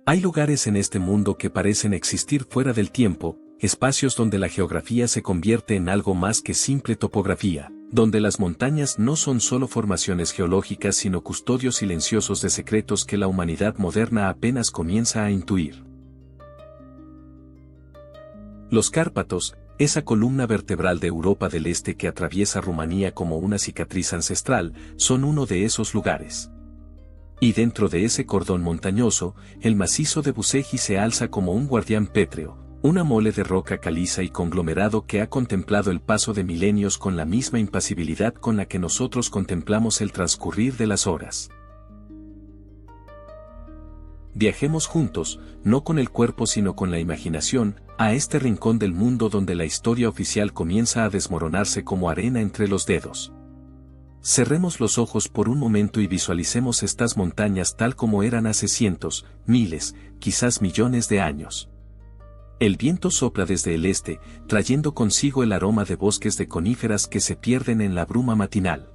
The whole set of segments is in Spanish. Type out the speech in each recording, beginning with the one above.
Hay lugares en este mundo que parecen existir fuera del tiempo, espacios donde la geografía se convierte en algo más que simple topografía, donde las montañas no son solo formaciones geológicas sino custodios silenciosos de secretos que la humanidad moderna apenas comienza a intuir. Los Cárpatos, esa columna vertebral de Europa del Este que atraviesa Rumanía como una cicatriz ancestral, son uno de esos lugares. Y dentro de ese cordón montañoso, el macizo de Bucegi se alza como un guardián pétreo, una mole de roca caliza y conglomerado que ha contemplado el paso de milenios con la misma impasibilidad con la que nosotros contemplamos el transcurrir de las horas. Viajemos juntos, no con el cuerpo sino con la imaginación, a este rincón del mundo donde la historia oficial comienza a desmoronarse como arena entre los dedos. Cerremos los ojos por un momento y visualicemos estas montañas tal como eran hace cientos, miles, quizás millones de años. El viento sopla desde el este, trayendo consigo el aroma de bosques de coníferas que se pierden en la bruma matinal.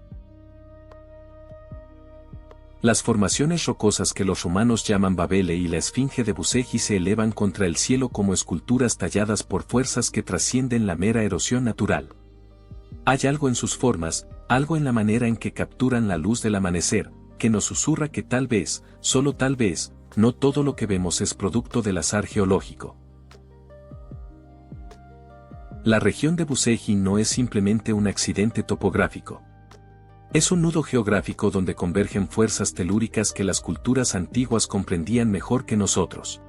Las formaciones rocosas que los romanos llaman Babele y la esfinge de Bucegi se elevan contra el cielo como esculturas talladas por fuerzas que trascienden la mera erosión natural. Hay algo en sus formas, algo en la manera en que capturan la luz del amanecer, que nos susurra que tal vez, solo tal vez, no todo lo que vemos es producto del azar geológico. La región de Bucegi no es simplemente un accidente topográfico. Es un nudo geográfico donde convergen fuerzas telúricas que las culturas antiguas comprendían mejor que nosotros.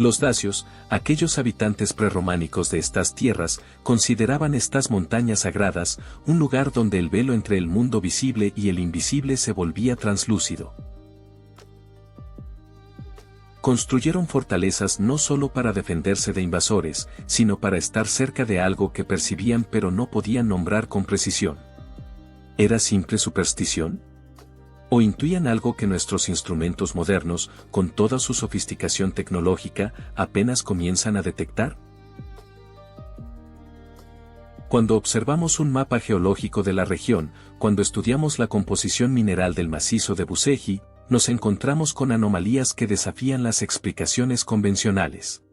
Los dacios, aquellos habitantes prerrománicos de estas tierras, consideraban estas montañas sagradas, un lugar donde el velo entre el mundo visible y el invisible se volvía translúcido. Construyeron fortalezas no solo para defenderse de invasores, sino para estar cerca de algo que percibían pero no podían nombrar con precisión. ¿Era simple superstición? ¿O intuían algo que nuestros instrumentos modernos, con toda su sofisticación tecnológica, apenas comienzan a detectar? Cuando observamos un mapa geológico de la región, cuando estudiamos la composición mineral del macizo de Bucegi, nos encontramos con anomalías que desafían las explicaciones convencionales.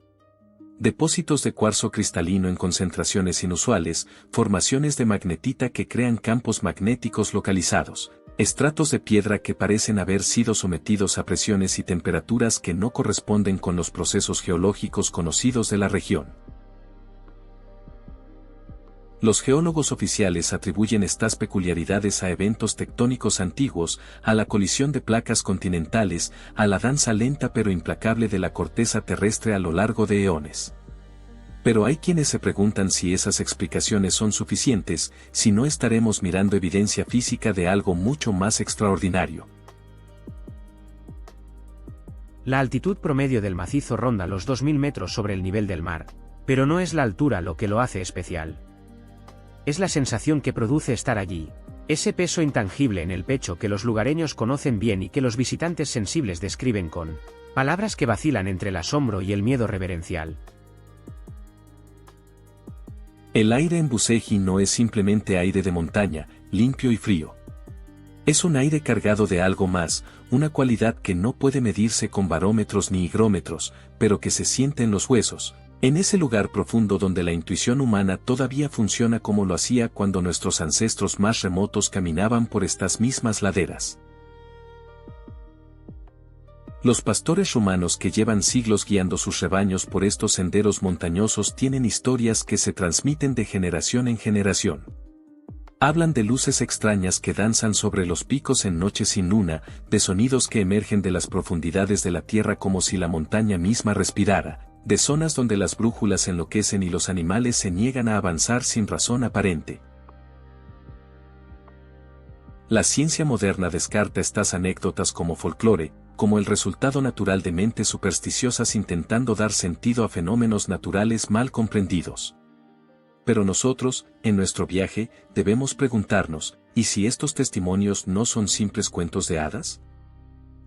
Depósitos de cuarzo cristalino en concentraciones inusuales, formaciones de magnetita que crean campos magnéticos localizados, estratos de piedra que parecen haber sido sometidos a presiones y temperaturas que no corresponden con los procesos geológicos conocidos de la región. Los geólogos oficiales atribuyen estas peculiaridades a eventos tectónicos antiguos, a la colisión de placas continentales, a la danza lenta pero implacable de la corteza terrestre a lo largo de eones. Pero hay quienes se preguntan si esas explicaciones son suficientes, si no estaremos mirando evidencia física de algo mucho más extraordinario. La altitud promedio del macizo ronda los 2000 metros sobre el nivel del mar, pero no es la altura lo que lo hace especial. Es la sensación que produce estar allí, ese peso intangible en el pecho que los lugareños conocen bien y que los visitantes sensibles describen con palabras que vacilan entre el asombro y el miedo reverencial. El aire en Bucegi no es simplemente aire de montaña, limpio y frío. Es un aire cargado de algo más, una cualidad que no puede medirse con barómetros ni higrómetros, pero que se siente en los huesos, en ese lugar profundo donde la intuición humana todavía funciona como lo hacía cuando nuestros ancestros más remotos caminaban por estas mismas laderas. Los pastores rumanos que llevan siglos guiando sus rebaños por estos senderos montañosos tienen historias que se transmiten de generación en generación. Hablan de luces extrañas que danzan sobre los picos en noches sin luna, de sonidos que emergen de las profundidades de la tierra como si la montaña misma respirara, de zonas donde las brújulas enloquecen y los animales se niegan a avanzar sin razón aparente. La ciencia moderna descarta estas anécdotas como folclore, como el resultado natural de mentes supersticiosas intentando dar sentido a fenómenos naturales mal comprendidos. Pero nosotros, en nuestro viaje, debemos preguntarnos, ¿y si estos testimonios no son simples cuentos de hadas?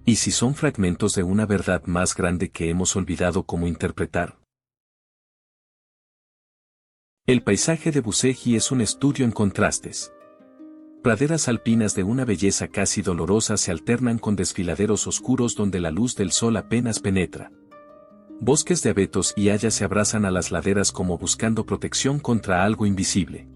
¿Y si son fragmentos de una verdad más grande que hemos olvidado cómo interpretar? El paisaje de Bucegi es un estudio en contrastes. Praderas alpinas de una belleza casi dolorosa se alternan con desfiladeros oscuros donde la luz del sol apenas penetra. Bosques de abetos y hayas se abrazan a las laderas como buscando protección contra algo invisible.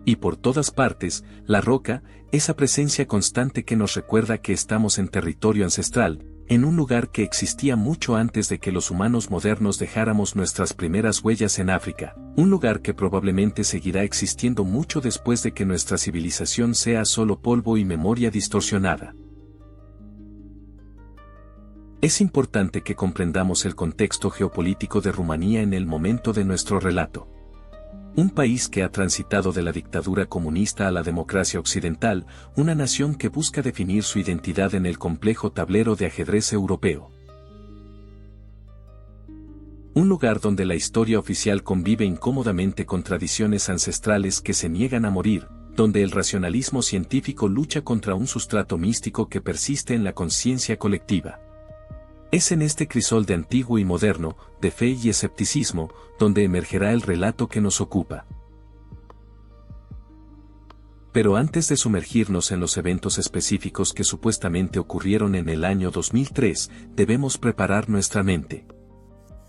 Y por todas partes, la roca, esa presencia constante que nos recuerda que estamos en territorio ancestral, en un lugar que existía mucho antes de que los humanos modernos dejáramos nuestras primeras huellas en África, un lugar que probablemente seguirá existiendo mucho después de que nuestra civilización sea solo polvo y memoria distorsionada. Es importante que comprendamos el contexto geopolítico de Rumanía en el momento de nuestro relato. Un país que ha transitado de la dictadura comunista a la democracia occidental, una nación que busca definir su identidad en el complejo tablero de ajedrez europeo. Un lugar donde la historia oficial convive incómodamente con tradiciones ancestrales que se niegan a morir, donde el racionalismo científico lucha contra un sustrato místico que persiste en la conciencia colectiva. Es en este crisol de antiguo y moderno, de fe y escepticismo, donde emergerá el relato que nos ocupa. Pero antes de sumergirnos en los eventos específicos que supuestamente ocurrieron en el año 2003, debemos preparar nuestra mente.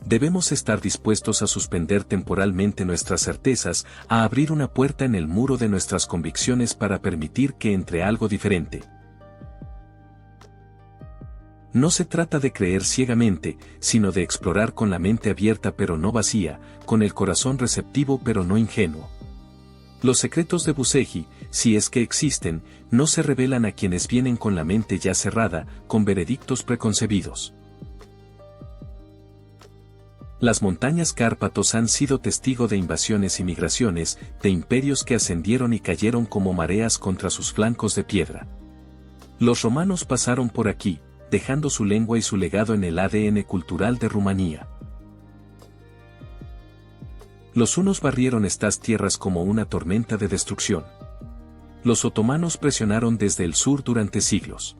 Debemos estar dispuestos a suspender temporalmente nuestras certezas, a abrir una puerta en el muro de nuestras convicciones para permitir que entre algo diferente. No se trata de creer ciegamente, sino de explorar con la mente abierta pero no vacía, con el corazón receptivo pero no ingenuo. Los secretos de Bucegi, si es que existen, no se revelan a quienes vienen con la mente ya cerrada, con veredictos preconcebidos. Las montañas Cárpatos han sido testigo de invasiones y migraciones, de imperios que ascendieron y cayeron como mareas contra sus flancos de piedra. Los romanos pasaron por aquí, dejando su lengua y su legado en el ADN cultural de Rumanía. Los hunos barrieron estas tierras como una tormenta de destrucción. Los otomanos presionaron desde el sur durante siglos.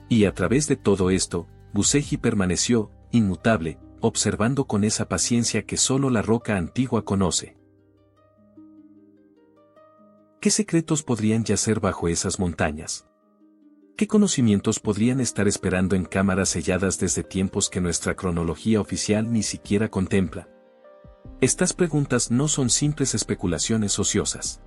Y a través de todo esto, Bucegi permaneció, inmutable, observando con esa paciencia que solo la roca antigua conoce. ¿Qué secretos podrían yacer bajo esas montañas? ¿Qué conocimientos podrían estar esperando en cámaras selladas desde tiempos que nuestra cronología oficial ni siquiera contempla? Estas preguntas no son simples especulaciones ociosas.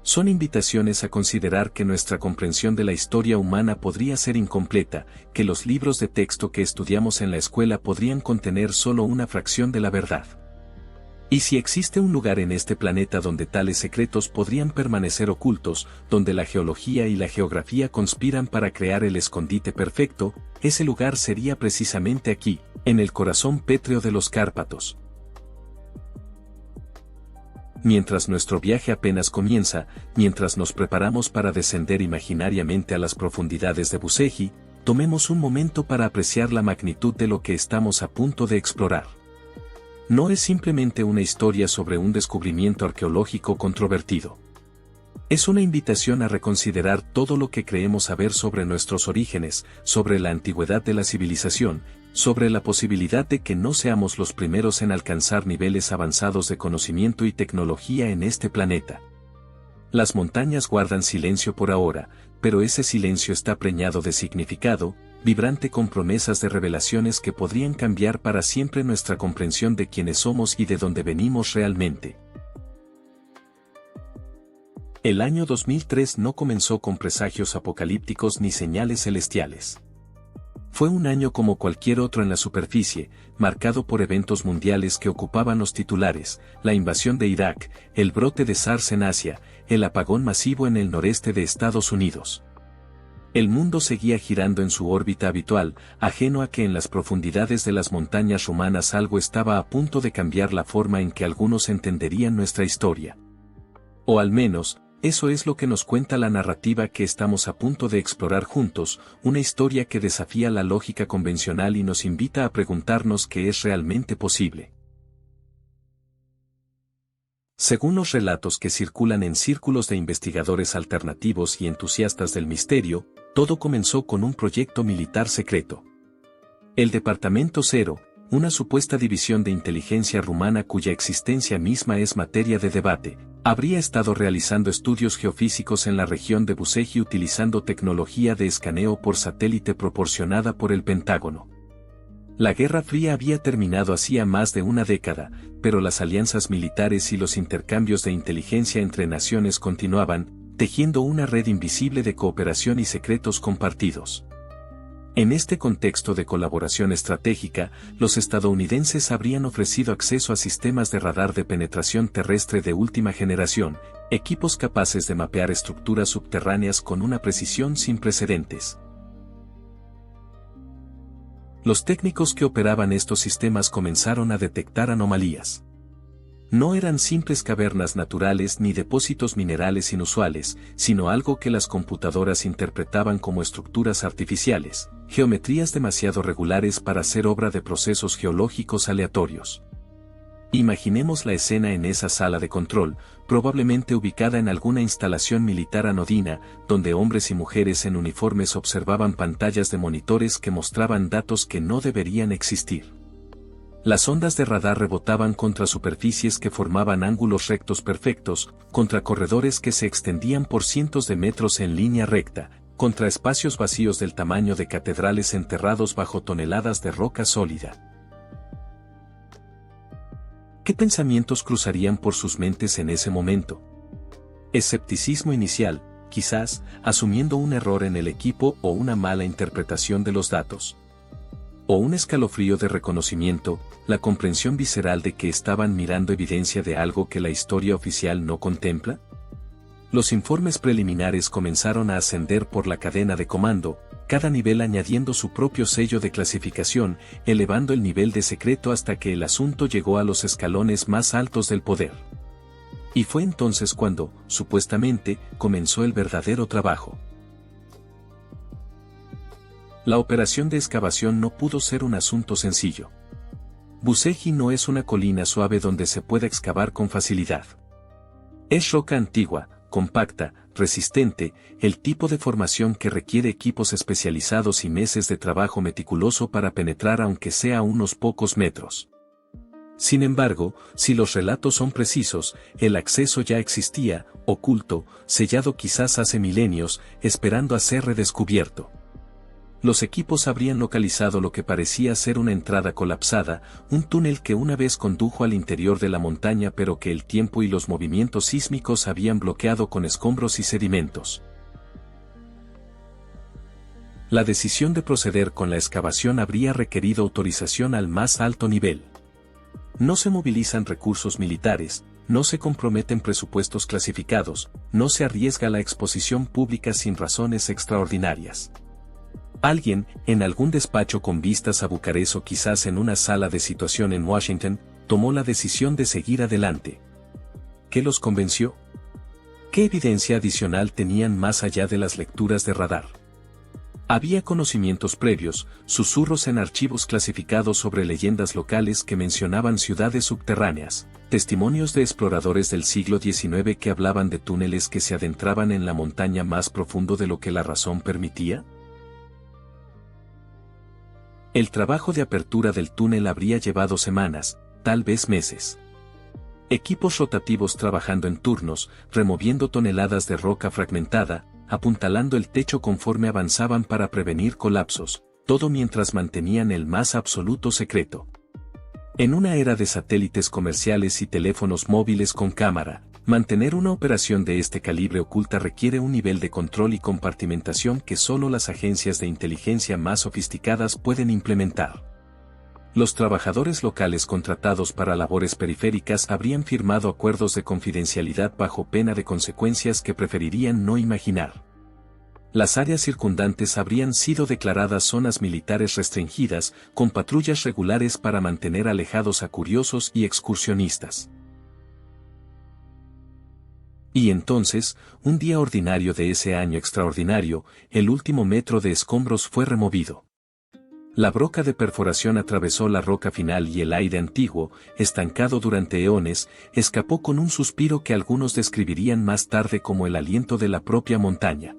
Son invitaciones a considerar que nuestra comprensión de la historia humana podría ser incompleta, que los libros de texto que estudiamos en la escuela podrían contener solo una fracción de la verdad. Y si existe un lugar en este planeta donde tales secretos podrían permanecer ocultos, donde la geología y la geografía conspiran para crear el escondite perfecto, ese lugar sería precisamente aquí, en el corazón pétreo de los Cárpatos. Mientras nuestro viaje apenas comienza, mientras nos preparamos para descender imaginariamente a las profundidades de Bucegi, tomemos un momento para apreciar la magnitud de lo que estamos a punto de explorar. No es simplemente una historia sobre un descubrimiento arqueológico controvertido. Es una invitación a reconsiderar todo lo que creemos saber sobre nuestros orígenes, sobre la antigüedad de la civilización, sobre la posibilidad de que no seamos los primeros en alcanzar niveles avanzados de conocimiento y tecnología en este planeta. Las montañas guardan silencio por ahora, pero ese silencio está preñado de significado, vibrante con promesas de revelaciones que podrían cambiar para siempre nuestra comprensión de quiénes somos y de dónde venimos realmente. El año 2003 no comenzó con presagios apocalípticos ni señales celestiales. Fue un año como cualquier otro en la superficie, marcado por eventos mundiales que ocupaban los titulares, la invasión de Irak, el brote de SARS en Asia, el apagón masivo en el noreste de Estados Unidos. El mundo seguía girando en su órbita habitual, ajeno a que en las profundidades de las montañas rumanas algo estaba a punto de cambiar la forma en que algunos entenderían nuestra historia. O al menos, eso es lo que nos cuenta la narrativa que estamos a punto de explorar juntos, una historia que desafía la lógica convencional y nos invita a preguntarnos qué es realmente posible. Según los relatos que circulan en círculos de investigadores alternativos y entusiastas del misterio, todo comenzó con un proyecto militar secreto. El Departamento Cero, una supuesta división de inteligencia rumana cuya existencia misma es materia de debate, Habría estado realizando estudios geofísicos en la región de Buceji utilizando tecnología de escaneo por satélite proporcionada por el Pentágono. La Guerra Fría había terminado hacía más de una década, pero las alianzas militares y los intercambios de inteligencia entre naciones continuaban, tejiendo una red invisible de cooperación y secretos compartidos. En este contexto de colaboración estratégica, los estadounidenses habrían ofrecido acceso a sistemas de radar de penetración terrestre de última generación, equipos capaces de mapear estructuras subterráneas con una precisión sin precedentes. Los técnicos que operaban estos sistemas comenzaron a detectar anomalías. No eran simples cavernas naturales ni depósitos minerales inusuales, sino algo que las computadoras interpretaban como estructuras artificiales, geometrías demasiado regulares para ser obra de procesos geológicos aleatorios. Imaginemos la escena en esa sala de control, probablemente ubicada en alguna instalación militar anodina, donde hombres y mujeres en uniformes observaban pantallas de monitores que mostraban datos que no deberían existir. Las ondas de radar rebotaban contra superficies que formaban ángulos rectos perfectos, contra corredores que se extendían por cientos de metros en línea recta, contra espacios vacíos del tamaño de catedrales enterrados bajo toneladas de roca sólida. ¿Qué pensamientos cruzarían por sus mentes en ese momento? Escepticismo inicial, quizás, asumiendo un error en el equipo o una mala interpretación de los datos. O un escalofrío de reconocimiento, la comprensión visceral de que estaban mirando evidencia de algo que la historia oficial no contempla. Los informes preliminares comenzaron a ascender por la cadena de comando, cada nivel añadiendo su propio sello de clasificación, elevando el nivel de secreto hasta que el asunto llegó a los escalones más altos del poder. Y fue entonces cuando, supuestamente, comenzó el verdadero trabajo. La operación de excavación no pudo ser un asunto sencillo. Buceji no es una colina suave donde se pueda excavar con facilidad. Es roca antigua, compacta, resistente, el tipo de formación que requiere equipos especializados y meses de trabajo meticuloso para penetrar aunque sea a unos pocos metros. Sin embargo, si los relatos son precisos, el acceso ya existía, oculto, sellado quizás hace milenios, esperando a ser redescubierto. Los equipos habrían localizado lo que parecía ser una entrada colapsada, un túnel que una vez condujo al interior de la montaña pero que el tiempo y los movimientos sísmicos habían bloqueado con escombros y sedimentos. La decisión de proceder con la excavación habría requerido autorización al más alto nivel. No se movilizan recursos militares, no se comprometen presupuestos clasificados, no se arriesga la exposición pública sin razones extraordinarias. Alguien, en algún despacho con vistas a Bucarest o quizás en una sala de situación en Washington, tomó la decisión de seguir adelante. ¿Qué los convenció? ¿Qué evidencia adicional tenían más allá de las lecturas de radar? Había conocimientos previos, susurros en archivos clasificados sobre leyendas locales que mencionaban ciudades subterráneas, testimonios de exploradores del siglo XIX que hablaban de túneles que se adentraban en la montaña más profundo de lo que la razón permitía. El trabajo de apertura del túnel habría llevado semanas, tal vez meses. Equipos rotativos trabajando en turnos, removiendo toneladas de roca fragmentada, apuntalando el techo conforme avanzaban para prevenir colapsos, todo mientras mantenían el más absoluto secreto. En una era de satélites comerciales y teléfonos móviles con cámara, mantener una operación de este calibre oculta requiere un nivel de control y compartimentación que solo las agencias de inteligencia más sofisticadas pueden implementar. Los trabajadores locales contratados para labores periféricas habrían firmado acuerdos de confidencialidad bajo pena de consecuencias que preferirían no imaginar. Las áreas circundantes habrían sido declaradas zonas militares restringidas, con patrullas regulares para mantener alejados a curiosos y excursionistas. Y entonces, un día ordinario de ese año extraordinario, el último metro de escombros fue removido. La broca de perforación atravesó la roca final y el aire antiguo, estancado durante eones, escapó con un suspiro que algunos describirían más tarde como el aliento de la propia montaña.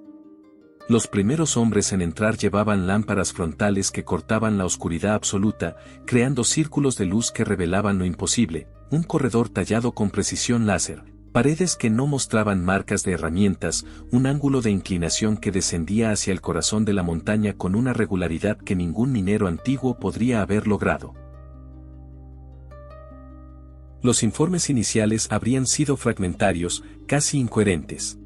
Los primeros hombres en entrar llevaban lámparas frontales que cortaban la oscuridad absoluta, creando círculos de luz que revelaban lo imposible, un corredor tallado con precisión láser, Paredes que no mostraban marcas de herramientas, un ángulo de inclinación que descendía hacia el corazón de la montaña con una regularidad que ningún minero antiguo podría haber logrado. Los informes iniciales habrían sido fragmentarios, casi incoherentes.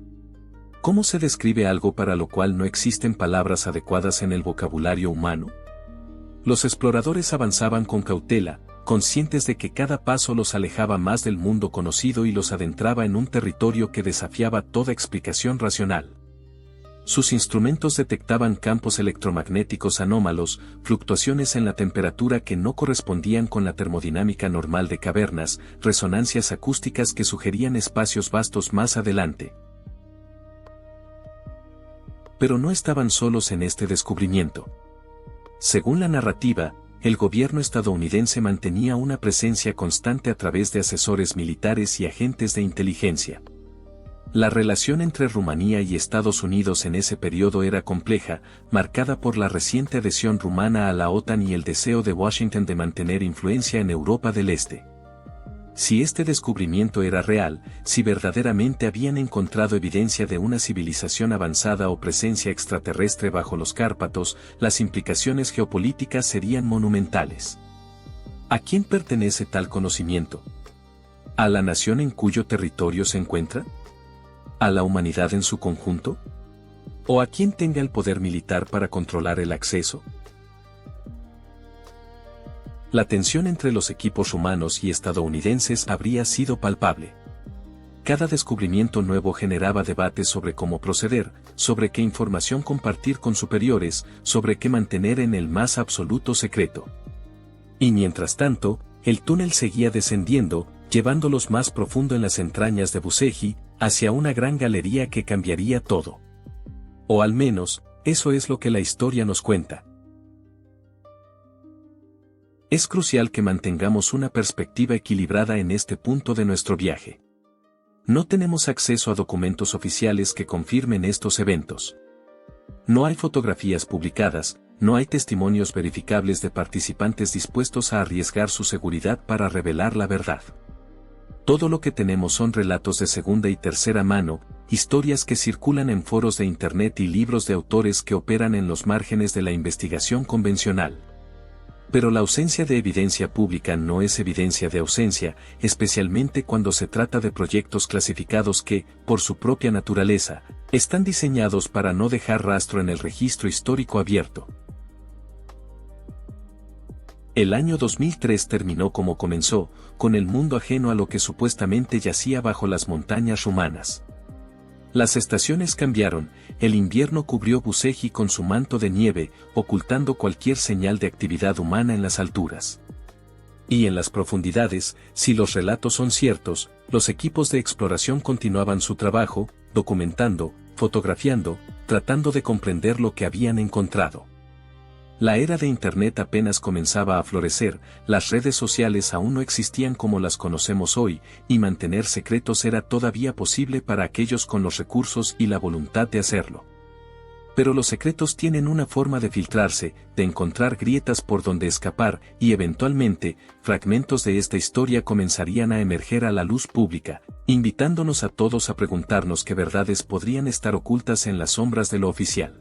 ¿Cómo se describe algo para lo cual no existen palabras adecuadas en el vocabulario humano? Los exploradores avanzaban con cautela, conscientes de que cada paso los alejaba más del mundo conocido y los adentraba en un territorio que desafiaba toda explicación racional. Sus instrumentos detectaban campos electromagnéticos anómalos, fluctuaciones en la temperatura que no correspondían con la termodinámica normal de cavernas, resonancias acústicas que sugerían espacios vastos más adelante. Pero no estaban solos en este descubrimiento. Según la narrativa, el gobierno estadounidense mantenía una presencia constante a través de asesores militares y agentes de inteligencia. La relación entre Rumanía y Estados Unidos en ese periodo era compleja, marcada por la reciente adhesión rumana a la OTAN y el deseo de Washington de mantener influencia en Europa del Este. Si este descubrimiento era real, si verdaderamente habían encontrado evidencia de una civilización avanzada o presencia extraterrestre bajo los Cárpatos, las implicaciones geopolíticas serían monumentales. ¿A quién pertenece tal conocimiento? ¿A la nación en cuyo territorio se encuentra? ¿A la humanidad en su conjunto? ¿O a quien tenga el poder militar para controlar el acceso? La tensión entre los equipos rumanos y estadounidenses habría sido palpable. Cada descubrimiento nuevo generaba debates sobre cómo proceder, sobre qué información compartir con superiores, sobre qué mantener en el más absoluto secreto. Y mientras tanto, el túnel seguía descendiendo, llevándolos más profundo en las entrañas de Bucegi, hacia una gran galería que cambiaría todo. O al menos, eso es lo que la historia nos cuenta. Es crucial que mantengamos una perspectiva equilibrada en este punto de nuestro viaje. No tenemos acceso a documentos oficiales que confirmen estos eventos. No hay fotografías publicadas, no hay testimonios verificables de participantes dispuestos a arriesgar su seguridad para revelar la verdad. Todo lo que tenemos son relatos de segunda y tercera mano, historias que circulan en foros de Internet y libros de autores que operan en los márgenes de la investigación convencional. Pero la ausencia de evidencia pública no es evidencia de ausencia, especialmente cuando se trata de proyectos clasificados que, por su propia naturaleza, están diseñados para no dejar rastro en el registro histórico abierto. El año 2003 terminó como comenzó, con el mundo ajeno a lo que supuestamente yacía bajo las montañas rumanas. Las estaciones cambiaron, el invierno cubrió Bucegi con su manto de nieve, ocultando cualquier señal de actividad humana en las alturas. Y en las profundidades, si los relatos son ciertos, los equipos de exploración continuaban su trabajo, documentando, fotografiando, tratando de comprender lo que habían encontrado. La era de Internet apenas comenzaba a florecer, las redes sociales aún no existían como las conocemos hoy, y mantener secretos era todavía posible para aquellos con los recursos y la voluntad de hacerlo. Pero los secretos tienen una forma de filtrarse, de encontrar grietas por donde escapar, y eventualmente, fragmentos de esta historia comenzarían a emerger a la luz pública, invitándonos a todos a preguntarnos qué verdades podrían estar ocultas en las sombras de lo oficial.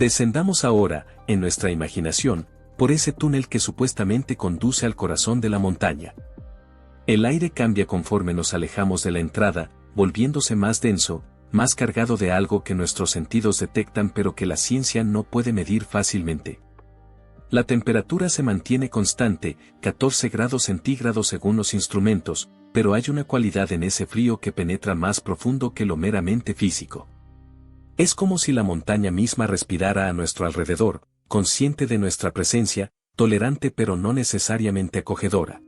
Descendamos ahora, en nuestra imaginación, por ese túnel que supuestamente conduce al corazón de la montaña. El aire cambia conforme nos alejamos de la entrada, volviéndose más denso, más cargado de algo que nuestros sentidos detectan pero que la ciencia no puede medir fácilmente. La temperatura se mantiene constante, 14 grados centígrados según los instrumentos, pero hay una cualidad en ese frío que penetra más profundo que lo meramente físico. Es como si la montaña misma respirara a nuestro alrededor, consciente de nuestra presencia, tolerante pero no necesariamente acogedora.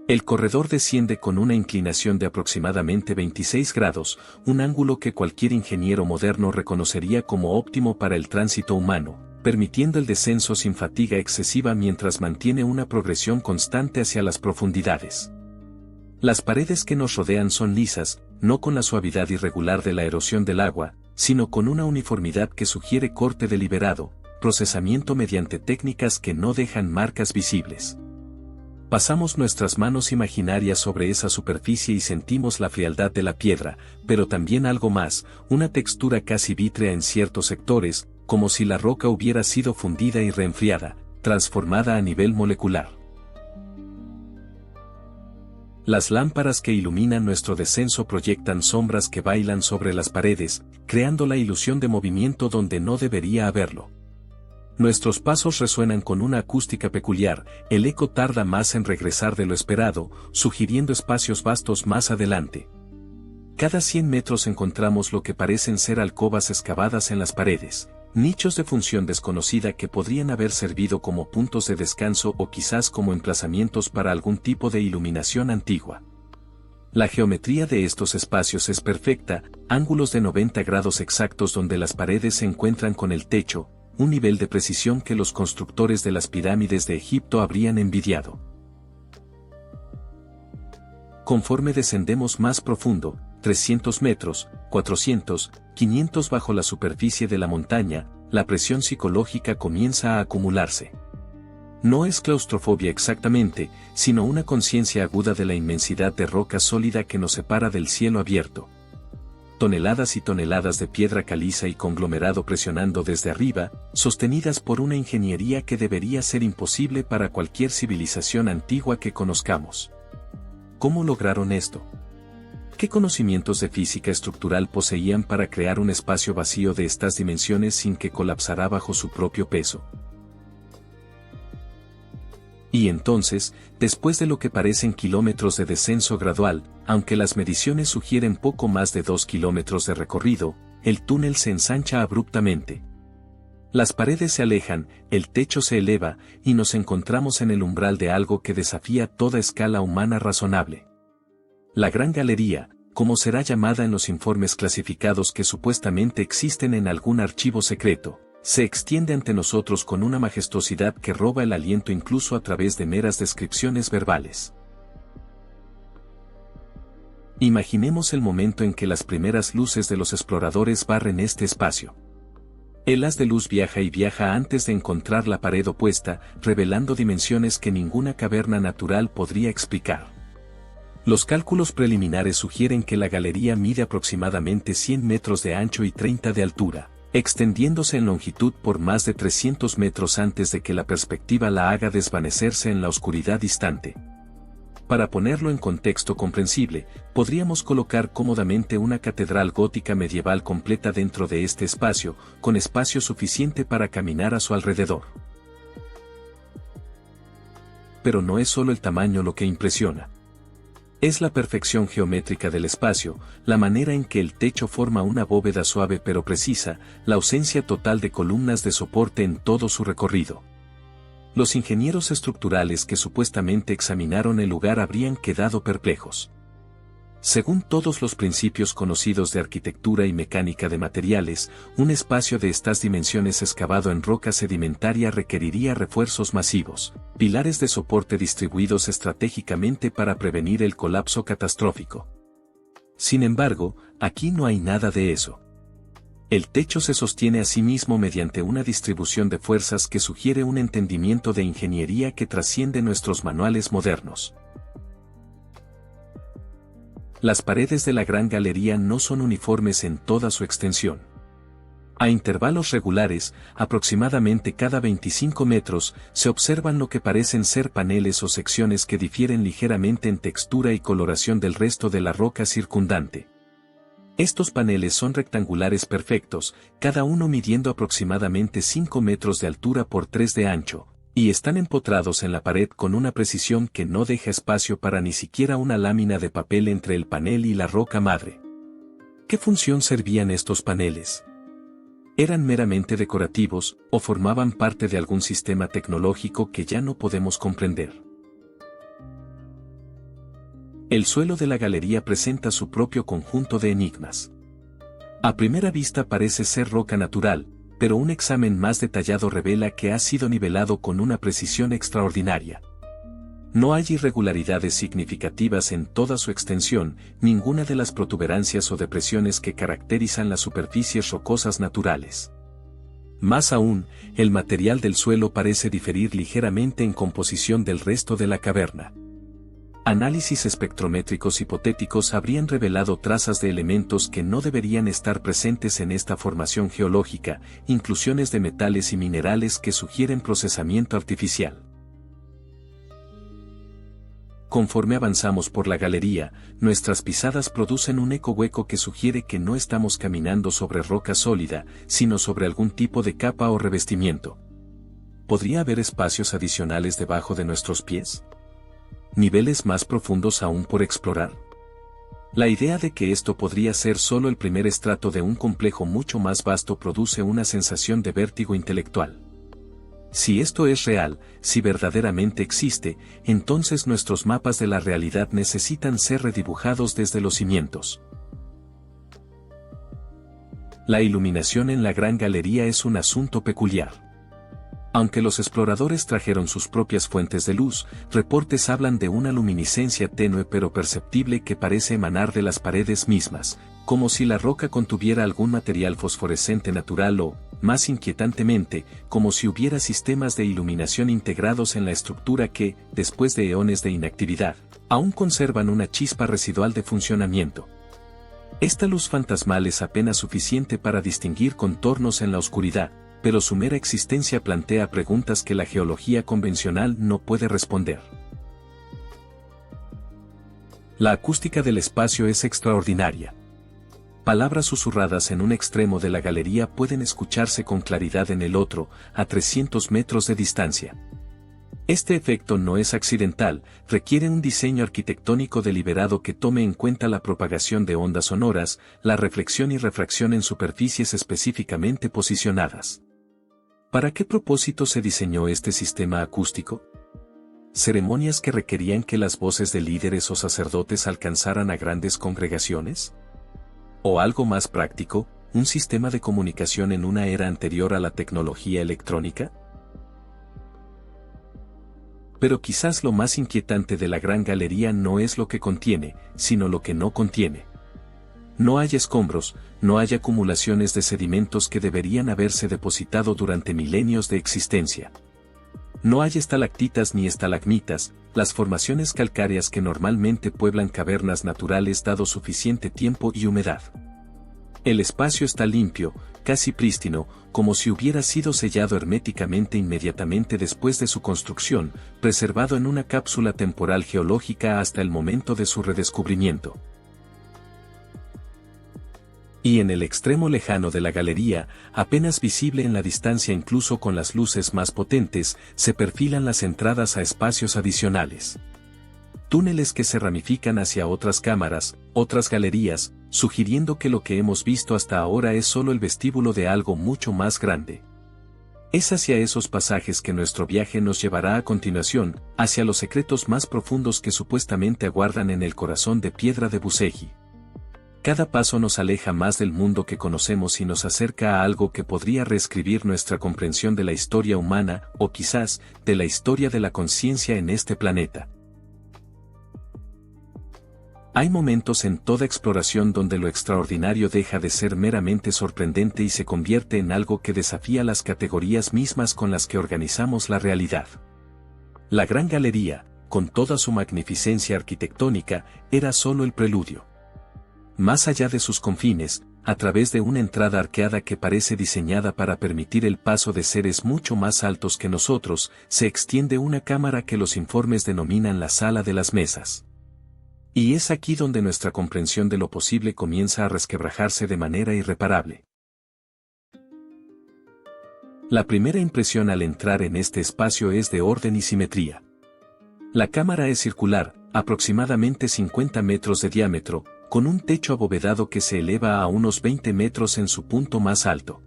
El corredor desciende con una inclinación de aproximadamente 26 grados, un ángulo que cualquier ingeniero moderno reconocería como óptimo para el tránsito humano, permitiendo el descenso sin fatiga excesiva mientras mantiene una progresión constante hacia las profundidades. Las paredes que nos rodean son lisas, no con la suavidad irregular de la erosión del agua, sino con una uniformidad que sugiere corte deliberado, procesamiento mediante técnicas que no dejan marcas visibles. Pasamos nuestras manos imaginarias sobre esa superficie y sentimos la frialdad de la piedra, pero también algo más, una textura casi vítrea en ciertos sectores, como si la roca hubiera sido fundida y reenfriada, transformada a nivel molecular. Las lámparas que iluminan nuestro descenso proyectan sombras que bailan sobre las paredes, creando la ilusión de movimiento donde no debería haberlo. Nuestros pasos resuenan con una acústica peculiar, el eco tarda más en regresar de lo esperado, sugiriendo espacios vastos más adelante. Cada 100 metros encontramos lo que parecen ser alcobas excavadas en las paredes, nichos de función desconocida que podrían haber servido como puntos de descanso o quizás como emplazamientos para algún tipo de iluminación antigua. La geometría de estos espacios es perfecta, ángulos de 90 grados exactos donde las paredes se encuentran con el techo, un nivel de precisión que los constructores de las pirámides de Egipto habrían envidiado. Conforme descendemos más profundo, 300 metros, 400, 500 bajo la superficie de la montaña, la presión psicológica comienza a acumularse. No es claustrofobia exactamente, sino una conciencia aguda de la inmensidad de roca sólida que nos separa del cielo abierto. Toneladas y toneladas de piedra caliza y conglomerado presionando desde arriba, sostenidas por una ingeniería que debería ser imposible para cualquier civilización antigua que conozcamos. ¿Cómo lograron esto? ¿Qué conocimientos de física estructural poseían para crear un espacio vacío de estas dimensiones sin que colapsara bajo su propio peso? Y entonces, después de lo que parecen kilómetros de descenso gradual, aunque las mediciones sugieren poco más de 2 kilómetros de recorrido, el túnel se ensancha abruptamente. Las paredes se alejan, el techo se eleva, y nos encontramos en el umbral de algo que desafía toda escala humana razonable. La Gran Galería, como será llamada en los informes clasificados que supuestamente existen en algún archivo secreto, se extiende ante nosotros con una majestuosidad que roba el aliento incluso a través de meras descripciones verbales. Imaginemos el momento en que las primeras luces de los exploradores barren este espacio. El haz de luz viaja y viaja antes de encontrar la pared opuesta, revelando dimensiones que ninguna caverna natural podría explicar. Los cálculos preliminares sugieren que la galería mide aproximadamente 100 metros de ancho y 30 de altura, extendiéndose en longitud por más de 300 metros antes de que la perspectiva la haga desvanecerse en la oscuridad distante. Para ponerlo en contexto comprensible, podríamos colocar cómodamente una catedral gótica medieval completa dentro de este espacio, con espacio suficiente para caminar a su alrededor. Pero no es solo el tamaño lo que impresiona. Es la perfección geométrica del espacio, la manera en que el techo forma una bóveda suave pero precisa, la ausencia total de columnas de soporte en todo su recorrido. Los ingenieros estructurales que supuestamente examinaron el lugar habrían quedado perplejos. Según todos los principios conocidos de arquitectura y mecánica de materiales, un espacio de estas dimensiones excavado en roca sedimentaria requeriría refuerzos masivos, pilares de soporte distribuidos estratégicamente para prevenir el colapso catastrófico. Sin embargo, aquí no hay nada de eso. El techo se sostiene a sí mismo mediante una distribución de fuerzas que sugiere un entendimiento de ingeniería que trasciende nuestros manuales modernos. Las paredes de la Gran Galería no son uniformes en toda su extensión. A intervalos regulares, aproximadamente cada 25 metros, se observan lo que parecen ser paneles o secciones que difieren ligeramente en textura y coloración del resto de la roca circundante. Estos paneles son rectangulares perfectos, cada uno midiendo aproximadamente 5 metros de altura por 3 de ancho, y están empotrados en la pared con una precisión que no deja espacio para ni siquiera una lámina de papel entre el panel y la roca madre. ¿Qué función servían estos paneles? ¿Eran meramente decorativos, o formaban parte de algún sistema tecnológico que ya no podemos comprender? El suelo de la galería presenta su propio conjunto de enigmas. A primera vista parece ser roca natural, pero un examen más detallado revela que ha sido nivelado con una precisión extraordinaria. No hay irregularidades significativas en toda su extensión, ninguna de las protuberancias o depresiones que caracterizan las superficies rocosas naturales. Más aún, el material del suelo parece diferir ligeramente en composición del resto de la caverna. Análisis espectrométricos hipotéticos habrían revelado trazas de elementos que no deberían estar presentes en esta formación geológica, inclusiones de metales y minerales que sugieren procesamiento artificial. Conforme avanzamos por la galería, nuestras pisadas producen un eco hueco que sugiere que no estamos caminando sobre roca sólida, sino sobre algún tipo de capa o revestimiento. ¿Podría haber espacios adicionales debajo de nuestros pies? ¿Niveles más profundos aún por explorar? La idea de que esto podría ser solo el primer estrato de un complejo mucho más vasto produce una sensación de vértigo intelectual. Si esto es real, si verdaderamente existe, entonces nuestros mapas de la realidad necesitan ser redibujados desde los cimientos. La iluminación en la Gran Galería es un asunto peculiar. Aunque los exploradores trajeron sus propias fuentes de luz, reportes hablan de una luminiscencia tenue pero perceptible que parece emanar de las paredes mismas, como si la roca contuviera algún material fosforescente natural o, más inquietantemente, como si hubiera sistemas de iluminación integrados en la estructura que, después de eones de inactividad, aún conservan una chispa residual de funcionamiento. Esta luz fantasmal es apenas suficiente para distinguir contornos en la oscuridad, pero su mera existencia plantea preguntas que la geología convencional no puede responder. La acústica del espacio es extraordinaria. Palabras susurradas en un extremo de la galería pueden escucharse con claridad en el otro, a 300 metros de distancia. Este efecto no es accidental, requiere un diseño arquitectónico deliberado que tome en cuenta la propagación de ondas sonoras, la reflexión y refracción en superficies específicamente posicionadas. ¿Para qué propósito se diseñó este sistema acústico? ¿Ceremonias que requerían que las voces de líderes o sacerdotes alcanzaran a grandes congregaciones? ¿O algo más práctico, un sistema de comunicación en una era anterior a la tecnología electrónica? Pero quizás lo más inquietante de la Gran Galería no es lo que contiene, sino lo que no contiene. No hay escombros, no hay acumulaciones de sedimentos que deberían haberse depositado durante milenios de existencia. No hay estalactitas ni estalagmitas, las formaciones calcáreas que normalmente pueblan cavernas naturales dado suficiente tiempo y humedad. El espacio está limpio, casi prístino, como si hubiera sido sellado herméticamente inmediatamente después de su construcción, preservado en una cápsula temporal geológica hasta el momento de su redescubrimiento. Y en el extremo lejano de la galería, apenas visible en la distancia incluso con las luces más potentes, se perfilan las entradas a espacios adicionales. Túneles que se ramifican hacia otras cámaras, otras galerías, sugiriendo que lo que hemos visto hasta ahora es solo el vestíbulo de algo mucho más grande. Es hacia esos pasajes que nuestro viaje nos llevará a continuación, hacia los secretos más profundos que supuestamente aguardan en el corazón de piedra de Bucegi. Cada paso nos aleja más del mundo que conocemos y nos acerca a algo que podría reescribir nuestra comprensión de la historia humana, o quizás, de la historia de la conciencia en este planeta. Hay momentos en toda exploración donde lo extraordinario deja de ser meramente sorprendente y se convierte en algo que desafía las categorías mismas con las que organizamos la realidad. La Gran Galería, con toda su magnificencia arquitectónica, era solo el preludio. Más allá de sus confines, a través de una entrada arqueada que parece diseñada para permitir el paso de seres mucho más altos que nosotros, se extiende una cámara que los informes denominan la Sala de las Mesas. Y es aquí donde nuestra comprensión de lo posible comienza a resquebrajarse de manera irreparable. La primera impresión al entrar en este espacio es de orden y simetría. La cámara es circular, aproximadamente 50 metros de diámetro, con un techo abovedado que se eleva a unos 20 metros en su punto más alto.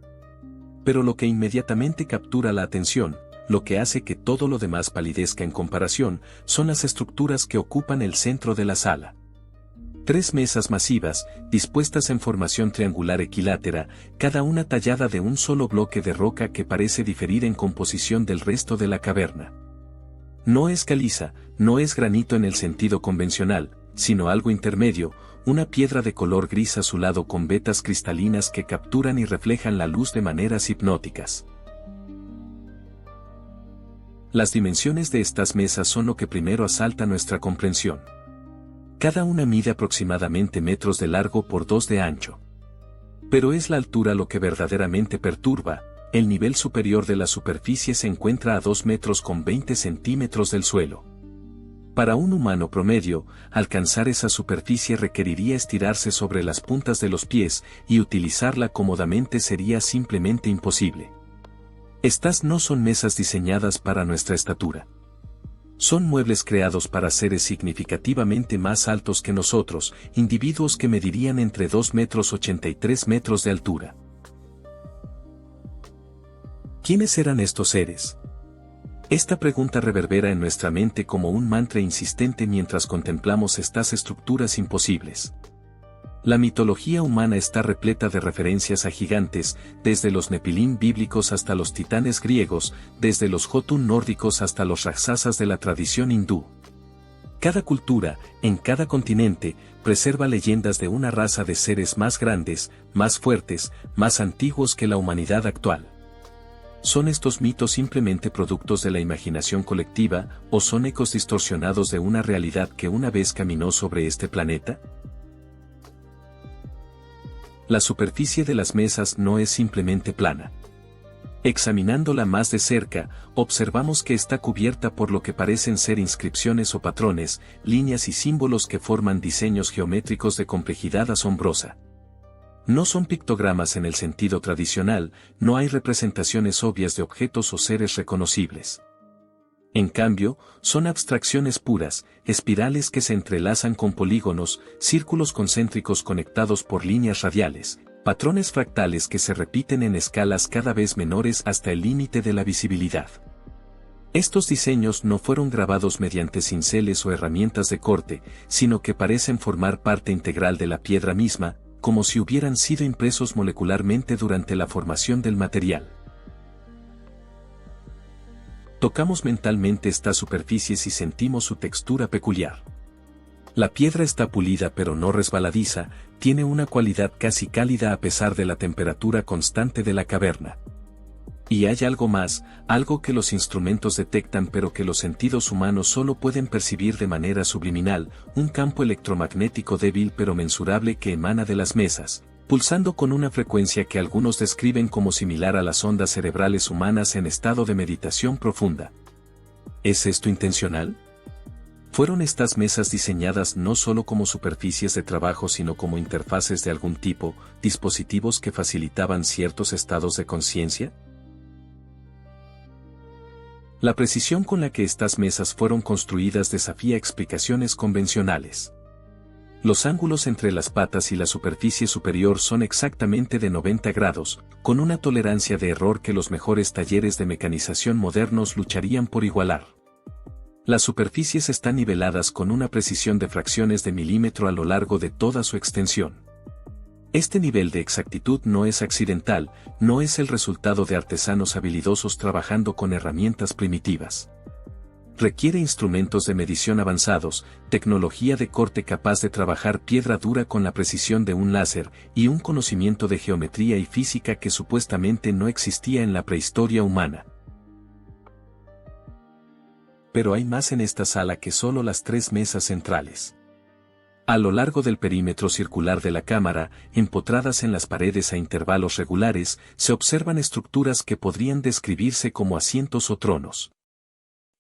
Pero lo que inmediatamente captura la atención, lo que hace que todo lo demás palidezca en comparación, son las estructuras que ocupan el centro de la sala. 3 mesas masivas, dispuestas en formación triangular equilátera, cada una tallada de un solo bloque de roca que parece diferir en composición del resto de la caverna. No es caliza, no es granito en el sentido convencional, sino algo intermedio, una piedra de color gris azulado con vetas cristalinas que capturan y reflejan la luz de maneras hipnóticas. Las dimensiones de estas mesas son lo que primero asalta nuestra comprensión. Cada una mide aproximadamente metros de largo por 2 de ancho. Pero es la altura lo que verdaderamente perturba. El nivel superior de la superficie se encuentra a 2 metros con 20 centímetros del suelo. Para un humano promedio, alcanzar esa superficie requeriría estirarse sobre las puntas de los pies y utilizarla cómodamente sería simplemente imposible. Estas no son mesas diseñadas para nuestra estatura. Son muebles creados para seres significativamente más altos que nosotros, individuos que medirían entre 2 metros 83 metros de altura. ¿Quiénes eran estos seres? Esta pregunta reverbera en nuestra mente como un mantra insistente mientras contemplamos estas estructuras imposibles. La mitología humana está repleta de referencias a gigantes, desde los Nepilim bíblicos hasta los titanes griegos, desde los Jotun nórdicos hasta los Raksasas de la tradición hindú. Cada cultura, en cada continente, preserva leyendas de una raza de seres más grandes, más fuertes, más antiguos que la humanidad actual. ¿Son estos mitos simplemente productos de la imaginación colectiva, o son ecos distorsionados de una realidad que una vez caminó sobre este planeta? La superficie de las mesas no es simplemente plana. Examinándola más de cerca, observamos que está cubierta por lo que parecen ser inscripciones o patrones, líneas y símbolos que forman diseños geométricos de complejidad asombrosa. No son pictogramas en el sentido tradicional, no hay representaciones obvias de objetos o seres reconocibles. En cambio, son abstracciones puras, espirales que se entrelazan con polígonos, círculos concéntricos conectados por líneas radiales, patrones fractales que se repiten en escalas cada vez menores hasta el límite de la visibilidad. Estos diseños no fueron grabados mediante cinceles o herramientas de corte, sino que parecen formar parte integral de la piedra misma, como si hubieran sido impresos molecularmente durante la formación del material. Tocamos mentalmente estas superficies y sentimos su textura peculiar. La piedra está pulida pero no resbaladiza, tiene una cualidad casi cálida a pesar de la temperatura constante de la caverna. Y hay algo más, algo que los instrumentos detectan pero que los sentidos humanos solo pueden percibir de manera subliminal, un campo electromagnético débil pero mensurable que emana de las mesas, pulsando con una frecuencia que algunos describen como similar a las ondas cerebrales humanas en estado de meditación profunda. ¿Es esto intencional? ¿Fueron estas mesas diseñadas no solo como superficies de trabajo sino como interfaces de algún tipo, dispositivos que facilitaban ciertos estados de conciencia? La precisión con la que estas mesas fueron construidas desafía explicaciones convencionales. Los ángulos entre las patas y la superficie superior son exactamente de 90 grados, con una tolerancia de error que los mejores talleres de mecanización modernos lucharían por igualar. Las superficies están niveladas con una precisión de fracciones de milímetro a lo largo de toda su extensión. Este nivel de exactitud no es accidental, no es el resultado de artesanos habilidosos trabajando con herramientas primitivas. Requiere instrumentos de medición avanzados, tecnología de corte capaz de trabajar piedra dura con la precisión de un láser, y un conocimiento de geometría y física que supuestamente no existía en la prehistoria humana. Pero hay más en esta sala que solo las 3 mesas centrales. A lo largo del perímetro circular de la cámara, empotradas en las paredes a intervalos regulares, se observan estructuras que podrían describirse como asientos o tronos.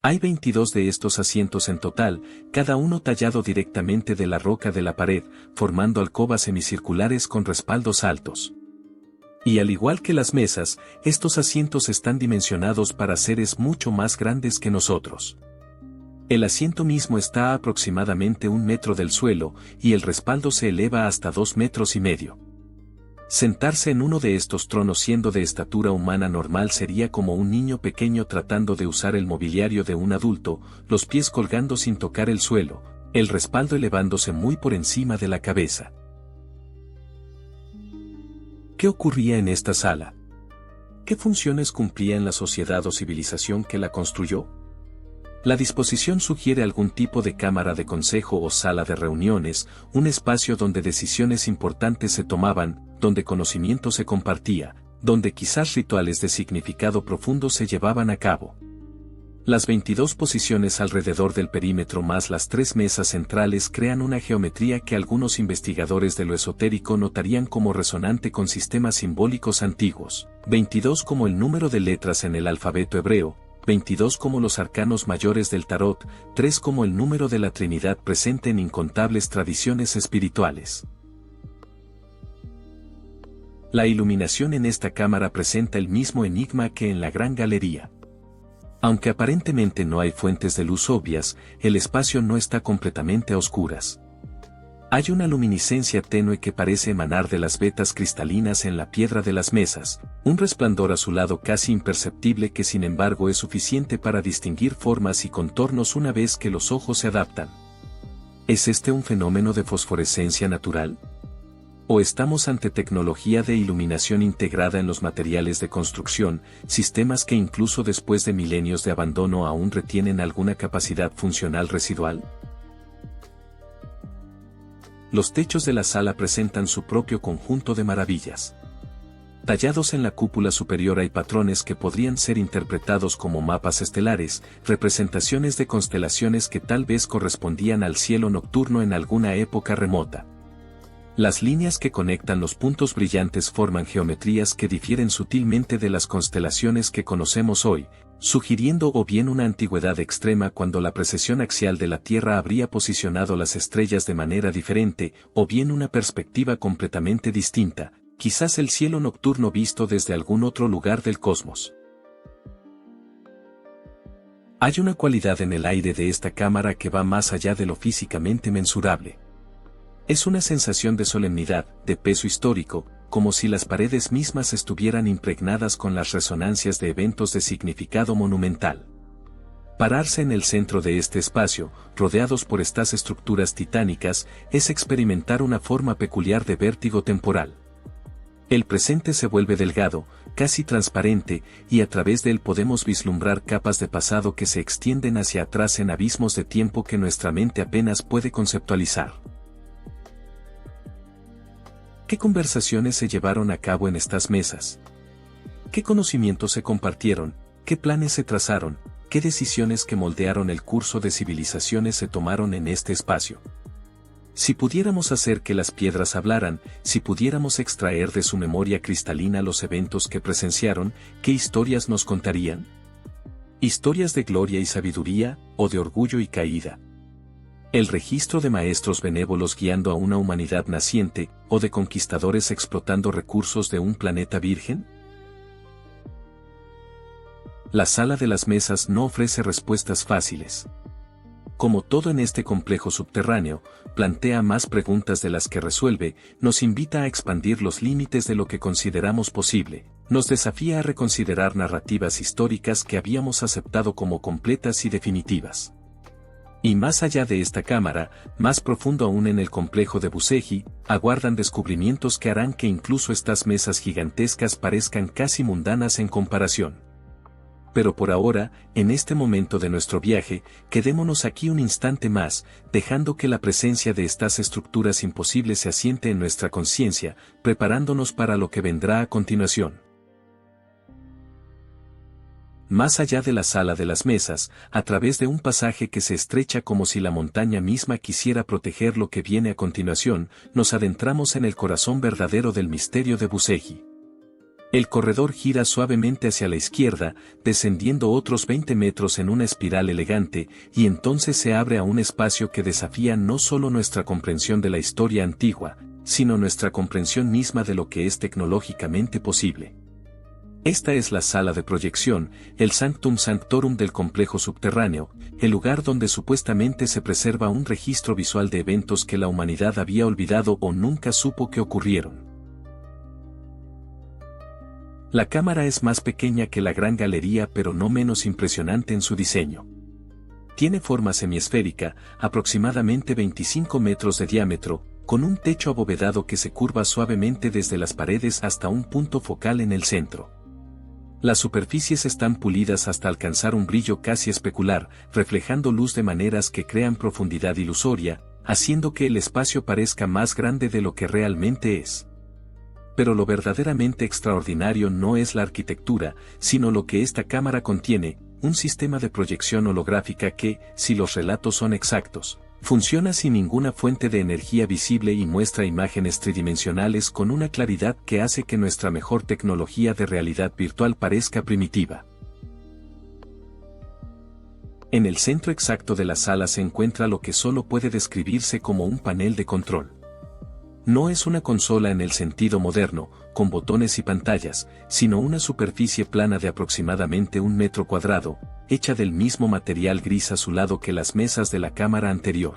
Hay 22 de estos asientos en total, cada uno tallado directamente de la roca de la pared, formando alcobas semicirculares con respaldos altos. Y al igual que las mesas, estos asientos están dimensionados para seres mucho más grandes que nosotros. El asiento mismo está a aproximadamente 1 metro del suelo, y el respaldo se eleva hasta 2,5 metros. Sentarse en uno de estos tronos siendo de estatura humana normal sería como un niño pequeño tratando de usar el mobiliario de un adulto, los pies colgando sin tocar el suelo, el respaldo elevándose muy por encima de la cabeza. ¿Qué ocurría en esta sala? ¿Qué funciones cumplía en la sociedad o civilización que la construyó? La disposición sugiere algún tipo de cámara de consejo o sala de reuniones, un espacio donde decisiones importantes se tomaban, donde conocimiento se compartía, donde quizás rituales de significado profundo se llevaban a cabo. Las 22 posiciones alrededor del perímetro más las 3 mesas centrales crean una geometría que algunos investigadores de lo esotérico notarían como resonante con sistemas simbólicos antiguos, 22 como el número de letras en el alfabeto hebreo, 22 como los arcanos mayores del tarot, 3 como el número de la Trinidad presente en incontables tradiciones espirituales. La iluminación en esta cámara presenta el mismo enigma que en la gran galería. Aunque aparentemente no hay fuentes de luz obvias, el espacio no está completamente a oscuras. Hay una luminiscencia tenue que parece emanar de las vetas cristalinas en la piedra de las mesas, un resplandor azulado casi imperceptible que sin embargo es suficiente para distinguir formas y contornos una vez que los ojos se adaptan. ¿Es este un fenómeno de fosforescencia natural? ¿O estamos ante tecnología de iluminación integrada en los materiales de construcción, sistemas que incluso después de milenios de abandono aún retienen alguna capacidad funcional residual? Los techos de la sala presentan su propio conjunto de maravillas. Tallados en la cúpula superior hay patrones que podrían ser interpretados como mapas estelares, representaciones de constelaciones que tal vez correspondían al cielo nocturno en alguna época remota. Las líneas que conectan los puntos brillantes forman geometrías que difieren sutilmente de las constelaciones que conocemos hoy, sugiriendo o bien una antigüedad extrema cuando la precesión axial de la Tierra habría posicionado las estrellas de manera diferente, o bien una perspectiva completamente distinta, quizás el cielo nocturno visto desde algún otro lugar del cosmos. Hay una cualidad en el aire de esta cámara que va más allá de lo físicamente mensurable. Es una sensación de solemnidad, de peso histórico, como si las paredes mismas estuvieran impregnadas con las resonancias de eventos de significado monumental. Pararse en el centro de este espacio, rodeados por estas estructuras titánicas, es experimentar una forma peculiar de vértigo temporal. El presente se vuelve delgado, casi transparente, y a través de él podemos vislumbrar capas de pasado que se extienden hacia atrás en abismos de tiempo que nuestra mente apenas puede conceptualizar. ¿Qué conversaciones se llevaron a cabo en estas mesas? ¿Qué conocimientos se compartieron? ¿Qué planes se trazaron? ¿Qué decisiones que moldearon el curso de civilizaciones se tomaron en este espacio? Si pudiéramos hacer que las piedras hablaran, si pudiéramos extraer de su memoria cristalina los eventos que presenciaron, ¿qué historias nos contarían? ¿Historias de gloria y sabiduría, o de orgullo y caída? ¿El registro de maestros benévolos guiando a una humanidad naciente, o de conquistadores explotando recursos de un planeta virgen? La sala de las mesas no ofrece respuestas fáciles. Como todo en este complejo subterráneo, plantea más preguntas de las que resuelve, nos invita a expandir los límites de lo que consideramos posible, nos desafía a reconsiderar narrativas históricas que habíamos aceptado como completas y definitivas. Y más allá de esta cámara, más profundo aún en el complejo de Buseji, aguardan descubrimientos que harán que incluso estas mesas gigantescas parezcan casi mundanas en comparación. Pero por ahora, en este momento de nuestro viaje, quedémonos aquí un instante más, dejando que la presencia de estas estructuras imposibles se asiente en nuestra conciencia, preparándonos para lo que vendrá a continuación. Más allá de la sala de las mesas, a través de un pasaje que se estrecha como si la montaña misma quisiera proteger lo que viene a continuación, nos adentramos en el corazón verdadero del misterio de Buseji. El corredor gira suavemente hacia la izquierda, descendiendo otros 20 metros en una espiral elegante, y entonces se abre a un espacio que desafía no solo nuestra comprensión de la historia antigua, sino nuestra comprensión misma de lo que es tecnológicamente posible. Esta es la sala de proyección, el Sanctum Sanctorum del complejo subterráneo, el lugar donde supuestamente se preserva un registro visual de eventos que la humanidad había olvidado o nunca supo que ocurrieron. La cámara es más pequeña que la gran galería pero no menos impresionante en su diseño. Tiene forma semiesférica, aproximadamente 25 metros de diámetro, con un techo abovedado que se curva suavemente desde las paredes hasta un punto focal en el centro. Las superficies están pulidas hasta alcanzar un brillo casi especular, reflejando luz de maneras que crean profundidad ilusoria, haciendo que el espacio parezca más grande de lo que realmente es. Pero lo verdaderamente extraordinario no es la arquitectura, sino lo que esta cámara contiene, un sistema de proyección holográfica que, si los relatos son exactos, funciona sin ninguna fuente de energía visible y muestra imágenes tridimensionales con una claridad que hace que nuestra mejor tecnología de realidad virtual parezca primitiva. En el centro exacto de la sala se encuentra lo que solo puede describirse como un panel de control. No es una consola en el sentido moderno, con botones y pantallas, sino una superficie plana de aproximadamente 1 metro cuadrado, hecha del mismo material gris azulado que las mesas de la cámara anterior.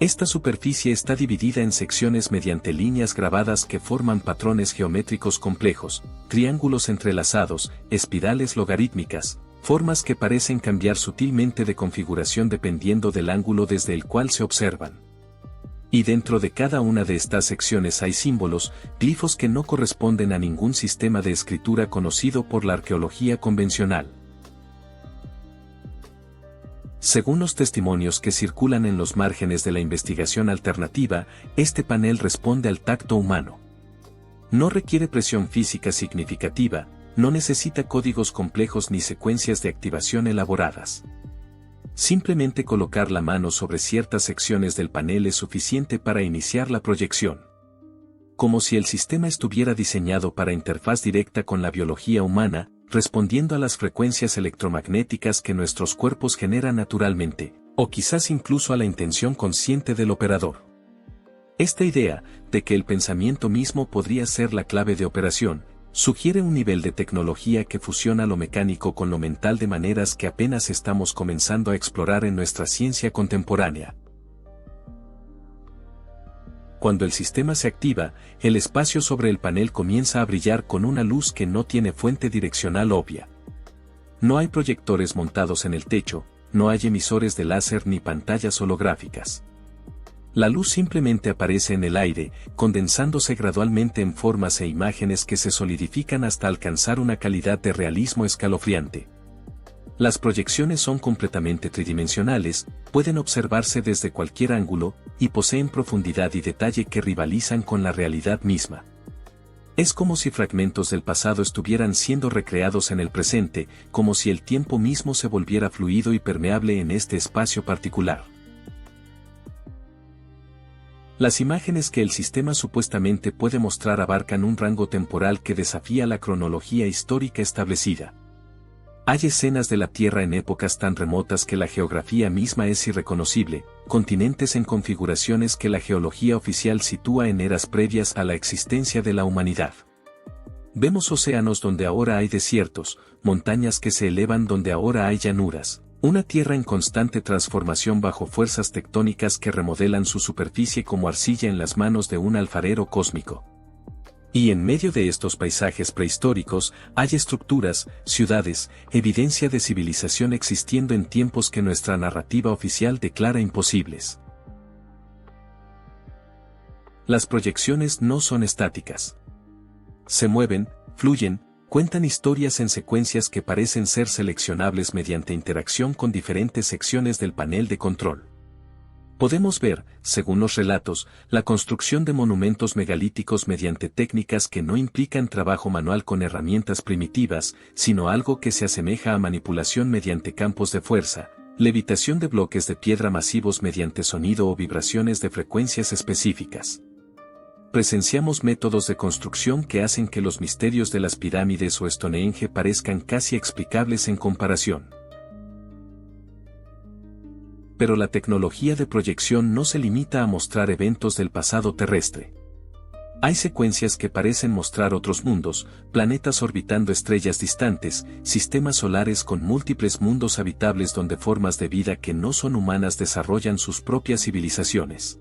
Esta superficie está dividida en secciones mediante líneas grabadas que forman patrones geométricos complejos, triángulos entrelazados, espirales logarítmicas, formas que parecen cambiar sutilmente de configuración dependiendo del ángulo desde el cual se observan. Y dentro de cada una de estas secciones hay símbolos, glifos que no corresponden a ningún sistema de escritura conocido por la arqueología convencional. Según los testimonios que circulan en los márgenes de la investigación alternativa, este panel responde al tacto humano. No requiere presión física significativa, no necesita códigos complejos ni secuencias de activación elaboradas. Simplemente colocar la mano sobre ciertas secciones del panel es suficiente para iniciar la proyección. Como si el sistema estuviera diseñado para interfaz directa con la biología humana, respondiendo a las frecuencias electromagnéticas que nuestros cuerpos generan naturalmente, o quizás incluso a la intención consciente del operador. Esta idea, de que el pensamiento mismo podría ser la clave de operación, sugiere un nivel de tecnología que fusiona lo mecánico con lo mental de maneras que apenas estamos comenzando a explorar en nuestra ciencia contemporánea. Cuando el sistema se activa, el espacio sobre el panel comienza a brillar con una luz que no tiene fuente direccional obvia. No hay proyectores montados en el techo, no hay emisores de láser ni pantallas holográficas. La luz simplemente aparece en el aire, condensándose gradualmente en formas e imágenes que se solidifican hasta alcanzar una calidad de realismo escalofriante. Las proyecciones son completamente tridimensionales, pueden observarse desde cualquier ángulo, y poseen profundidad y detalle que rivalizan con la realidad misma. Es como si fragmentos del pasado estuvieran siendo recreados en el presente, como si el tiempo mismo se volviera fluido y permeable en este espacio particular. Las imágenes que el sistema supuestamente puede mostrar abarcan un rango temporal que desafía la cronología histórica establecida. Hay escenas de la Tierra en épocas tan remotas que la geografía misma es irreconocible, continentes en configuraciones que la geología oficial sitúa en eras previas a la existencia de la humanidad. Vemos océanos donde ahora hay desiertos, montañas que se elevan donde ahora hay llanuras. Una Tierra en constante transformación bajo fuerzas tectónicas que remodelan su superficie como arcilla en las manos de un alfarero cósmico. Y en medio de estos paisajes prehistóricos, hay estructuras, ciudades, evidencia de civilización existiendo en tiempos que nuestra narrativa oficial declara imposibles. Las proyecciones no son estáticas. Se mueven, fluyen, cuentan historias en secuencias que parecen ser seleccionables mediante interacción con diferentes secciones del panel de control. Podemos ver, según los relatos, la construcción de monumentos megalíticos mediante técnicas que no implican trabajo manual con herramientas primitivas, sino algo que se asemeja a manipulación mediante campos de fuerza, levitación de bloques de piedra masivos mediante sonido o vibraciones de frecuencias específicas. Presenciamos métodos de construcción que hacen que los misterios de las pirámides o Stonehenge parezcan casi explicables en comparación. Pero la tecnología de proyección no se limita a mostrar eventos del pasado terrestre. Hay secuencias que parecen mostrar otros mundos, planetas orbitando estrellas distantes, sistemas solares con múltiples mundos habitables donde formas de vida que no son humanas desarrollan sus propias civilizaciones.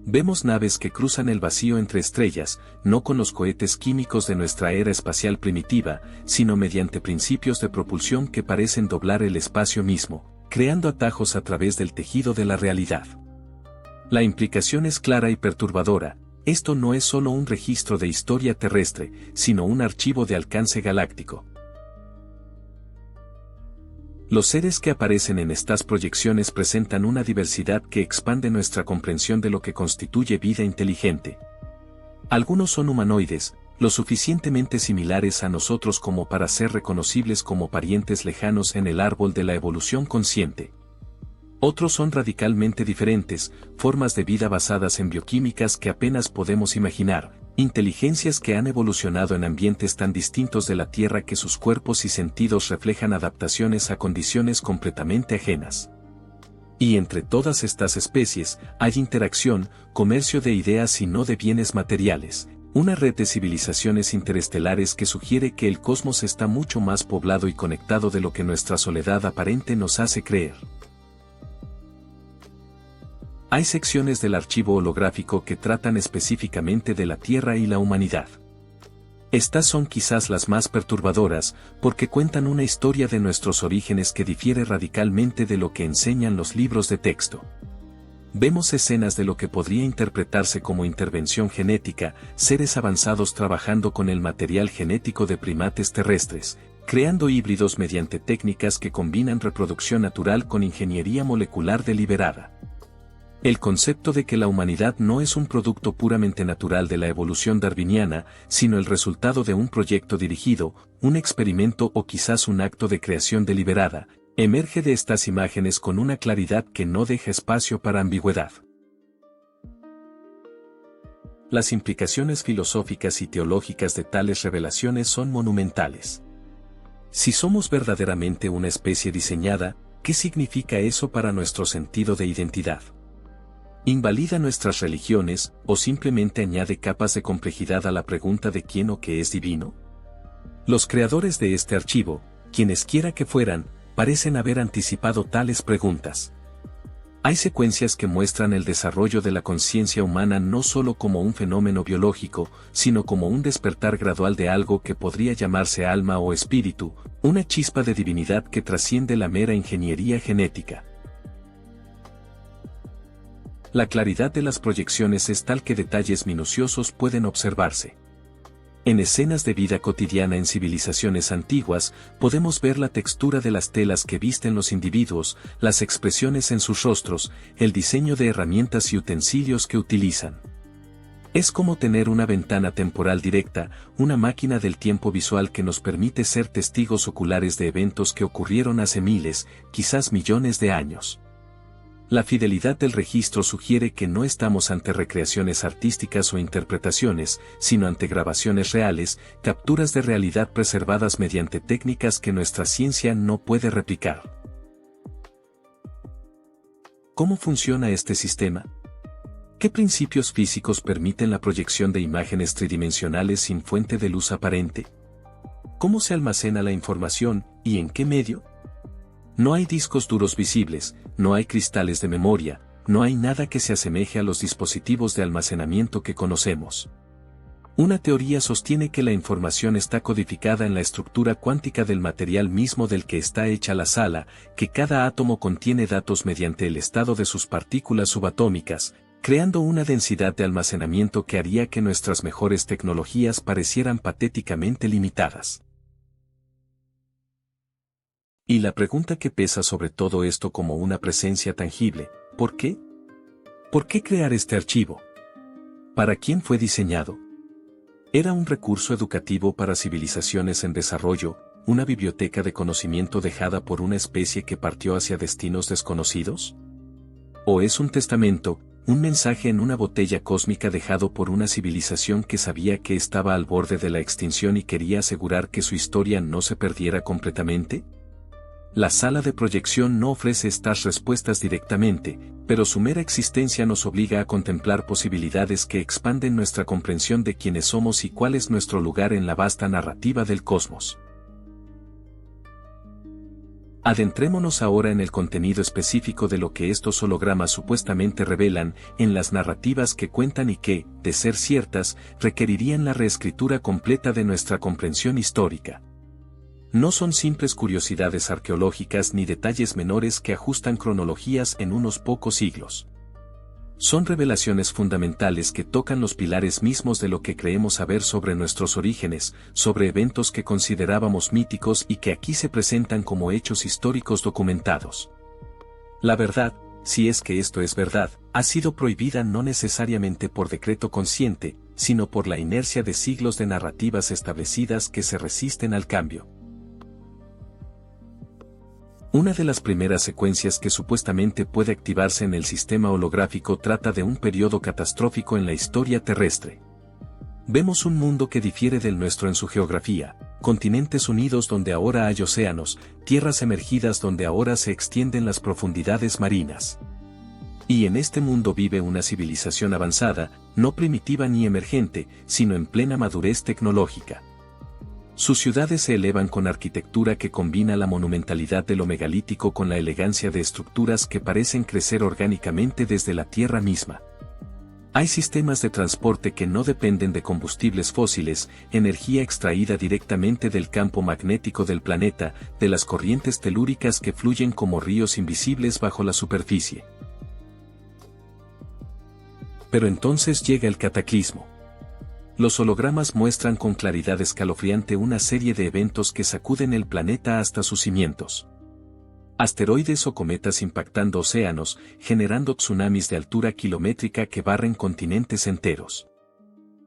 Vemos naves que cruzan el vacío entre estrellas, no con los cohetes químicos de nuestra era espacial primitiva, sino mediante principios de propulsión que parecen doblar el espacio mismo, creando atajos a través del tejido de la realidad. La implicación es clara y perturbadora. Esto no es solo un registro de historia terrestre, sino un archivo de alcance galáctico. Los seres que aparecen en estas proyecciones presentan una diversidad que expande nuestra comprensión de lo que constituye vida inteligente. Algunos son humanoides, lo suficientemente similares a nosotros como para ser reconocibles como parientes lejanos en el árbol de la evolución consciente. Otros son radicalmente diferentes, formas de vida basadas en bioquímicas que apenas podemos imaginar, inteligencias que han evolucionado en ambientes tan distintos de la Tierra que sus cuerpos y sentidos reflejan adaptaciones a condiciones completamente ajenas. Y entre todas estas especies, hay interacción, comercio de ideas y no de bienes materiales, una red de civilizaciones interestelares que sugiere que el cosmos está mucho más poblado y conectado de lo que nuestra soledad aparente nos hace creer. Hay secciones del archivo holográfico que tratan específicamente de la Tierra y la humanidad. Estas son quizás las más perturbadoras, porque cuentan una historia de nuestros orígenes que difiere radicalmente de lo que enseñan los libros de texto. Vemos escenas de lo que podría interpretarse como intervención genética, seres avanzados trabajando con el material genético de primates terrestres, creando híbridos mediante técnicas que combinan reproducción natural con ingeniería molecular deliberada. El concepto de que la humanidad no es un producto puramente natural de la evolución darwiniana, sino el resultado de un proyecto dirigido, un experimento o quizás un acto de creación deliberada, emerge de estas imágenes con una claridad que no deja espacio para ambigüedad. Las implicaciones filosóficas y teológicas de tales revelaciones son monumentales. Si somos verdaderamente una especie diseñada, ¿qué significa eso para nuestro sentido de identidad? ¿Invalida nuestras religiones, o simplemente añade capas de complejidad a la pregunta de quién o qué es divino? Los creadores de este archivo, quienes quiera que fueran, parecen haber anticipado tales preguntas. Hay secuencias que muestran el desarrollo de la conciencia humana no solo como un fenómeno biológico, sino como un despertar gradual de algo que podría llamarse alma o espíritu, una chispa de divinidad que trasciende la mera ingeniería genética. La claridad de las proyecciones es tal que detalles minuciosos pueden observarse. En escenas de vida cotidiana en civilizaciones antiguas, podemos ver la textura de las telas que visten los individuos, las expresiones en sus rostros, el diseño de herramientas y utensilios que utilizan. Es como tener una ventana temporal directa, una máquina del tiempo visual que nos permite ser testigos oculares de eventos que ocurrieron hace miles, quizás millones de años. La fidelidad del registro sugiere que no estamos ante recreaciones artísticas o interpretaciones, sino ante grabaciones reales, capturas de realidad preservadas mediante técnicas que nuestra ciencia no puede replicar. ¿Cómo funciona este sistema? ¿Qué principios físicos permiten la proyección de imágenes tridimensionales sin fuente de luz aparente? ¿Cómo se almacena la información, y en qué medio? No hay discos duros visibles, no hay cristales de memoria, no hay nada que se asemeje a los dispositivos de almacenamiento que conocemos. Una teoría sostiene que la información está codificada en la estructura cuántica del material mismo del que está hecha la sala, que cada átomo contiene datos mediante el estado de sus partículas subatómicas, creando una densidad de almacenamiento que haría que nuestras mejores tecnologías parecieran patéticamente limitadas. Y la pregunta que pesa sobre todo esto como una presencia tangible, ¿por qué? ¿Por qué crear este archivo? ¿Para quién fue diseñado? ¿Era un recurso educativo para civilizaciones en desarrollo, una biblioteca de conocimiento dejada por una especie que partió hacia destinos desconocidos? ¿O es un testamento, un mensaje en una botella cósmica dejado por una civilización que sabía que estaba al borde de la extinción y quería asegurar que su historia no se perdiera completamente? La sala de proyección no ofrece estas respuestas directamente, pero su mera existencia nos obliga a contemplar posibilidades que expanden nuestra comprensión de quiénes somos y cuál es nuestro lugar en la vasta narrativa del cosmos. Adentrémonos ahora en el contenido específico de lo que estos hologramas supuestamente revelan, en las narrativas que cuentan y que, de ser ciertas, requerirían la reescritura completa de nuestra comprensión histórica. No son simples curiosidades arqueológicas ni detalles menores que ajustan cronologías en unos pocos siglos. Son revelaciones fundamentales que tocan los pilares mismos de lo que creemos saber sobre nuestros orígenes, sobre eventos que considerábamos míticos y que aquí se presentan como hechos históricos documentados. La verdad, si es que esto es verdad, ha sido prohibida no necesariamente por decreto consciente, sino por la inercia de siglos de narrativas establecidas que se resisten al cambio. Una de las primeras secuencias que supuestamente puede activarse en el sistema holográfico trata de un periodo catastrófico en la historia terrestre. Vemos un mundo que difiere del nuestro en su geografía, continentes unidos donde ahora hay océanos, tierras emergidas donde ahora se extienden las profundidades marinas. Y en este mundo vive una civilización avanzada, no primitiva ni emergente, sino en plena madurez tecnológica. Sus ciudades se elevan con arquitectura que combina la monumentalidad de lo megalítico con la elegancia de estructuras que parecen crecer orgánicamente desde la Tierra misma. Hay sistemas de transporte que no dependen de combustibles fósiles, energía extraída directamente del campo magnético del planeta, de las corrientes telúricas que fluyen como ríos invisibles bajo la superficie. Pero entonces llega el cataclismo. Los hologramas muestran con claridad escalofriante una serie de eventos que sacuden el planeta hasta sus cimientos. Asteroides o cometas impactando océanos, generando tsunamis de altura kilométrica que barren continentes enteros.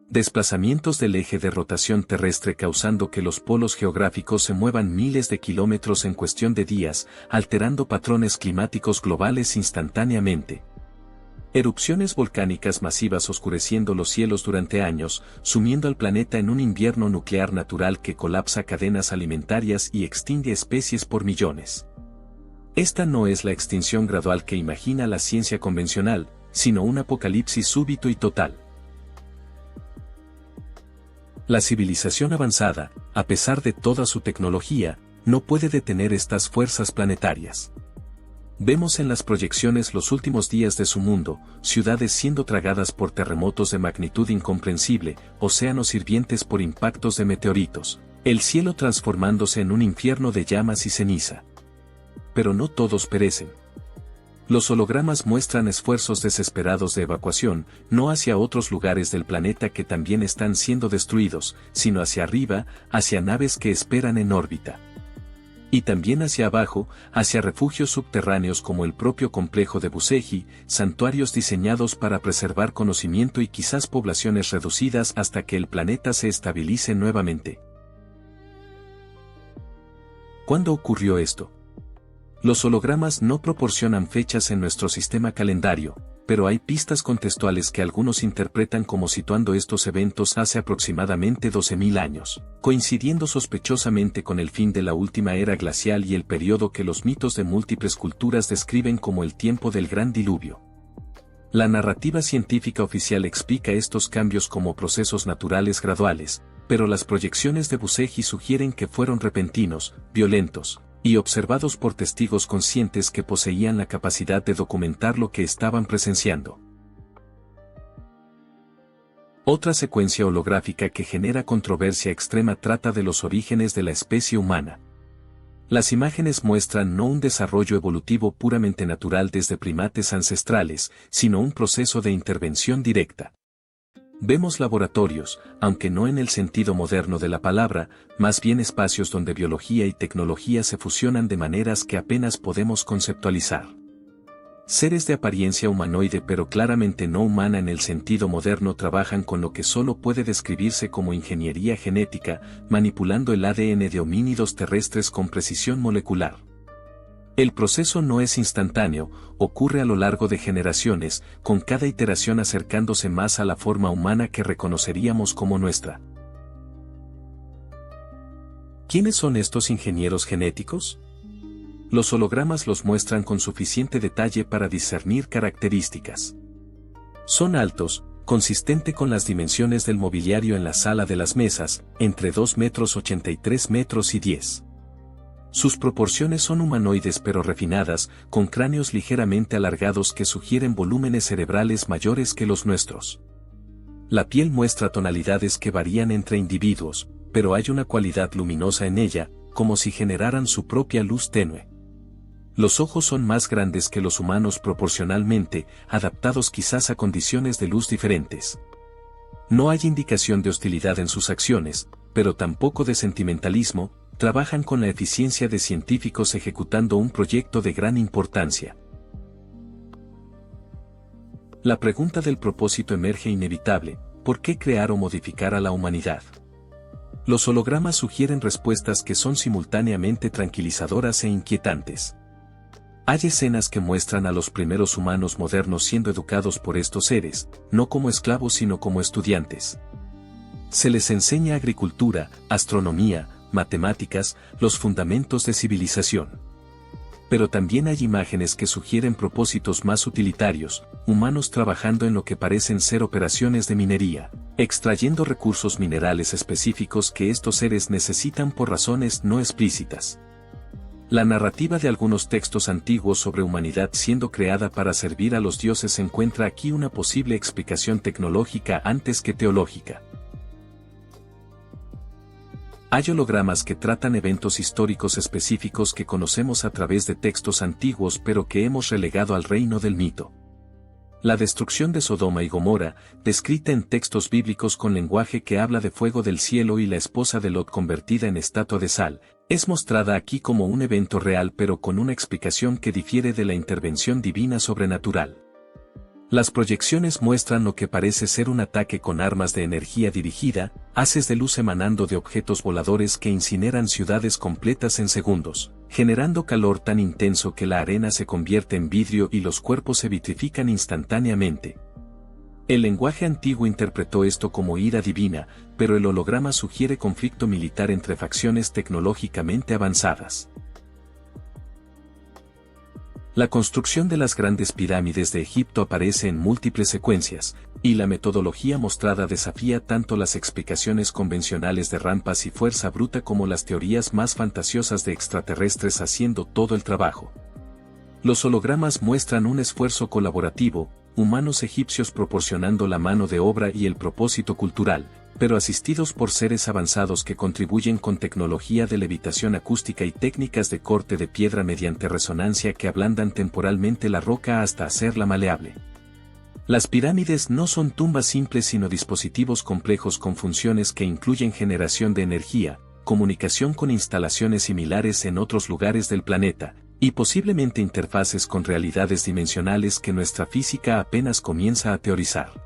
Desplazamientos del eje de rotación terrestre causando que los polos geográficos se muevan miles de kilómetros en cuestión de días, alterando patrones climáticos globales instantáneamente. Erupciones volcánicas masivas oscureciendo los cielos durante años, sumiendo al planeta en un invierno nuclear natural que colapsa cadenas alimentarias y extingue especies por millones. Esta no es la extinción gradual que imagina la ciencia convencional, sino un apocalipsis súbito y total. La civilización avanzada, a pesar de toda su tecnología, no puede detener estas fuerzas planetarias. Vemos en las proyecciones los últimos días de su mundo, ciudades siendo tragadas por terremotos de magnitud incomprensible, océanos hirvientes por impactos de meteoritos, el cielo transformándose en un infierno de llamas y ceniza. Pero no todos perecen. Los hologramas muestran esfuerzos desesperados de evacuación, no hacia otros lugares del planeta que también están siendo destruidos, sino hacia arriba, hacia naves que esperan en órbita. Y también hacia abajo, hacia refugios subterráneos como el propio complejo de Buceji, santuarios diseñados para preservar conocimiento y quizás poblaciones reducidas hasta que el planeta se estabilice nuevamente. ¿Cuándo ocurrió esto? Los hologramas no proporcionan fechas en nuestro sistema calendario, pero hay pistas contextuales que algunos interpretan como situando estos eventos hace aproximadamente 12.000 años, coincidiendo sospechosamente con el fin de la última era glacial y el periodo que los mitos de múltiples culturas describen como el tiempo del gran diluvio. La narrativa científica oficial explica estos cambios como procesos naturales graduales, pero las proyecciones de Buceji sugieren que fueron repentinos, violentos, y observados por testigos conscientes que poseían la capacidad de documentar lo que estaban presenciando. Otra secuencia holográfica que genera controversia extrema trata de los orígenes de la especie humana. Las imágenes muestran no un desarrollo evolutivo puramente natural desde primates ancestrales, sino un proceso de intervención directa. Vemos laboratorios, aunque no en el sentido moderno de la palabra, más bien espacios donde biología y tecnología se fusionan de maneras que apenas podemos conceptualizar. Seres de apariencia humanoide pero claramente no humana en el sentido moderno trabajan con lo que solo puede describirse como ingeniería genética, manipulando el ADN de homínidos terrestres con precisión molecular. El proceso no es instantáneo, ocurre a lo largo de generaciones, con cada iteración acercándose más a la forma humana que reconoceríamos como nuestra. ¿Quiénes son estos ingenieros genéticos? Los hologramas los muestran con suficiente detalle para discernir características. Son altos, consistente con las dimensiones del mobiliario en la sala de las mesas, entre 2,83 metros y 10. Sus proporciones son humanoides pero refinadas, con cráneos ligeramente alargados que sugieren volúmenes cerebrales mayores que los nuestros. La piel muestra tonalidades que varían entre individuos, pero hay una cualidad luminosa en ella, como si generaran su propia luz tenue. Los ojos son más grandes que los humanos proporcionalmente, adaptados quizás a condiciones de luz diferentes. No hay indicación de hostilidad en sus acciones, pero tampoco de sentimentalismo, trabajan con la eficiencia de científicos ejecutando un proyecto de gran importancia. La pregunta del propósito emerge inevitable: ¿por qué crear o modificar a la humanidad? Los hologramas sugieren respuestas que son simultáneamente tranquilizadoras e inquietantes. Hay escenas que muestran a los primeros humanos modernos siendo educados por estos seres, no como esclavos sino como estudiantes. Se les enseña agricultura, astronomía, matemáticas, los fundamentos de civilización. Pero también hay imágenes que sugieren propósitos más utilitarios, humanos trabajando en lo que parecen ser operaciones de minería, extrayendo recursos minerales específicos que estos seres necesitan por razones no explícitas. La narrativa de algunos textos antiguos sobre humanidad siendo creada para servir a los dioses encuentra aquí una posible explicación tecnológica antes que teológica. Hay hologramas que tratan eventos históricos específicos que conocemos a través de textos antiguos pero que hemos relegado al reino del mito. La destrucción de Sodoma y Gomorra, descrita en textos bíblicos con lenguaje que habla de fuego del cielo y la esposa de Lot convertida en estatua de sal, es mostrada aquí como un evento real pero con una explicación que difiere de la intervención divina sobrenatural. Las proyecciones muestran lo que parece ser un ataque con armas de energía dirigida, haces de luz emanando de objetos voladores que incineran ciudades completas en segundos, generando calor tan intenso que la arena se convierte en vidrio y los cuerpos se vitrifican instantáneamente. El lenguaje antiguo interpretó esto como ira divina, pero el holograma sugiere conflicto militar entre facciones tecnológicamente avanzadas. La construcción de las grandes pirámides de Egipto aparece en múltiples secuencias, y la metodología mostrada desafía tanto las explicaciones convencionales de rampas y fuerza bruta como las teorías más fantasiosas de extraterrestres haciendo todo el trabajo. Los hologramas muestran un esfuerzo colaborativo, humanos egipcios proporcionando la mano de obra y el propósito cultural, pero asistidos por seres avanzados que contribuyen con tecnología de levitación acústica y técnicas de corte de piedra mediante resonancia que ablandan temporalmente la roca hasta hacerla maleable. Las pirámides no son tumbas simples sino dispositivos complejos con funciones que incluyen generación de energía, comunicación con instalaciones similares en otros lugares del planeta, y posiblemente interfaces con realidades dimensionales que nuestra física apenas comienza a teorizar.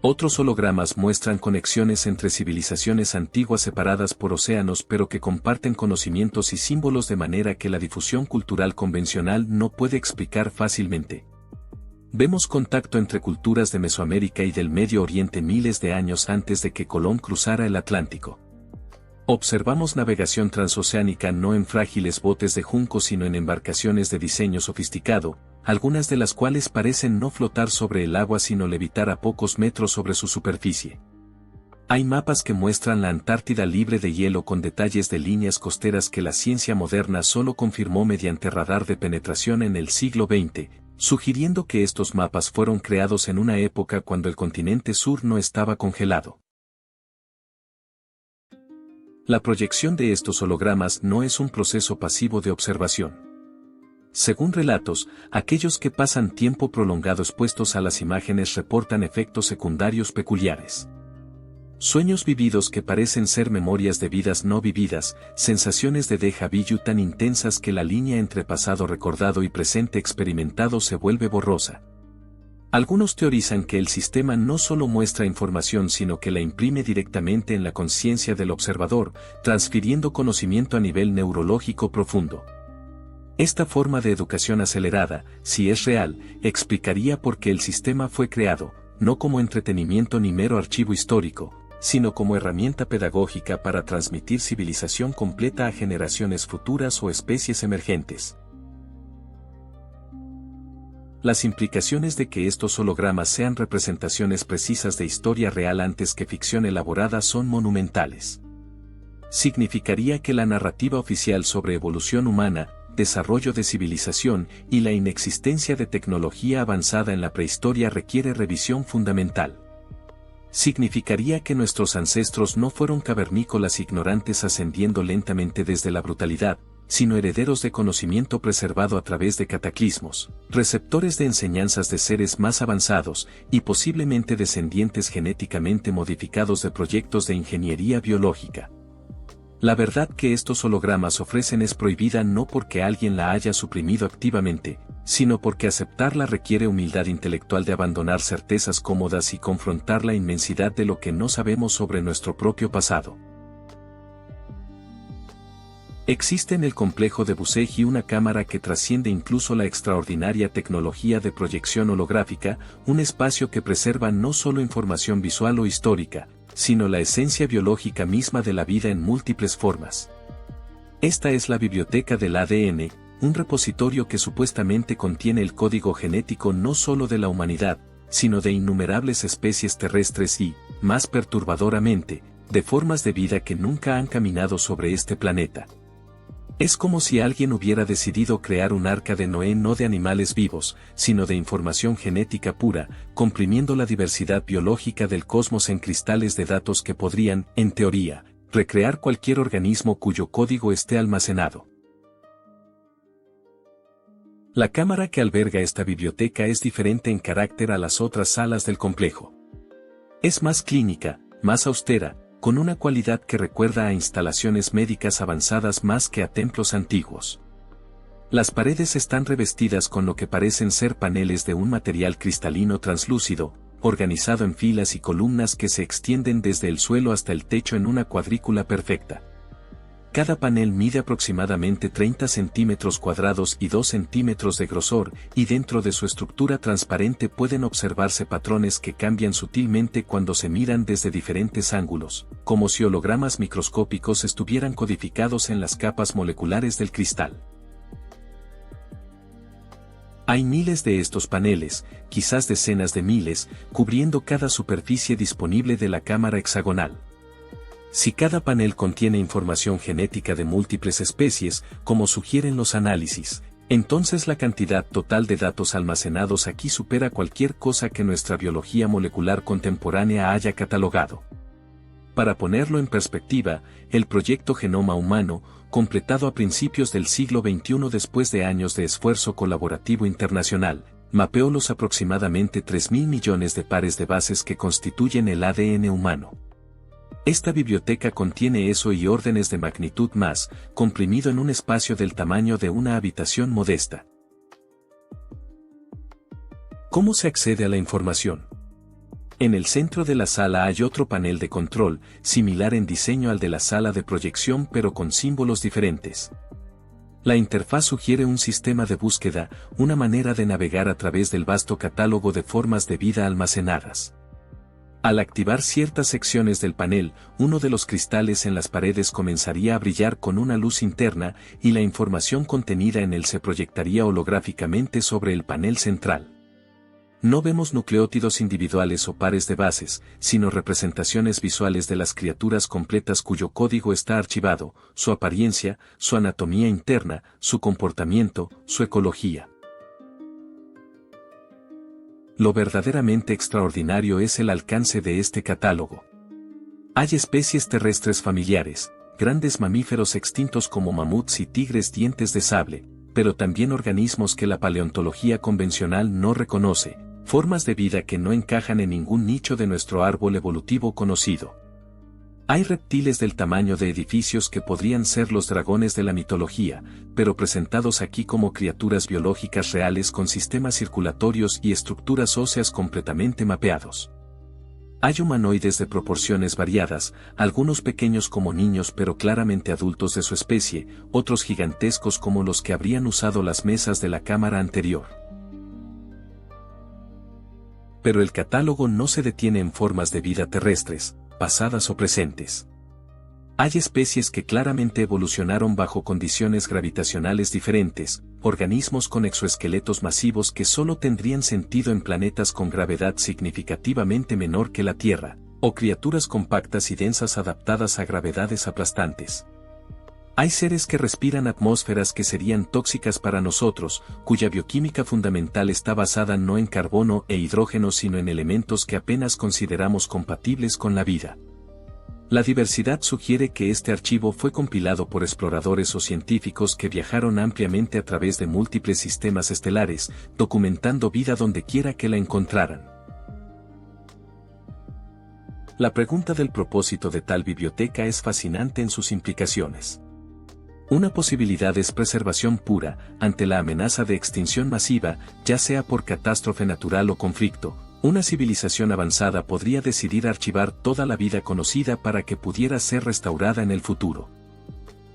Otros hologramas muestran conexiones entre civilizaciones antiguas separadas por océanos pero que comparten conocimientos y símbolos de manera que la difusión cultural convencional no puede explicar fácilmente. Vemos contacto entre culturas de Mesoamérica y del Medio Oriente miles de años antes de que Colón cruzara el Atlántico. Observamos navegación transoceánica no en frágiles botes de junco sino en embarcaciones de diseño sofisticado, algunas de las cuales parecen no flotar sobre el agua sino levitar a pocos metros sobre su superficie. Hay mapas que muestran la Antártida libre de hielo con detalles de líneas costeras que la ciencia moderna solo confirmó mediante radar de penetración en el siglo XX, sugiriendo que estos mapas fueron creados en una época cuando el continente sur no estaba congelado. La proyección de estos hologramas no es un proceso pasivo de observación. Según relatos, aquellos que pasan tiempo prolongado expuestos a las imágenes reportan efectos secundarios peculiares. Sueños vividos que parecen ser memorias de vidas no vividas, sensaciones de déjà vu tan intensas que la línea entre pasado recordado y presente experimentado se vuelve borrosa. Algunos teorizan que el sistema no solo muestra información sino que la imprime directamente en la conciencia del observador, transfiriendo conocimiento a nivel neurológico profundo. Esta forma de educación acelerada, si es real, explicaría por qué el sistema fue creado, no como entretenimiento ni mero archivo histórico, sino como herramienta pedagógica para transmitir civilización completa a generaciones futuras o especies emergentes. Las implicaciones de que estos hologramas sean representaciones precisas de historia real antes que ficción elaborada son monumentales. Significaría que la narrativa oficial sobre evolución humana, desarrollo de civilización y la inexistencia de tecnología avanzada en la prehistoria requiere revisión fundamental. Significaría que nuestros ancestros no fueron cavernícolas ignorantes ascendiendo lentamente desde la brutalidad, sino herederos de conocimiento preservado a través de cataclismos, receptores de enseñanzas de seres más avanzados y posiblemente descendientes genéticamente modificados de proyectos de ingeniería biológica. La verdad que estos hologramas ofrecen es prohibida no porque alguien la haya suprimido activamente, sino porque aceptarla requiere humildad intelectual de abandonar certezas cómodas y confrontar la inmensidad de lo que no sabemos sobre nuestro propio pasado. Existe en el complejo de Busegi una cámara que trasciende incluso la extraordinaria tecnología de proyección holográfica, un espacio que preserva no solo información visual o histórica, sino la esencia biológica misma de la vida en múltiples formas. Esta es la biblioteca del ADN, un repositorio que supuestamente contiene el código genético no solo de la humanidad, sino de innumerables especies terrestres y, más perturbadoramente, de formas de vida que nunca han caminado sobre este planeta. Es como si alguien hubiera decidido crear un arca de Noé no de animales vivos, sino de información genética pura, comprimiendo la diversidad biológica del cosmos en cristales de datos que podrían, en teoría, recrear cualquier organismo cuyo código esté almacenado. La cámara que alberga esta biblioteca es diferente en carácter a las otras salas del complejo. Es más clínica, más austera, con una cualidad que recuerda a instalaciones médicas avanzadas más que a templos antiguos. Las paredes están revestidas con lo que parecen ser paneles de un material cristalino translúcido, organizado en filas y columnas que se extienden desde el suelo hasta el techo en una cuadrícula perfecta. Cada panel mide aproximadamente 30 centímetros cuadrados y 2 centímetros de grosor, y dentro de su estructura transparente pueden observarse patrones que cambian sutilmente cuando se miran desde diferentes ángulos, como si hologramas microscópicos estuvieran codificados en las capas moleculares del cristal. Hay miles de estos paneles, quizás decenas de miles, cubriendo cada superficie disponible de la cámara hexagonal. Si cada panel contiene información genética de múltiples especies, como sugieren los análisis, entonces la cantidad total de datos almacenados aquí supera cualquier cosa que nuestra biología molecular contemporánea haya catalogado. Para ponerlo en perspectiva, el proyecto Genoma Humano, completado a principios del siglo XXI después de años de esfuerzo colaborativo internacional, mapeó los aproximadamente 3.000 millones de pares de bases que constituyen el ADN humano. Esta biblioteca contiene eso y órdenes de magnitud más, comprimido en un espacio del tamaño de una habitación modesta. ¿Cómo se accede a la información? En el centro de la sala hay otro panel de control, similar en diseño al de la sala de proyección pero con símbolos diferentes. La interfaz sugiere un sistema de búsqueda, una manera de navegar a través del vasto catálogo de formas de vida almacenadas. Al activar ciertas secciones del panel, uno de los cristales en las paredes comenzaría a brillar con una luz interna y la información contenida en él se proyectaría holográficamente sobre el panel central. No vemos nucleótidos individuales o pares de bases, sino representaciones visuales de las criaturas completas cuyo código está archivado, su apariencia, su anatomía interna, su comportamiento, su ecología. Lo verdaderamente extraordinario es el alcance de este catálogo. Hay especies terrestres familiares, grandes mamíferos extintos como mamuts y tigres dientes de sable, pero también organismos que la paleontología convencional no reconoce, formas de vida que no encajan en ningún nicho de nuestro árbol evolutivo conocido. Hay reptiles del tamaño de edificios que podrían ser los dragones de la mitología, pero presentados aquí como criaturas biológicas reales con sistemas circulatorios y estructuras óseas completamente mapeados. Hay humanoides de proporciones variadas, algunos pequeños como niños pero claramente adultos de su especie, otros gigantescos como los que habrían usado las mesas de la cámara anterior. Pero el catálogo no se detiene en formas de vida terrestres, pasadas o presentes. Hay especies que claramente evolucionaron bajo condiciones gravitacionales diferentes, organismos con exoesqueletos masivos que solo tendrían sentido en planetas con gravedad significativamente menor que la Tierra, o criaturas compactas y densas adaptadas a gravedades aplastantes. Hay seres que respiran atmósferas que serían tóxicas para nosotros, cuya bioquímica fundamental está basada no en carbono e hidrógeno sino en elementos que apenas consideramos compatibles con la vida. La diversidad sugiere que este archivo fue compilado por exploradores o científicos que viajaron ampliamente a través de múltiples sistemas estelares, documentando vida donde quiera que la encontraran. La pregunta del propósito de tal biblioteca es fascinante en sus implicaciones. Una posibilidad es preservación pura, ante la amenaza de extinción masiva, ya sea por catástrofe natural o conflicto. Una civilización avanzada podría decidir archivar toda la vida conocida para que pudiera ser restaurada en el futuro.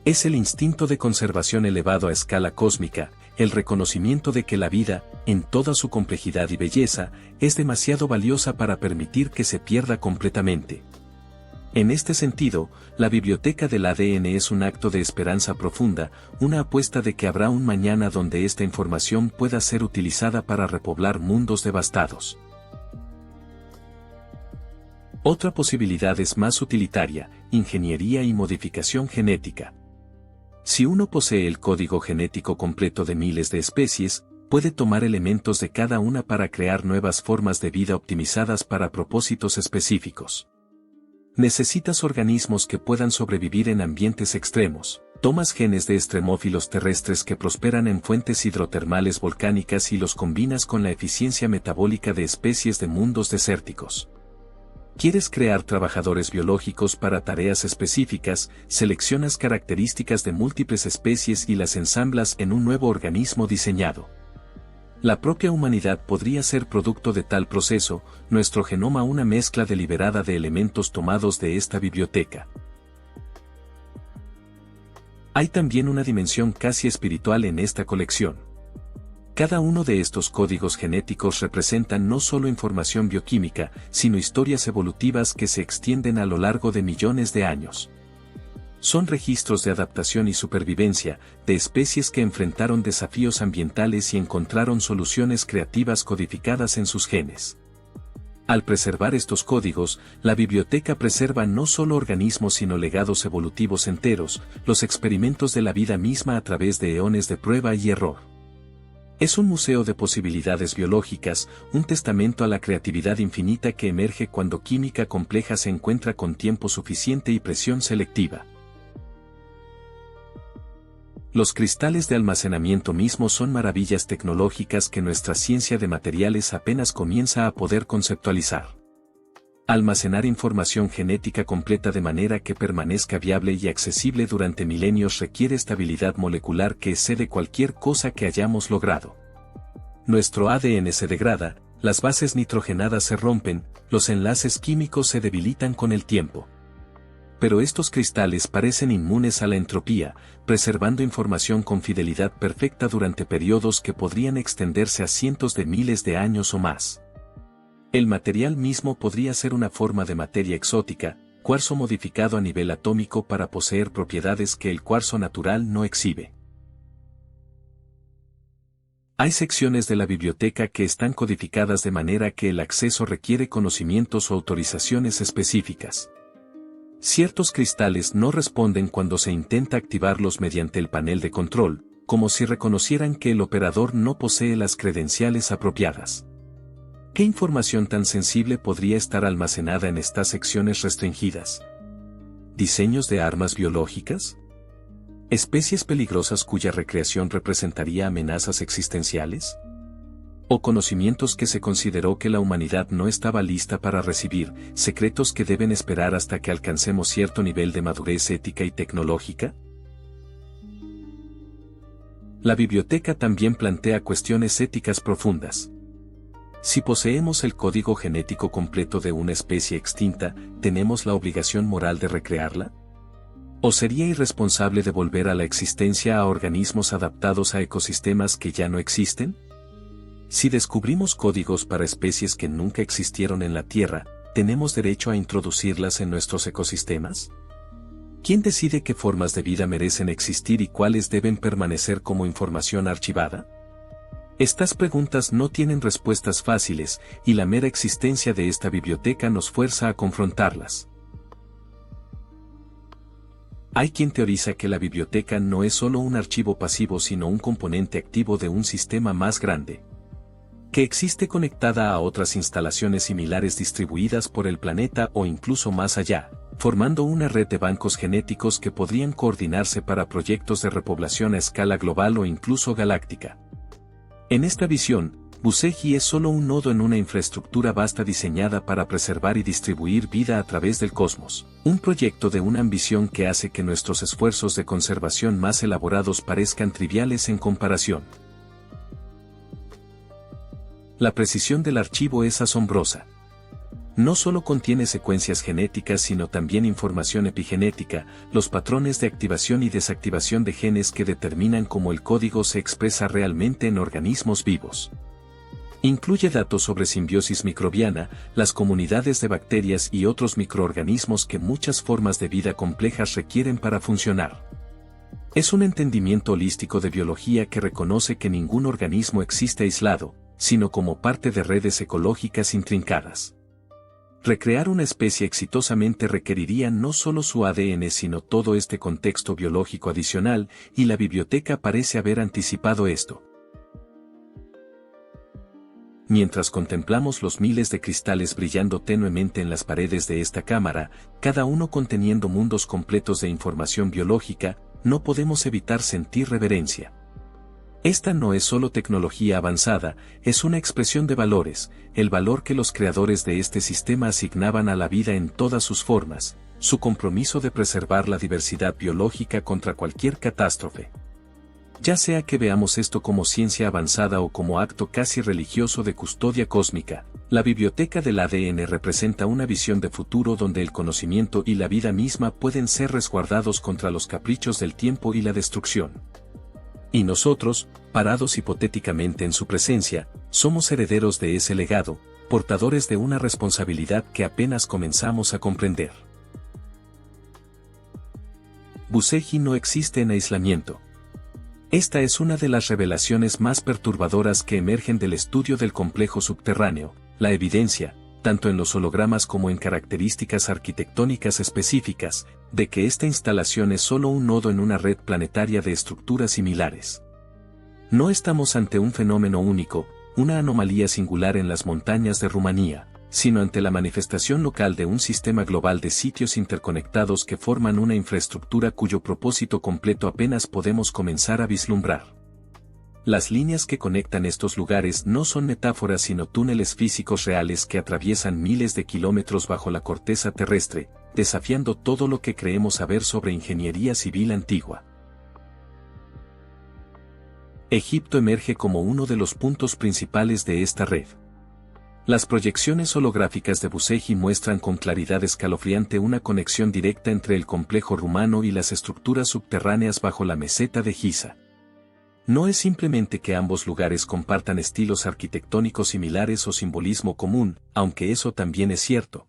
Es el instinto de conservación elevado a escala cósmica, el reconocimiento de que la vida, en toda su complejidad y belleza, es demasiado valiosa para permitir que se pierda completamente. En este sentido, la biblioteca del ADN es un acto de esperanza profunda, una apuesta de que habrá un mañana donde esta información pueda ser utilizada para repoblar mundos devastados. Otra posibilidad es más utilitaria, ingeniería y modificación genética. Si uno posee el código genético completo de miles de especies, puede tomar elementos de cada una para crear nuevas formas de vida optimizadas para propósitos específicos. Necesitas organismos que puedan sobrevivir en ambientes extremos. Tomas genes de extremófilos terrestres que prosperan en fuentes hidrotermales volcánicas y los combinas con la eficiencia metabólica de especies de mundos desérticos. ¿Quieres crear trabajadores biológicos para tareas específicas? Seleccionas características de múltiples especies y las ensamblas en un nuevo organismo diseñado. La propia humanidad podría ser producto de tal proceso, nuestro genoma una mezcla deliberada de elementos tomados de esta biblioteca. Hay también una dimensión casi espiritual en esta colección. Cada uno de estos códigos genéticos representan no solo información bioquímica, sino historias evolutivas que se extienden a lo largo de millones de años. Son registros de adaptación y supervivencia, de especies que enfrentaron desafíos ambientales y encontraron soluciones creativas codificadas en sus genes. Al preservar estos códigos, la biblioteca preserva no solo organismos sino legados evolutivos enteros, los experimentos de la vida misma a través de eones de prueba y error. Es un museo de posibilidades biológicas, un testamento a la creatividad infinita que emerge cuando química compleja se encuentra con tiempo suficiente y presión selectiva. Los cristales de almacenamiento mismos son maravillas tecnológicas que nuestra ciencia de materiales apenas comienza a poder conceptualizar. Almacenar información genética completa de manera que permanezca viable y accesible durante milenios requiere estabilidad molecular que excede cualquier cosa que hayamos logrado. Nuestro ADN se degrada, las bases nitrogenadas se rompen, los enlaces químicos se debilitan con el tiempo. Pero estos cristales parecen inmunes a la entropía, preservando información con fidelidad perfecta durante periodos que podrían extenderse a cientos de miles de años o más. El material mismo podría ser una forma de materia exótica, cuarzo modificado a nivel atómico para poseer propiedades que el cuarzo natural no exhibe. Hay secciones de la biblioteca que están codificadas de manera que el acceso requiere conocimientos o autorizaciones específicas. Ciertos cristales no responden cuando se intenta activarlos mediante el panel de control, como si reconocieran que el operador no posee las credenciales apropiadas. ¿Qué información tan sensible podría estar almacenada en estas secciones restringidas? ¿Diseños de armas biológicas? ¿Especies peligrosas cuya recreación representaría amenazas existenciales? ¿O conocimientos que se consideró que la humanidad no estaba lista para recibir, secretos que deben esperar hasta que alcancemos cierto nivel de madurez ética y tecnológica? La biblioteca también plantea cuestiones éticas profundas. Si poseemos el código genético completo de una especie extinta, ¿tenemos la obligación moral de recrearla? ¿O sería irresponsable devolver a la existencia a organismos adaptados a ecosistemas que ya no existen? Si descubrimos códigos para especies que nunca existieron en la Tierra, ¿tenemos derecho a introducirlas en nuestros ecosistemas? ¿Quién decide qué formas de vida merecen existir y cuáles deben permanecer como información archivada? Estas preguntas no tienen respuestas fáciles, y la mera existencia de esta biblioteca nos fuerza a confrontarlas. Hay quien teoriza que la biblioteca no es solo un archivo pasivo sino un componente activo de un sistema más grande, que existe conectada a otras instalaciones similares distribuidas por el planeta o incluso más allá, formando una red de bancos genéticos que podrían coordinarse para proyectos de repoblación a escala global o incluso galáctica. En esta visión, Buseji es solo un nodo en una infraestructura vasta diseñada para preservar y distribuir vida a través del cosmos, un proyecto de una ambición que hace que nuestros esfuerzos de conservación más elaborados parezcan triviales en comparación. La precisión del archivo es asombrosa. No solo contiene secuencias genéticas sino también información epigenética, los patrones de activación y desactivación de genes que determinan cómo el código se expresa realmente en organismos vivos. Incluye datos sobre simbiosis microbiana, las comunidades de bacterias y otros microorganismos que muchas formas de vida complejas requieren para funcionar. Es un entendimiento holístico de biología que reconoce que ningún organismo existe aislado, sino como parte de redes ecológicas intrincadas. Recrear una especie exitosamente requeriría no solo su ADN sino todo este contexto biológico adicional, y la biblioteca parece haber anticipado esto. Mientras contemplamos los miles de cristales brillando tenuemente en las paredes de esta cámara, cada uno conteniendo mundos completos de información biológica, no podemos evitar sentir reverencia. Esta no es solo tecnología avanzada, es una expresión de valores, el valor que los creadores de este sistema asignaban a la vida en todas sus formas, su compromiso de preservar la diversidad biológica contra cualquier catástrofe. Ya sea que veamos esto como ciencia avanzada o como acto casi religioso de custodia cósmica, la biblioteca del ADN representa una visión de futuro donde el conocimiento y la vida misma pueden ser resguardados contra los caprichos del tiempo y la destrucción. Y nosotros, parados hipotéticamente en su presencia, somos herederos de ese legado, portadores de una responsabilidad que apenas comenzamos a comprender. Buseji no existe en aislamiento. Esta es una de las revelaciones más perturbadoras que emergen del estudio del complejo subterráneo, la evidencia, tanto en los hologramas como en características arquitectónicas específicas, de que esta instalación es solo un nodo en una red planetaria de estructuras similares. No estamos ante un fenómeno único, una anomalía singular en las montañas de Rumanía, sino ante la manifestación local de un sistema global de sitios interconectados que forman una infraestructura cuyo propósito completo apenas podemos comenzar a vislumbrar. Las líneas que conectan estos lugares no son metáforas sino túneles físicos reales que atraviesan miles de kilómetros bajo la corteza terrestre, desafiando todo lo que creemos saber sobre ingeniería civil antigua. Egipto emerge como uno de los puntos principales de esta red. Las proyecciones holográficas de Buseji muestran con claridad escalofriante una conexión directa entre el complejo rumano y las estructuras subterráneas bajo la meseta de Giza. No es simplemente que ambos lugares compartan estilos arquitectónicos similares o simbolismo común, aunque eso también es cierto.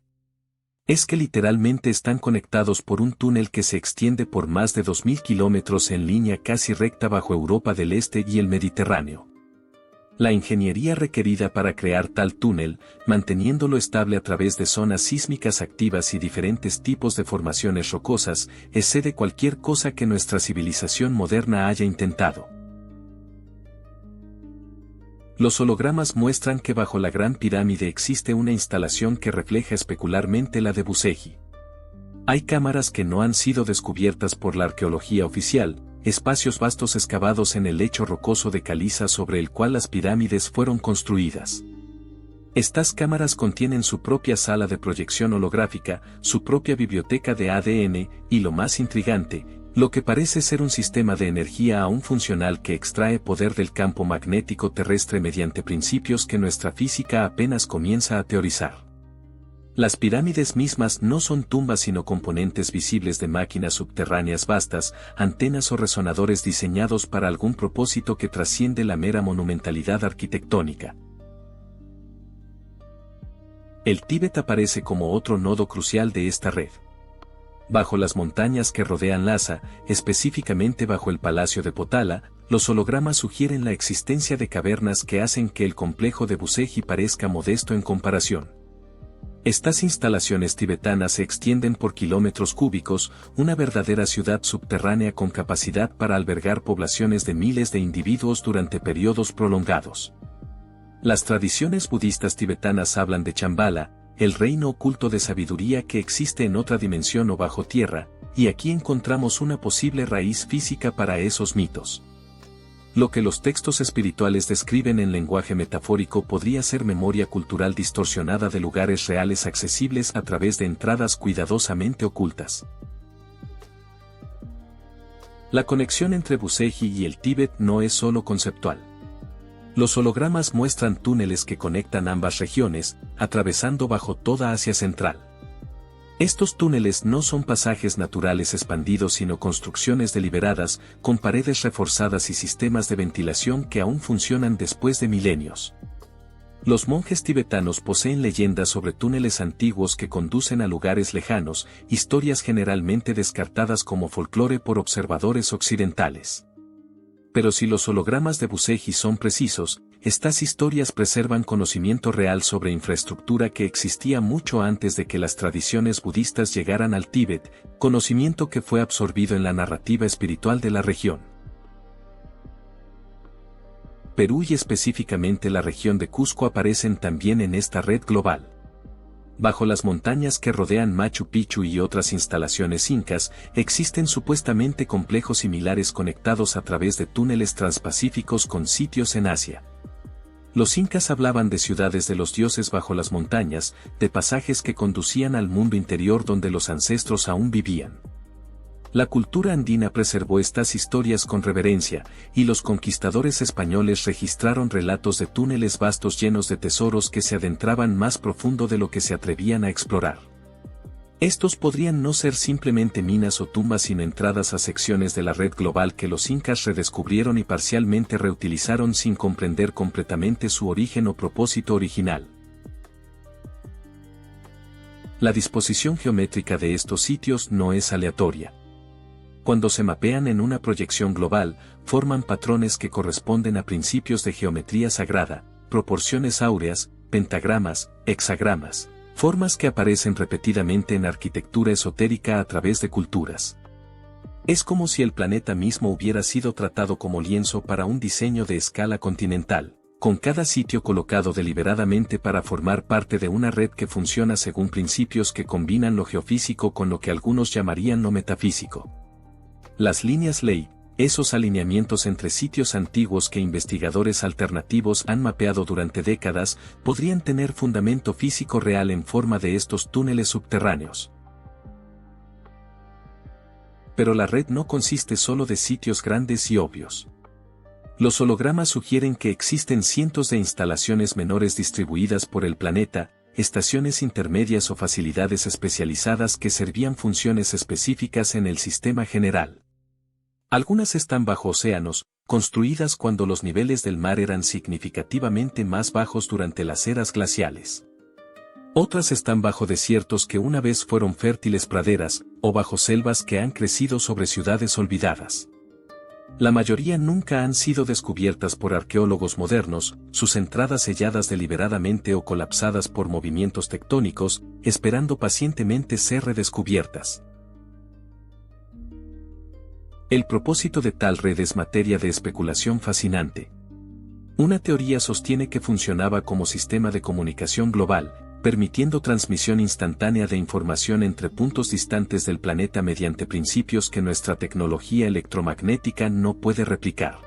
Es que literalmente están conectados por un túnel que se extiende por más de 2000 kilómetros en línea casi recta bajo Europa del Este y el Mediterráneo. La ingeniería requerida para crear tal túnel, manteniéndolo estable a través de zonas sísmicas activas y diferentes tipos de formaciones rocosas, excede cualquier cosa que nuestra civilización moderna haya intentado. Los hologramas muestran que bajo la Gran Pirámide existe una instalación que refleja especularmente la de Buseji. Hay cámaras que no han sido descubiertas por la arqueología oficial, espacios vastos excavados en el lecho rocoso de caliza sobre el cual las pirámides fueron construidas. Estas cámaras contienen su propia sala de proyección holográfica, su propia biblioteca de ADN, y lo más intrigante, lo que parece ser un sistema de energía aún funcional que extrae poder del campo magnético terrestre mediante principios que nuestra física apenas comienza a teorizar. Las pirámides mismas no son tumbas sino componentes visibles de máquinas subterráneas vastas, antenas o resonadores diseñados para algún propósito que trasciende la mera monumentalidad arquitectónica. El Tíbet aparece como otro nodo crucial de esta red. Bajo las montañas que rodean Lhasa, específicamente bajo el Palacio de Potala, los hologramas sugieren la existencia de cavernas que hacen que el complejo de Buseji parezca modesto en comparación. Estas instalaciones tibetanas se extienden por kilómetros cúbicos, una verdadera ciudad subterránea con capacidad para albergar poblaciones de miles de individuos durante periodos prolongados. Las tradiciones budistas tibetanas hablan de Chambala, el reino oculto de sabiduría que existe en otra dimensión o bajo tierra, y aquí encontramos una posible raíz física para esos mitos. Lo que los textos espirituales describen en lenguaje metafórico podría ser memoria cultural distorsionada de lugares reales accesibles a través de entradas cuidadosamente ocultas. La conexión entre Buceji y el Tíbet no es solo conceptual. Los hologramas muestran túneles que conectan ambas regiones, atravesando bajo toda Asia Central. Estos túneles no son pasajes naturales expandidos sino construcciones deliberadas, con paredes reforzadas y sistemas de ventilación que aún funcionan después de milenios. Los monjes tibetanos poseen leyendas sobre túneles antiguos que conducen a lugares lejanos, historias generalmente descartadas como folclore por observadores occidentales. Pero si los hologramas de Buceji son precisos, estas historias preservan conocimiento real sobre infraestructura que existía mucho antes de que las tradiciones budistas llegaran al Tíbet, conocimiento que fue absorbido en la narrativa espiritual de la región. Perú y específicamente la región de Cusco aparecen también en esta red global. Bajo las montañas que rodean Machu Picchu y otras instalaciones incas, existen supuestamente complejos similares conectados a través de túneles transpacíficos con sitios en Asia. Los incas hablaban de ciudades de los dioses bajo las montañas, de pasajes que conducían al mundo interior donde los ancestros aún vivían. La cultura andina preservó estas historias con reverencia, y los conquistadores españoles registraron relatos de túneles vastos llenos de tesoros que se adentraban más profundo de lo que se atrevían a explorar. Estos podrían no ser simplemente minas o tumbas sino entradas a secciones de la red global que los incas redescubrieron y parcialmente reutilizaron sin comprender completamente su origen o propósito original. La disposición geométrica de estos sitios no es aleatoria. Cuando se mapean en una proyección global, forman patrones que corresponden a principios de geometría sagrada, proporciones áureas, pentagramas, hexagramas, formas que aparecen repetidamente en arquitectura esotérica a través de culturas. Es como si el planeta mismo hubiera sido tratado como lienzo para un diseño de escala continental, con cada sitio colocado deliberadamente para formar parte de una red que funciona según principios que combinan lo geofísico con lo que algunos llamarían lo metafísico. Las líneas ley, esos alineamientos entre sitios antiguos que investigadores alternativos han mapeado durante décadas, podrían tener fundamento físico real en forma de estos túneles subterráneos. Pero la red no consiste solo de sitios grandes y obvios. Los hologramas sugieren que existen cientos de instalaciones menores distribuidas por el planeta, estaciones intermedias o facilidades especializadas que servían funciones específicas en el sistema general. Algunas están bajo océanos, construidas cuando los niveles del mar eran significativamente más bajos durante las eras glaciales. Otras están bajo desiertos que una vez fueron fértiles praderas, o bajo selvas que han crecido sobre ciudades olvidadas. La mayoría nunca han sido descubiertas por arqueólogos modernos, sus entradas selladas deliberadamente o colapsadas por movimientos tectónicos, esperando pacientemente ser redescubiertas. El propósito de tal red es materia de especulación fascinante. Una teoría sostiene que funcionaba como sistema de comunicación global, permitiendo transmisión instantánea de información entre puntos distantes del planeta mediante principios que nuestra tecnología electromagnética no puede replicar.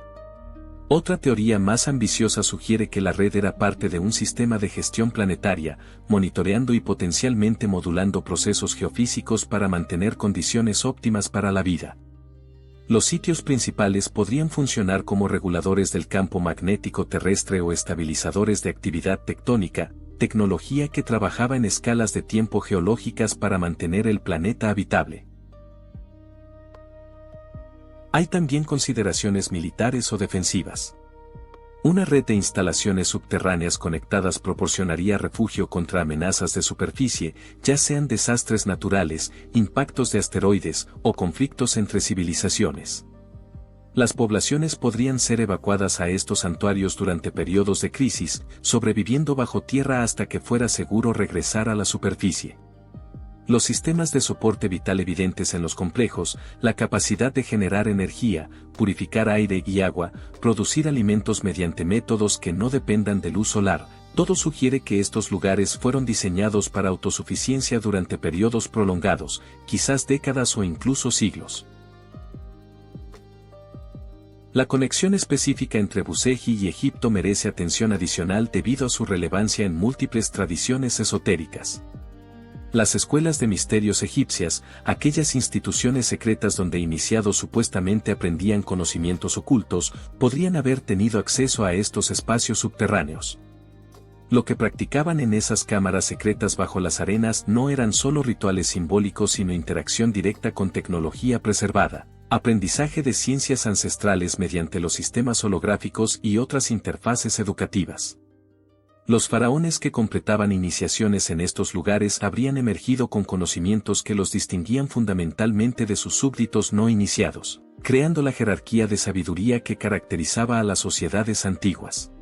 Otra teoría más ambiciosa sugiere que la red era parte de un sistema de gestión planetaria, monitoreando y potencialmente modulando procesos geofísicos para mantener condiciones óptimas para la vida. Los sitios principales podrían funcionar como reguladores del campo magnético terrestre o estabilizadores de actividad tectónica, tecnología que trabajaba en escalas de tiempo geológicas para mantener el planeta habitable. Hay también consideraciones militares o defensivas. Una red de instalaciones subterráneas conectadas proporcionaría refugio contra amenazas de superficie, ya sean desastres naturales, impactos de asteroides o conflictos entre civilizaciones. Las poblaciones podrían ser evacuadas a estos santuarios durante periodos de crisis, sobreviviendo bajo tierra hasta que fuera seguro regresar a la superficie. Los sistemas de soporte vital evidentes en los complejos, la capacidad de generar energía, purificar aire y agua, producir alimentos mediante métodos que no dependan de luz solar, Todo sugiere que estos lugares fueron diseñados para autosuficiencia durante periodos prolongados, quizás décadas o incluso siglos. La conexión específica entre Busehhi y Egipto merece atención adicional debido a su relevancia en múltiples tradiciones esotéricas. Las escuelas de misterios egipcias, aquellas instituciones secretas donde iniciados supuestamente aprendían conocimientos ocultos, podrían haber tenido acceso a estos espacios subterráneos. Lo que practicaban en esas cámaras secretas bajo las arenas no eran solo rituales simbólicos sino interacción directa con tecnología preservada, aprendizaje de ciencias ancestrales mediante los sistemas holográficos y otras interfaces educativas. Los faraones que completaban iniciaciones en estos lugares habrían emergido con conocimientos que los distinguían fundamentalmente de sus súbditos no iniciados, creando la jerarquía de sabiduría que caracterizaba a las sociedades antiguas.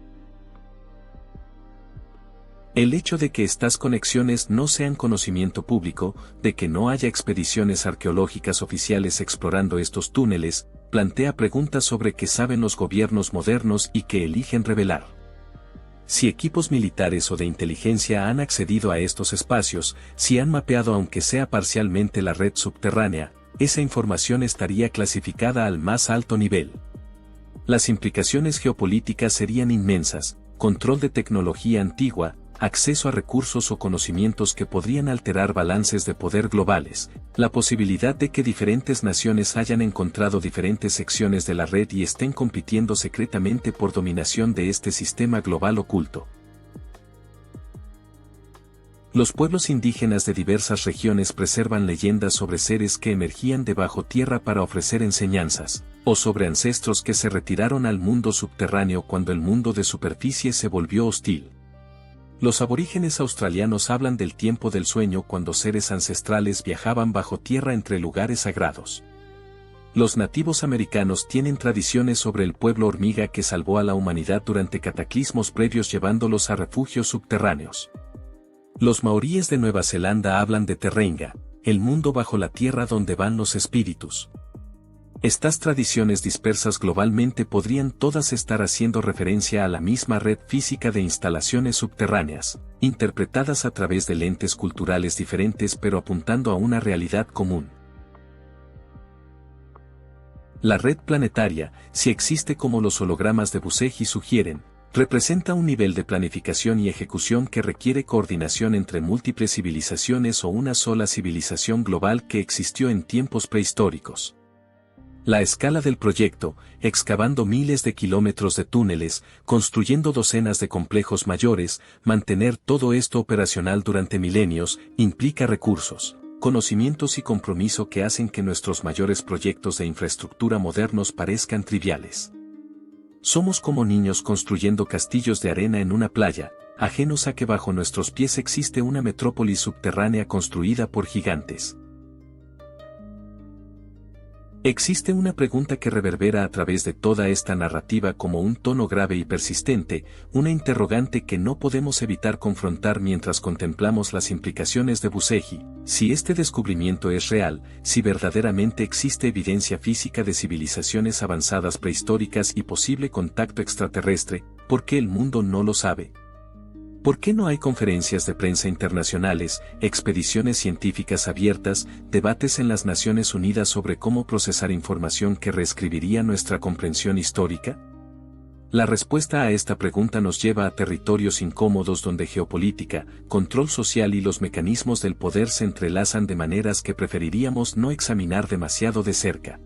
El hecho de que estas conexiones no sean conocimiento público, de que no haya expediciones arqueológicas oficiales explorando estos túneles, plantea preguntas sobre qué saben los gobiernos modernos y qué eligen revelar. Si equipos militares o de inteligencia han accedido a estos espacios, si han mapeado aunque sea parcialmente la red subterránea, esa información estaría clasificada al más alto nivel. Las implicaciones geopolíticas serían inmensas: control de tecnología antigua, acceso a recursos o conocimientos que podrían alterar balances de poder globales, la posibilidad de que diferentes naciones hayan encontrado diferentes secciones de la red y estén compitiendo secretamente por dominación de este sistema global oculto. Los pueblos indígenas de diversas regiones preservan leyendas sobre seres que emergían de bajo tierra para ofrecer enseñanzas, o sobre ancestros que se retiraron al mundo subterráneo cuando el mundo de superficie se volvió hostil. Los aborígenes australianos hablan del tiempo del sueño cuando seres ancestrales viajaban bajo tierra entre lugares sagrados. Los nativos americanos tienen tradiciones sobre el pueblo hormiga que salvó a la humanidad durante cataclismos previos llevándolos a refugios subterráneos. Los maoríes de Nueva Zelanda hablan de Terrenga, el mundo bajo la tierra donde van los espíritus. Estas tradiciones dispersas globalmente podrían todas estar haciendo referencia a la misma red física de instalaciones subterráneas, interpretadas a través de lentes culturales diferentes pero apuntando a una realidad común. La red planetaria, si existe como los hologramas de Busehhi sugieren, representa un nivel de planificación y ejecución que requiere coordinación entre múltiples civilizaciones o una sola civilización global que existió en tiempos prehistóricos. La escala del proyecto, excavando miles de kilómetros de túneles, construyendo docenas de complejos mayores, mantener todo esto operacional durante milenios, implica recursos, conocimientos y compromiso que hacen que nuestros mayores proyectos de infraestructura modernos parezcan triviales. Somos como niños construyendo castillos de arena en una playa, ajenos a que bajo nuestros pies existe una metrópolis subterránea construida por gigantes. Existe una pregunta que reverbera a través de toda esta narrativa como un tono grave y persistente, una interrogante que no podemos evitar confrontar mientras contemplamos las implicaciones de Busehhi. Si este descubrimiento es real, si verdaderamente existe evidencia física de civilizaciones avanzadas prehistóricas y posible contacto extraterrestre, ¿por qué el mundo no lo sabe? ¿Por qué no hay conferencias de prensa internacionales, expediciones científicas abiertas, debates en las Naciones Unidas sobre cómo procesar información que reescribiría nuestra comprensión histórica? La respuesta a esta pregunta nos lleva a territorios incómodos donde geopolítica, control social y los mecanismos del poder se entrelazan de maneras que preferiríamos no examinar demasiado de cerca.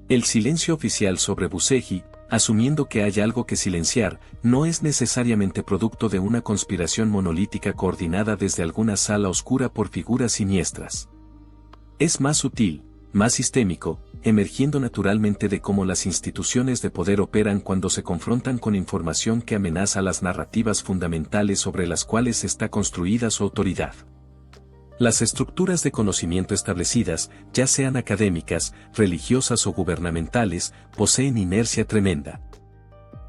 El silencio oficial sobre Busehhi, asumiendo que hay algo que silenciar, no es necesariamente producto de una conspiración monolítica coordinada desde alguna sala oscura por figuras siniestras. Es más sutil, más sistémico, emergiendo naturalmente de cómo las instituciones de poder operan cuando se confrontan con información que amenaza las narrativas fundamentales sobre las cuales está construida su autoridad. Las estructuras de conocimiento establecidas, ya sean académicas, religiosas o gubernamentales, poseen inercia tremenda.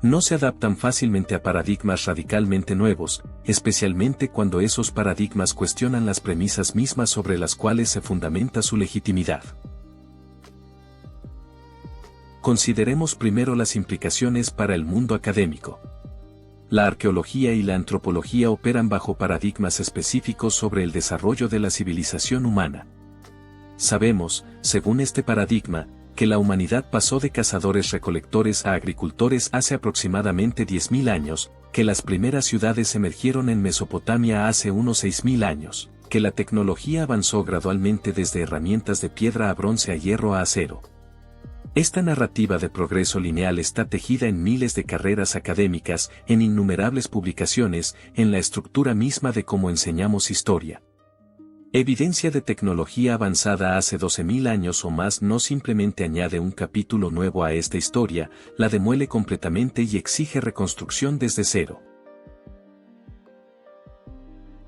No se adaptan fácilmente a paradigmas radicalmente nuevos, especialmente cuando esos paradigmas cuestionan las premisas mismas sobre las cuales se fundamenta su legitimidad. Consideremos primero las implicaciones para el mundo académico. La arqueología y la antropología operan bajo paradigmas específicos sobre el desarrollo de la civilización humana. Sabemos, según este paradigma, que la humanidad pasó de cazadores-recolectores a agricultores hace aproximadamente 10.000 años, que las primeras ciudades emergieron en Mesopotamia hace unos 6.000 años, que la tecnología avanzó gradualmente desde herramientas de piedra a bronce a hierro a acero. Esta narrativa de progreso lineal está tejida en miles de carreras académicas, en innumerables publicaciones, en la estructura misma de cómo enseñamos historia. Evidencia de tecnología avanzada hace 12.000 años o más no simplemente añade un capítulo nuevo a esta historia, la demuele completamente y exige reconstrucción desde cero.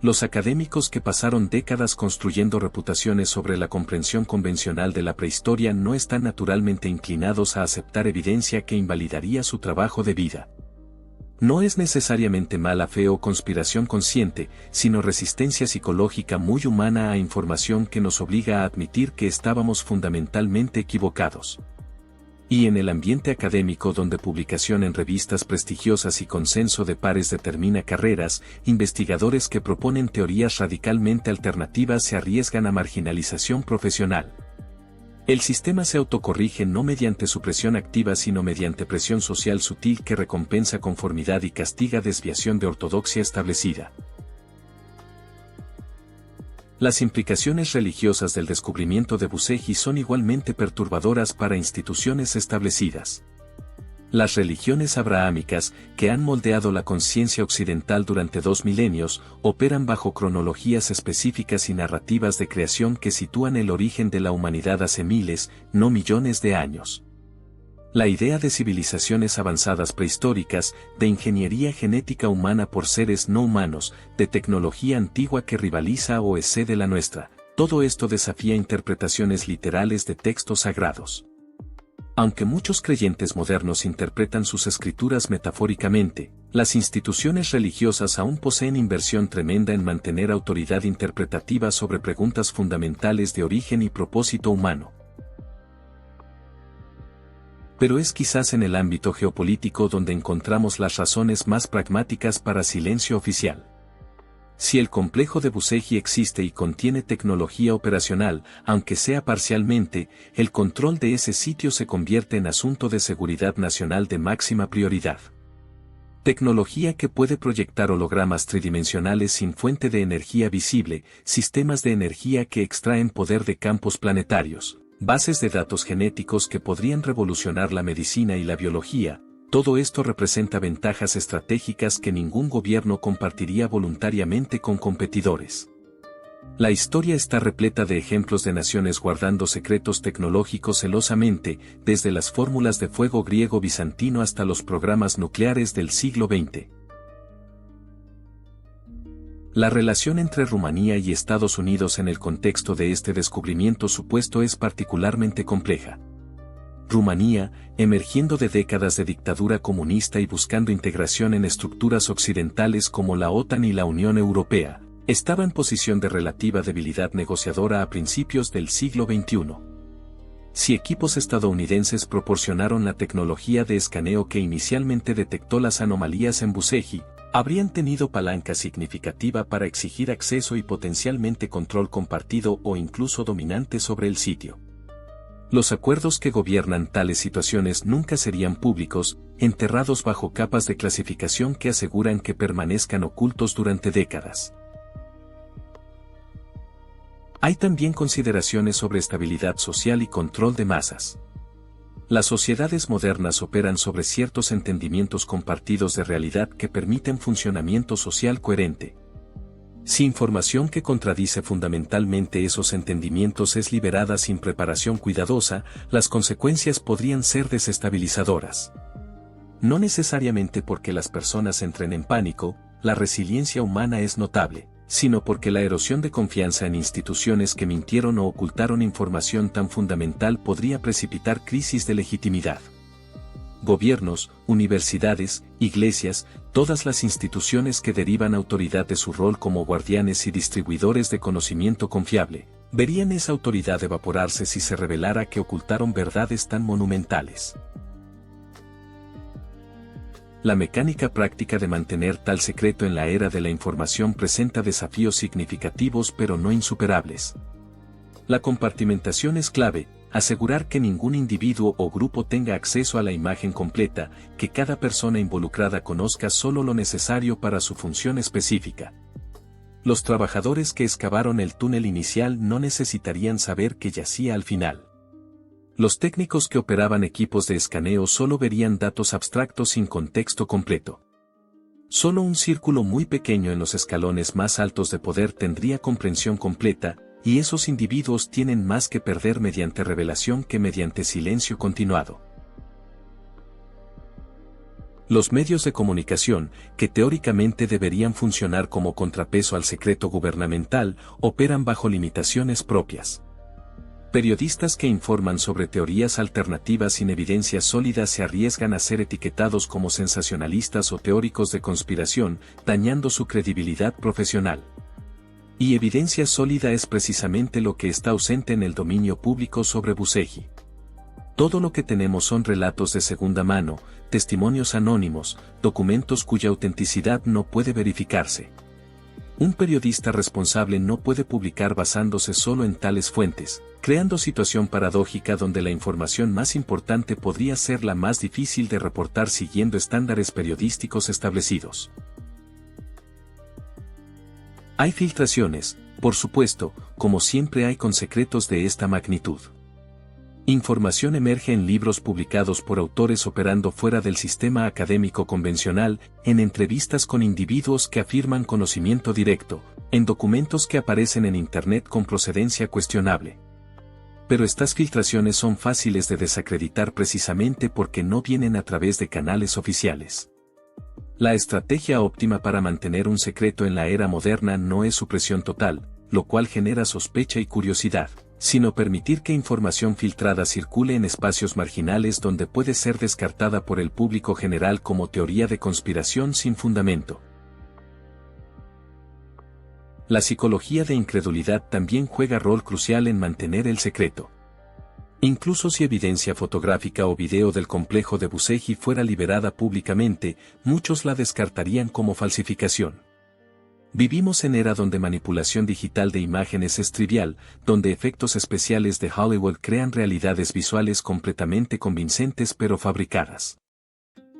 Los académicos que pasaron décadas construyendo reputaciones sobre la comprensión convencional de la prehistoria no están naturalmente inclinados a aceptar evidencia que invalidaría su trabajo de vida. No es necesariamente mala fe o conspiración consciente, sino resistencia psicológica muy humana a información que nos obliga a admitir que estábamos fundamentalmente equivocados. Y en el ambiente académico donde publicación en revistas prestigiosas y consenso de pares determina carreras, investigadores que proponen teorías radicalmente alternativas se arriesgan a marginalización profesional. El sistema se autocorrige no mediante supresión activa sino mediante presión social sutil que recompensa conformidad y castiga desviación de ortodoxia establecida. Las implicaciones religiosas del descubrimiento de Bucegui son igualmente perturbadoras para instituciones establecidas. Las religiones abrahámicas, que han moldeado la conciencia occidental durante 2 milenios, operan bajo cronologías específicas y narrativas de creación que sitúan el origen de la humanidad hace miles, no millones de años. La idea de civilizaciones avanzadas prehistóricas, de ingeniería genética humana por seres no humanos, de tecnología antigua que rivaliza o excede la nuestra, todo esto desafía interpretaciones literales de textos sagrados. Aunque muchos creyentes modernos interpretan sus escrituras metafóricamente, las instituciones religiosas aún poseen inversión tremenda en mantener autoridad interpretativa sobre preguntas fundamentales de origen y propósito humano. Pero es quizás en el ámbito geopolítico donde encontramos las razones más pragmáticas para silencio oficial. Si el complejo de Bucegui existe y contiene tecnología operacional, aunque sea parcialmente, el control de ese sitio se convierte en asunto de seguridad nacional de máxima prioridad. Tecnología que puede proyectar hologramas tridimensionales sin fuente de energía visible, sistemas de energía que extraen poder de campos planetarios, bases de datos genéticos que podrían revolucionar la medicina y la biología. Todo esto representa ventajas estratégicas que ningún gobierno compartiría voluntariamente con competidores. La historia está repleta de ejemplos de naciones guardando secretos tecnológicos celosamente, desde las fórmulas de fuego griego-bizantino hasta los programas nucleares del siglo XX. La relación entre Rumanía y Estados Unidos en el contexto de este descubrimiento supuesto es particularmente compleja. Rumanía, emergiendo de décadas de dictadura comunista y buscando integración en estructuras occidentales como la OTAN y la Unión Europea, estaba en posición de relativa debilidad negociadora a principios del siglo XXI. Si equipos estadounidenses proporcionaron la tecnología de escaneo que inicialmente detectó las anomalías en Bucegui, habrían tenido palanca significativa para exigir acceso y potencialmente control compartido o incluso dominante sobre el sitio. Los acuerdos que gobiernan tales situaciones nunca serían públicos, enterrados bajo capas de clasificación que aseguran que permanezcan ocultos durante décadas. Hay también consideraciones sobre estabilidad social y control de masas. Las sociedades modernas operan sobre ciertos entendimientos compartidos de realidad que permiten funcionamiento social coherente. Si información que contradice fundamentalmente esos entendimientos es liberada sin preparación cuidadosa, las consecuencias podrían ser desestabilizadoras. No necesariamente porque las personas entren en pánico, la resiliencia humana es notable, sino porque la erosión de confianza en instituciones que mintieron o ocultaron información tan fundamental podría precipitar crisis de legitimidad. Gobiernos, universidades, iglesias, todas las instituciones que derivan autoridad de su rol como guardianes y distribuidores de conocimiento confiable, verían esa autoridad evaporarse si se revelara que ocultaron verdades tan monumentales. La mecánica práctica de mantener tal secreto en la era de la información presenta desafíos significativos pero no insuperables. La compartimentación es clave, asegurar que ningún individuo o grupo tenga acceso a la imagen completa, que cada persona involucrada conozca solo lo necesario para su función específica. Los trabajadores que excavaron el túnel inicial no necesitarían saber que yacía al final. Los técnicos que operaban equipos de escaneo solo verían datos abstractos sin contexto completo. Solo un círculo muy pequeño en los escalones más altos de poder tendría comprensión completa, y esos individuos tienen más que perder mediante revelación que mediante silencio continuado. Los medios de comunicación, que teóricamente deberían funcionar como contrapeso al secreto gubernamental, operan bajo limitaciones propias. Periodistas que informan sobre teorías alternativas sin evidencia sólida se arriesgan a ser etiquetados como sensacionalistas o teóricos de conspiración, dañando su credibilidad profesional. Y evidencia sólida es precisamente lo que está ausente en el dominio público sobre Buseji. Todo lo que tenemos son relatos de segunda mano, testimonios anónimos, documentos cuya autenticidad no puede verificarse. Un periodista responsable no puede publicar basándose solo en tales fuentes, creando situación paradójica donde la información más importante podría ser la más difícil de reportar siguiendo estándares periodísticos establecidos. Hay filtraciones, por supuesto, como siempre hay con secretos de esta magnitud. Información emerge en libros publicados por autores operando fuera del sistema académico convencional, en entrevistas con individuos que afirman conocimiento directo, en documentos que aparecen en Internet con procedencia cuestionable. Pero estas filtraciones son fáciles de desacreditar precisamente porque no vienen a través de canales oficiales. La estrategia óptima para mantener un secreto en la era moderna no es supresión total, lo cual genera sospecha y curiosidad, sino permitir que información filtrada circule en espacios marginales donde puede ser descartada por el público general como teoría de conspiración sin fundamento. La psicología de incredulidad también juega rol crucial en mantener el secreto. Incluso si evidencia fotográfica o video del complejo de Buseji fuera liberada públicamente, muchos la descartarían como falsificación. Vivimos en era donde manipulación digital de imágenes es trivial, donde efectos especiales de Hollywood crean realidades visuales completamente convincentes pero fabricadas.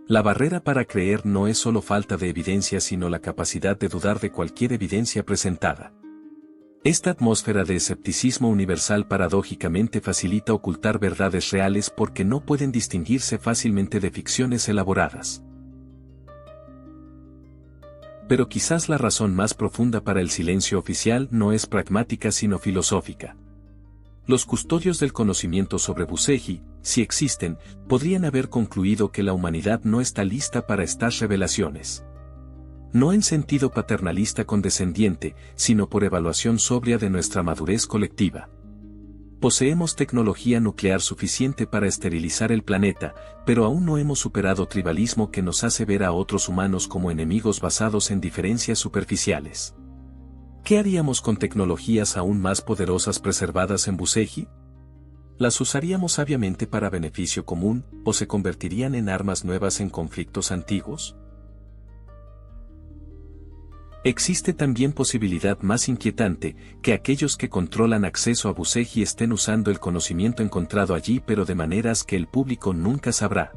La barrera para creer no es solo falta de evidencia sino la capacidad de dudar de cualquier evidencia presentada. Esta atmósfera de escepticismo universal paradójicamente facilita ocultar verdades reales porque no pueden distinguirse fácilmente de ficciones elaboradas. Pero quizás la razón más profunda para el silencio oficial no es pragmática sino filosófica. Los custodios del conocimiento sobre Buseji, si existen, podrían haber concluido que la humanidad no está lista para estas revelaciones. No en sentido paternalista condescendiente, sino por evaluación sobria de nuestra madurez colectiva. Poseemos tecnología nuclear suficiente para esterilizar el planeta, pero aún no hemos superado tribalismo que nos hace ver a otros humanos como enemigos basados en diferencias superficiales. ¿Qué haríamos con tecnologías aún más poderosas preservadas en Buseji? ¿Las usaríamos sabiamente para beneficio común, o se convertirían en armas nuevas en conflictos antiguos? Existe también posibilidad más inquietante, que aquellos que controlan acceso a Buseji estén usando el conocimiento encontrado allí pero de maneras que el público nunca sabrá.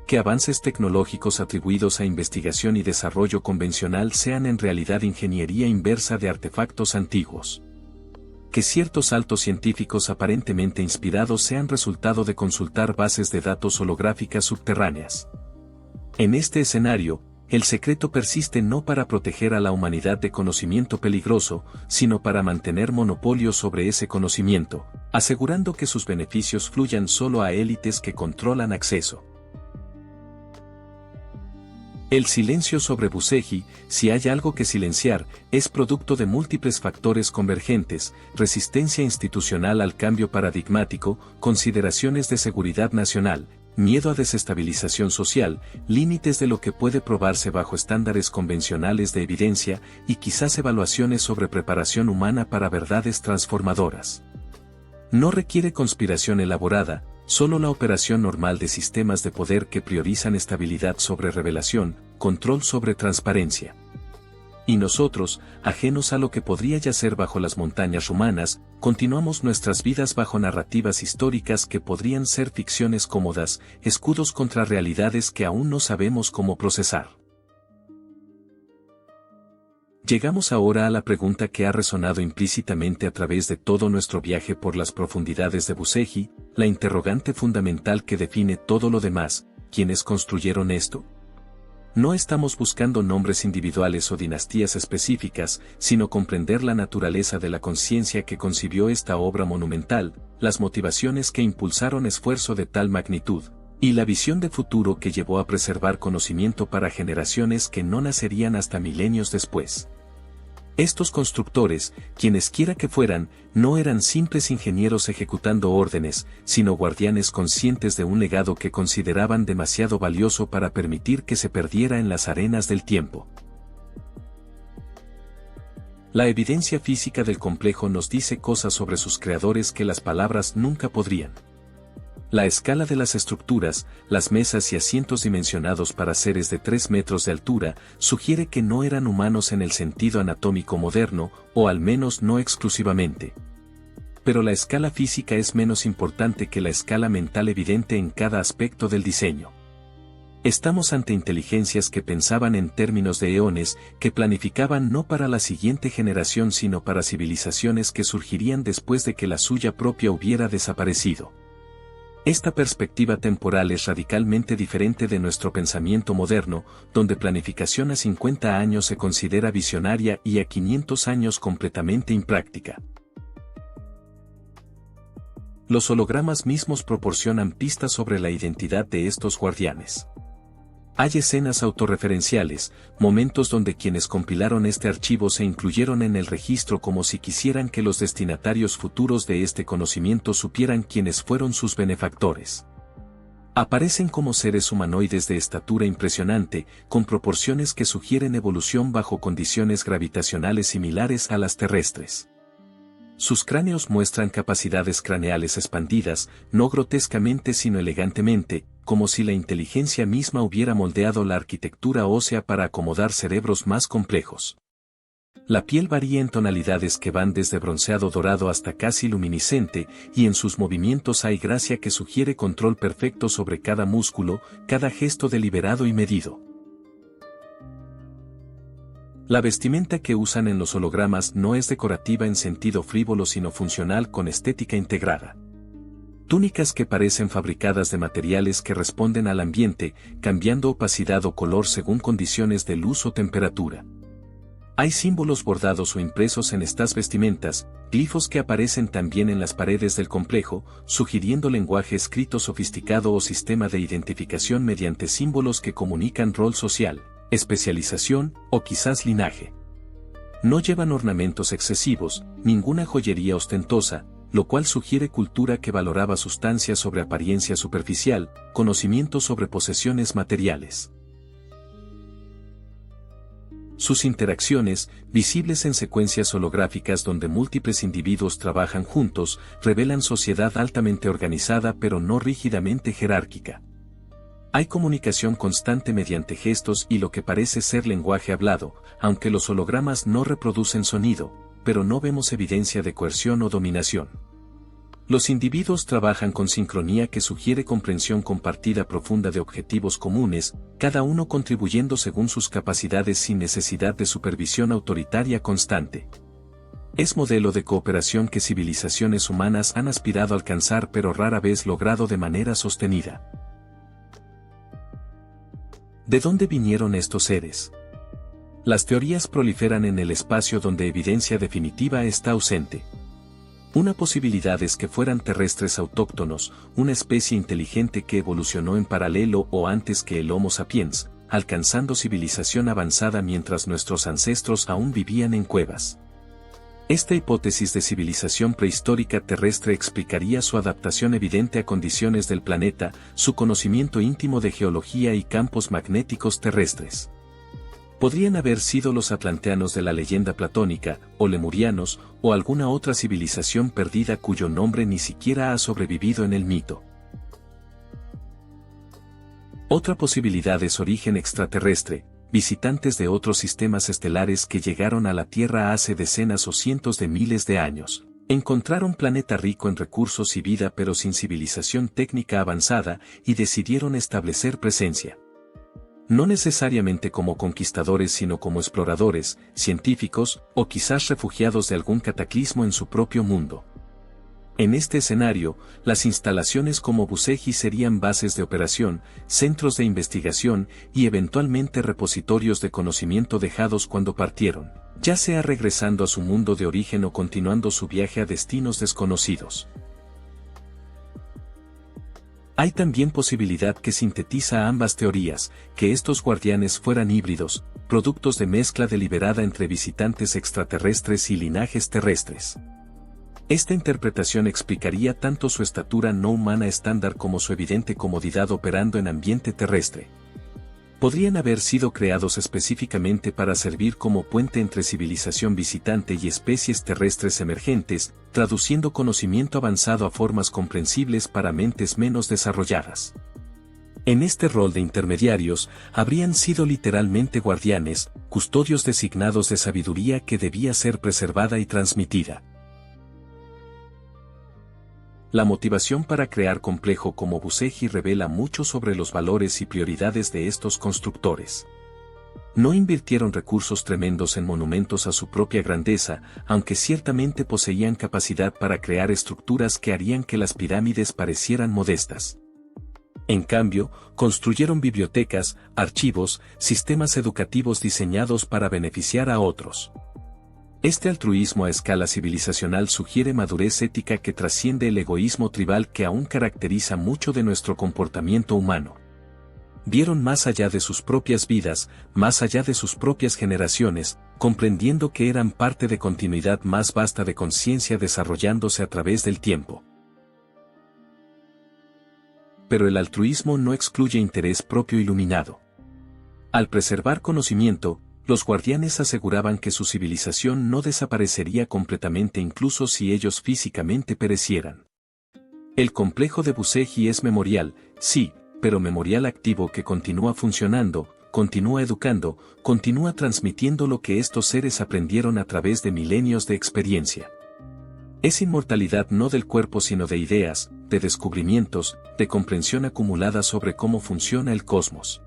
Que avances tecnológicos atribuidos a investigación y desarrollo convencional sean en realidad ingeniería inversa de artefactos antiguos. Que ciertos saltos científicos aparentemente inspirados sean resultado de consultar bases de datos holográficas subterráneas. En este escenario, el secreto persiste no para proteger a la humanidad de conocimiento peligroso, sino para mantener monopolio sobre ese conocimiento, asegurando que sus beneficios fluyan solo a élites que controlan acceso. El silencio sobre Buseji, si hay algo que silenciar, es producto de múltiples factores convergentes: resistencia institucional al cambio paradigmático, consideraciones de seguridad nacional, miedo a desestabilización social, límites de lo que puede probarse bajo estándares convencionales de evidencia, y quizás evaluaciones sobre preparación humana para verdades transformadoras. No requiere conspiración elaborada, Solo la operación normal de sistemas de poder que priorizan estabilidad sobre revelación, control sobre transparencia. Y nosotros, ajenos a lo que podría yacer bajo las montañas rumanas, continuamos nuestras vidas bajo narrativas históricas que podrían ser ficciones cómodas, escudos contra realidades que aún no sabemos cómo procesar. Llegamos ahora a la pregunta que ha resonado implícitamente a través de todo nuestro viaje por las profundidades de Bucegi, la interrogante fundamental que define todo lo demás: ¿quiénes construyeron esto? No estamos buscando nombres individuales o dinastías específicas, sino comprender la naturaleza de la conciencia que concibió esta obra monumental, las motivaciones que impulsaron esfuerzo de tal magnitud, y la visión de futuro que llevó a preservar conocimiento para generaciones que no nacerían hasta milenios después. Estos constructores, quienes quiera que fueran, no eran simples ingenieros ejecutando órdenes, sino guardianes conscientes de un legado que consideraban demasiado valioso para permitir que se perdiera en las arenas del tiempo. La evidencia física del complejo nos dice cosas sobre sus creadores que las palabras nunca podrían. La escala de las estructuras, las mesas y asientos dimensionados para seres de 3 metros de altura, sugiere que no eran humanos en el sentido anatómico moderno, o al menos no exclusivamente. Pero la escala física es menos importante que la escala mental evidente en cada aspecto del diseño. Estamos ante inteligencias que pensaban en términos de eones, que planificaban no para la siguiente generación sino para civilizaciones que surgirían después de que la suya propia hubiera desaparecido. Esta perspectiva temporal es radicalmente diferente de nuestro pensamiento moderno, donde planificación a 50 años se considera visionaria y a 500 años completamente impráctica. Los hologramas mismos proporcionan pistas sobre la identidad de estos guardianes. Hay escenas autorreferenciales, momentos donde quienes compilaron este archivo se incluyeron en el registro como si quisieran que los destinatarios futuros de este conocimiento supieran quiénes fueron sus benefactores. Aparecen como seres humanoides de estatura impresionante, con proporciones que sugieren evolución bajo condiciones gravitacionales similares a las terrestres. Sus cráneos muestran capacidades craneales expandidas, no grotescamente sino elegantemente, como si la inteligencia misma hubiera moldeado la arquitectura ósea para acomodar cerebros más complejos. La piel varía en tonalidades que van desde bronceado dorado hasta casi luminiscente, y en sus movimientos hay gracia que sugiere control perfecto sobre cada músculo, cada gesto deliberado y medido. La vestimenta que usan en los hologramas no es decorativa en sentido frívolo sino funcional con estética integrada. Túnicas que parecen fabricadas de materiales que responden al ambiente, cambiando opacidad o color según condiciones de luz o temperatura. Hay símbolos bordados o impresos en estas vestimentas, glifos que aparecen también en las paredes del complejo, sugiriendo lenguaje escrito sofisticado o sistema de identificación mediante símbolos que comunican rol social, especialización o quizás linaje. No llevan ornamentos excesivos, ninguna joyería ostentosa, lo cual sugiere cultura que valoraba sustancia sobre apariencia superficial, conocimiento sobre posesiones materiales. Sus interacciones, visibles en secuencias holográficas donde múltiples individuos trabajan juntos, revelan sociedad altamente organizada pero no rígidamente jerárquica. Hay comunicación constante mediante gestos y lo que parece ser lenguaje hablado, aunque los hologramas no reproducen sonido, pero no vemos evidencia de coerción o dominación. Los individuos trabajan con sincronía que sugiere comprensión compartida profunda de objetivos comunes, cada uno contribuyendo según sus capacidades sin necesidad de supervisión autoritaria constante. Es modelo de cooperación que civilizaciones humanas han aspirado a alcanzar pero rara vez logrado de manera sostenida. ¿De dónde vinieron estos seres? Las teorías proliferan en el espacio donde evidencia definitiva está ausente. Una posibilidad es que fueran terrestres autóctonos, una especie inteligente que evolucionó en paralelo o antes que el Homo sapiens, alcanzando civilización avanzada mientras nuestros ancestros aún vivían en cuevas. Esta hipótesis de civilización prehistórica terrestre explicaría su adaptación evidente a condiciones del planeta, su conocimiento íntimo de geología y campos magnéticos terrestres. Podrían haber sido los atlanteanos de la leyenda platónica, o lemurianos, o alguna otra civilización perdida cuyo nombre ni siquiera ha sobrevivido en el mito. Otra posibilidad es origen extraterrestre, visitantes de otros sistemas estelares que llegaron a la Tierra hace decenas o cientos de miles de años. Encontraron un planeta rico en recursos y vida pero sin civilización técnica avanzada y decidieron establecer presencia. No necesariamente como conquistadores sino como exploradores, científicos o quizás refugiados de algún cataclismo en su propio mundo. En este escenario, las instalaciones como Buceji serían bases de operación, centros de investigación y eventualmente repositorios de conocimiento dejados cuando partieron, ya sea regresando a su mundo de origen o continuando su viaje a destinos desconocidos. Hay también posibilidad que sintetiza ambas teorías, que estos guardianes fueran híbridos, productos de mezcla deliberada entre visitantes extraterrestres y linajes terrestres. Esta interpretación explicaría tanto su estatura no humana estándar como su evidente comodidad operando en ambiente terrestre. Podrían haber sido creados específicamente para servir como puente entre civilización visitante y especies terrestres emergentes, traduciendo conocimiento avanzado a formas comprensibles para mentes menos desarrolladas. En este rol de intermediarios, habrían sido literalmente guardianes, custodios designados de sabiduría que debía ser preservada y transmitida. La motivación para crear complejo como Buceji revela mucho sobre los valores y prioridades de estos constructores. No invirtieron recursos tremendos en monumentos a su propia grandeza, aunque ciertamente poseían capacidad para crear estructuras que harían que las pirámides parecieran modestas. En cambio, construyeron bibliotecas, archivos, sistemas educativos diseñados para beneficiar a otros. Este altruismo a escala civilizacional sugiere madurez ética que trasciende el egoísmo tribal que aún caracteriza mucho de nuestro comportamiento humano. Vieron más allá de sus propias vidas, más allá de sus propias generaciones, comprendiendo que eran parte de continuidad más vasta de conciencia desarrollándose a través del tiempo. Pero el altruismo no excluye interés propio iluminado. Al preservar conocimiento, los guardianes aseguraban que su civilización no desaparecería completamente incluso si ellos físicamente perecieran. El complejo de Buceji es memorial, sí, pero memorial activo que continúa funcionando, continúa educando, continúa transmitiendo lo que estos seres aprendieron a través de milenios de experiencia. Es inmortalidad no del cuerpo sino de ideas, de descubrimientos, de comprensión acumulada sobre cómo funciona el cosmos.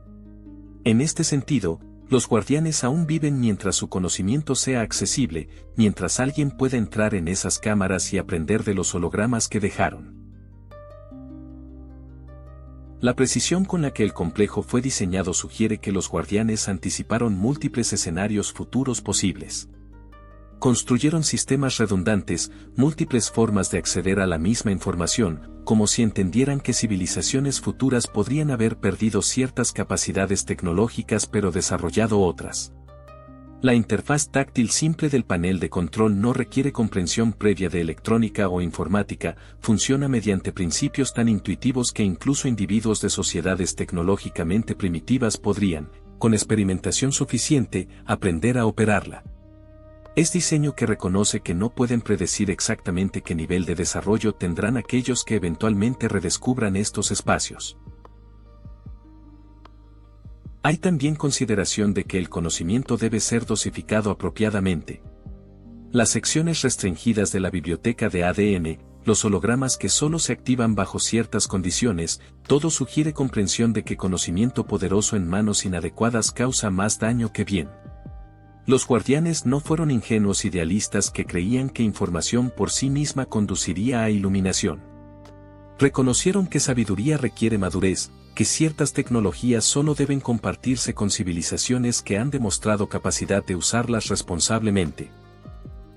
En este sentido, los guardianes aún viven mientras su conocimiento sea accesible, mientras alguien pueda entrar en esas cámaras y aprender de los hologramas que dejaron. La precisión con la que el complejo fue diseñado sugiere que los guardianes anticiparon múltiples escenarios futuros posibles. Construyeron sistemas redundantes, múltiples formas de acceder a la misma información, como si entendieran que civilizaciones futuras podrían haber perdido ciertas capacidades tecnológicas pero desarrollado otras. La interfaz táctil simple del panel de control no requiere comprensión previa de electrónica o informática, funciona mediante principios tan intuitivos que incluso individuos de sociedades tecnológicamente primitivas podrían, con experimentación suficiente, aprender a operarla. Es diseño que reconoce que no pueden predecir exactamente qué nivel de desarrollo tendrán aquellos que eventualmente redescubran estos espacios. Hay también consideración de que el conocimiento debe ser dosificado apropiadamente. Las secciones restringidas de la biblioteca de ADN, los hologramas que solo se activan bajo ciertas condiciones, todo sugiere comprensión de que conocimiento poderoso en manos inadecuadas causa más daño que bien. Los guardianes no fueron ingenuos idealistas que creían que información por sí misma conduciría a iluminación. Reconocieron que sabiduría requiere madurez, que ciertas tecnologías solo deben compartirse con civilizaciones que han demostrado capacidad de usarlas responsablemente.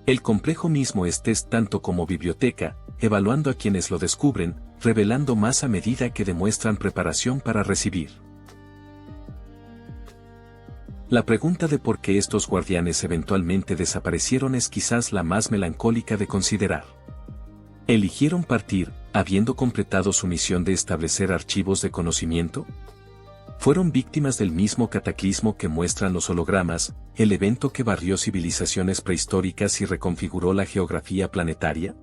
El complejo mismo es tanto como biblioteca, evaluando a quienes lo descubren, revelando más a medida que demuestran preparación para recibir. La pregunta de por qué estos guardianes eventualmente desaparecieron es quizás la más melancólica de considerar. ¿Eligieron partir, habiendo completado su misión de establecer archivos de conocimiento? ¿Fueron víctimas del mismo cataclismo que muestran los hologramas, el evento que barrió civilizaciones prehistóricas y reconfiguró la geografía planetaria?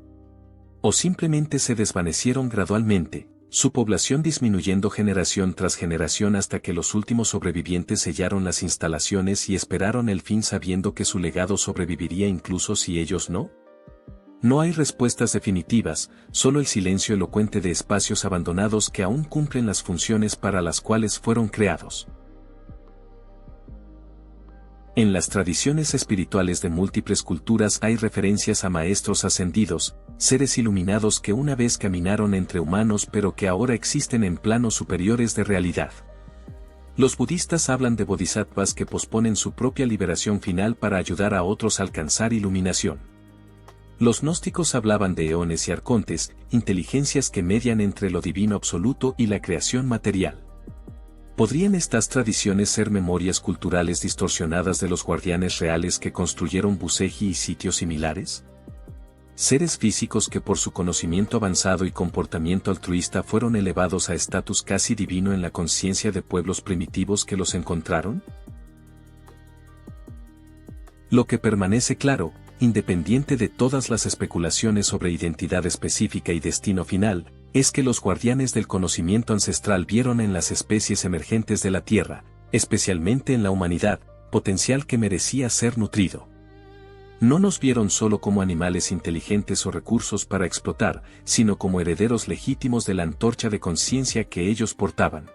¿O simplemente se desvanecieron gradualmente, su población disminuyendo generación tras generación hasta que los últimos sobrevivientes sellaron las instalaciones y esperaron el fin sabiendo que su legado sobreviviría incluso si ellos no. No hay respuestas definitivas, solo el silencio elocuente de espacios abandonados que aún cumplen las funciones para las cuales fueron creados. En las tradiciones espirituales de múltiples culturas hay referencias a maestros ascendidos, seres iluminados que una vez caminaron entre humanos pero que ahora existen en planos superiores de realidad. Los budistas hablan de bodhisattvas que posponen su propia liberación final para ayudar a otros a alcanzar iluminación. Los gnósticos hablaban de eones y arcontes, inteligencias que median entre lo divino absoluto y la creación material. ¿Podrían estas tradiciones ser memorias culturales distorsionadas de los guardianes reales que construyeron Buseji y sitios similares? Seres físicos que por su conocimiento avanzado y comportamiento altruista fueron elevados a estatus casi divino en la conciencia de pueblos primitivos que los encontraron. Lo que permanece claro, independiente de todas las especulaciones sobre identidad específica y destino final, es que los guardianes del conocimiento ancestral vieron en las especies emergentes de la Tierra, especialmente en la humanidad, potencial que merecía ser nutrido. No nos vieron solo como animales inteligentes o recursos para explotar, sino como herederos legítimos de la antorcha de conciencia que ellos portaban.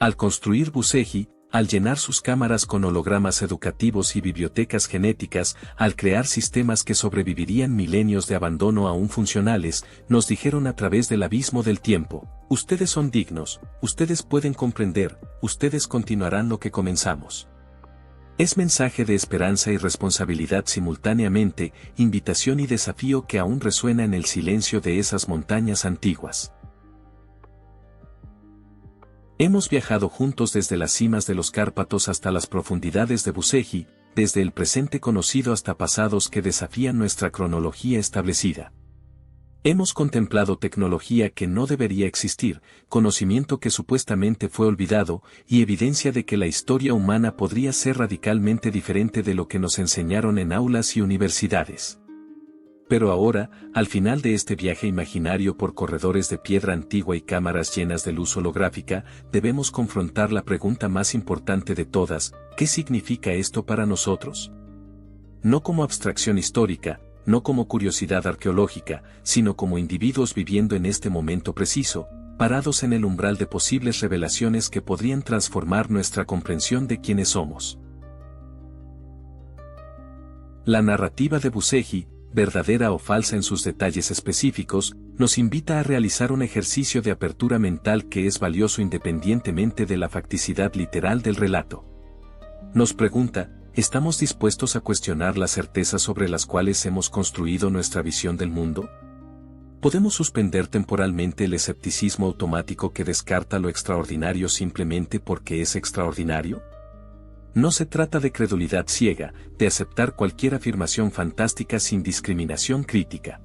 Al construir Buseji, al llenar sus cámaras con hologramas educativos y bibliotecas genéticas, al crear sistemas que sobrevivirían milenios de abandono aún funcionales, nos dijeron a través del abismo del tiempo: ustedes son dignos, ustedes pueden comprender, ustedes continuarán lo que comenzamos. Es mensaje de esperanza y responsabilidad simultáneamente, invitación y desafío que aún resuena en el silencio de esas montañas antiguas. Hemos viajado juntos desde las cimas de los Cárpatos hasta las profundidades de Buseji, desde el presente conocido hasta pasados que desafían nuestra cronología establecida. Hemos contemplado tecnología que no debería existir, conocimiento que supuestamente fue olvidado, y evidencia de que la historia humana podría ser radicalmente diferente de lo que nos enseñaron en aulas y universidades. Pero ahora, al final de este viaje imaginario por corredores de piedra antigua y cámaras llenas de luz holográfica, debemos confrontar la pregunta más importante de todas: ¿qué significa esto para nosotros? No como abstracción histórica, no como curiosidad arqueológica, sino como individuos viviendo en este momento preciso, parados en el umbral de posibles revelaciones que podrían transformar nuestra comprensión de quiénes somos. La narrativa de Buseji, verdadera o falsa en sus detalles específicos, nos invita a realizar un ejercicio de apertura mental que es valioso independientemente de la facticidad literal del relato. Nos pregunta: ¿estamos dispuestos a cuestionar las certezas sobre las cuales hemos construido nuestra visión del mundo? ¿Podemos suspender temporalmente el escepticismo automático que descarta lo extraordinario simplemente porque es extraordinario? No se trata de credulidad ciega, de aceptar cualquier afirmación fantástica sin discriminación crítica.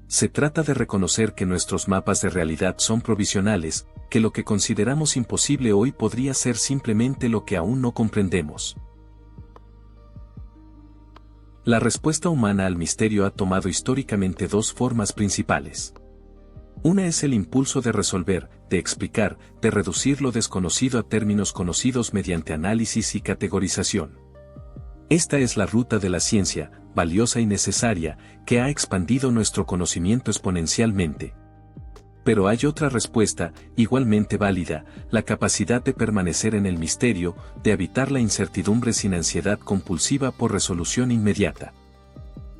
Se trata de reconocer que nuestros mapas de realidad son provisionales, que lo que consideramos imposible hoy podría ser simplemente lo que aún no comprendemos. La respuesta humana al misterio ha tomado históricamente dos formas principales. Una es el impulso de resolver, de explicar, de reducir lo desconocido a términos conocidos mediante análisis y categorización. Esta es la ruta de la ciencia, valiosa y necesaria, que ha expandido nuestro conocimiento exponencialmente. Pero hay otra respuesta, igualmente válida: la capacidad de permanecer en el misterio, de habitar la incertidumbre sin ansiedad compulsiva por resolución inmediata.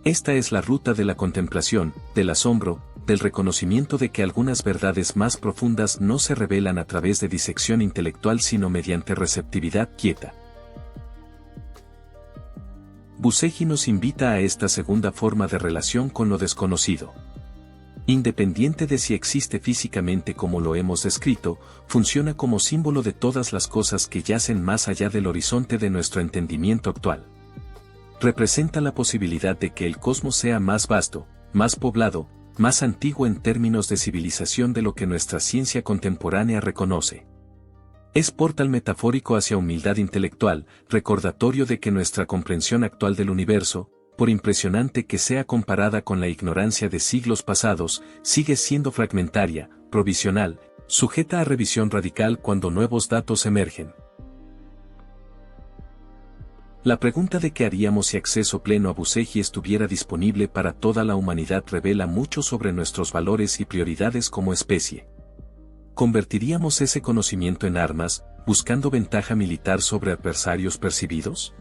Esta es la ruta de la contemplación, del asombro, del reconocimiento de que algunas verdades más profundas no se revelan a través de disección intelectual sino mediante receptividad quieta. Buseji nos invita a esta segunda forma de relación con lo desconocido. Independiente de si existe físicamente como lo hemos descrito, funciona como símbolo de todas las cosas que yacen más allá del horizonte de nuestro entendimiento actual. Representa la posibilidad de que el cosmos sea más vasto, más poblado, más antiguo en términos de civilización de lo que nuestra ciencia contemporánea reconoce. Es portal metafórico hacia humildad intelectual, recordatorio de que nuestra comprensión actual del universo, por impresionante que sea comparada con la ignorancia de siglos pasados, sigue siendo fragmentaria, provisional, sujeta a revisión radical cuando nuevos datos emergen. La pregunta de qué haríamos si acceso pleno a Buseji estuviera disponible para toda la humanidad revela mucho sobre nuestros valores y prioridades como especie. ¿Convertiríamos ese conocimiento en armas, buscando ventaja militar sobre adversarios percibidos?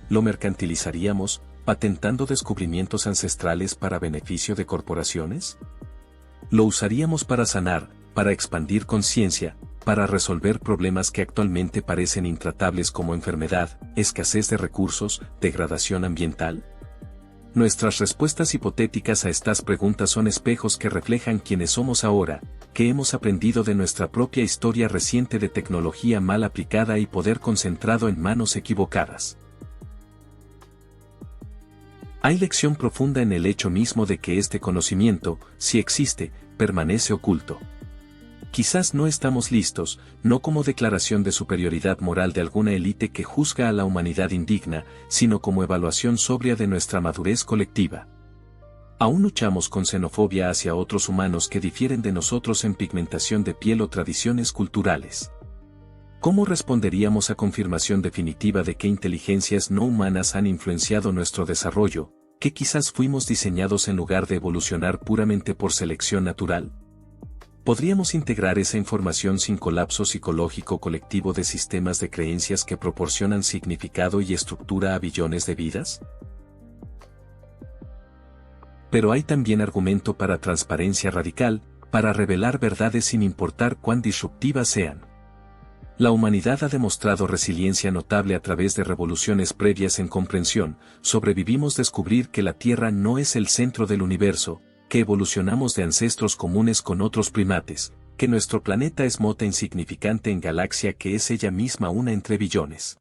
¿Lo mercantilizaríamos, patentando descubrimientos ancestrales para beneficio de corporaciones? ¿Lo usaríamos para sanar, para expandir conciencia, para resolver problemas que actualmente parecen intratables como enfermedad, escasez de recursos, degradación ambiental? Nuestras respuestas hipotéticas a estas preguntas son espejos que reflejan quiénes somos ahora, que hemos aprendido de nuestra propia historia reciente de tecnología mal aplicada y poder concentrado en manos equivocadas. Hay lección profunda en el hecho mismo de que este conocimiento, si existe, permanece oculto. Quizás no estamos listos, no como declaración de superioridad moral de alguna élite que juzga a la humanidad indigna, sino como evaluación sobria de nuestra madurez colectiva. Aún luchamos con xenofobia hacia otros humanos que difieren de nosotros en pigmentación de piel o tradiciones culturales. ¿Cómo responderíamos a confirmación definitiva de que inteligencias no humanas han influenciado nuestro desarrollo, que quizás fuimos diseñados en lugar de evolucionar puramente por selección natural? ¿Podríamos integrar esa información sin colapso psicológico colectivo de sistemas de creencias que proporcionan significado y estructura a billones de vidas? Pero hay también argumento para transparencia radical, para revelar verdades sin importar cuán disruptivas sean. La humanidad ha demostrado resiliencia notable a través de revoluciones previas en comprensión. Sobrevivimos descubrir que la Tierra no es el centro del universo, que evolucionamos de ancestros comunes con otros primates, que nuestro planeta es mota insignificante en galaxia que es ella misma una entre billones.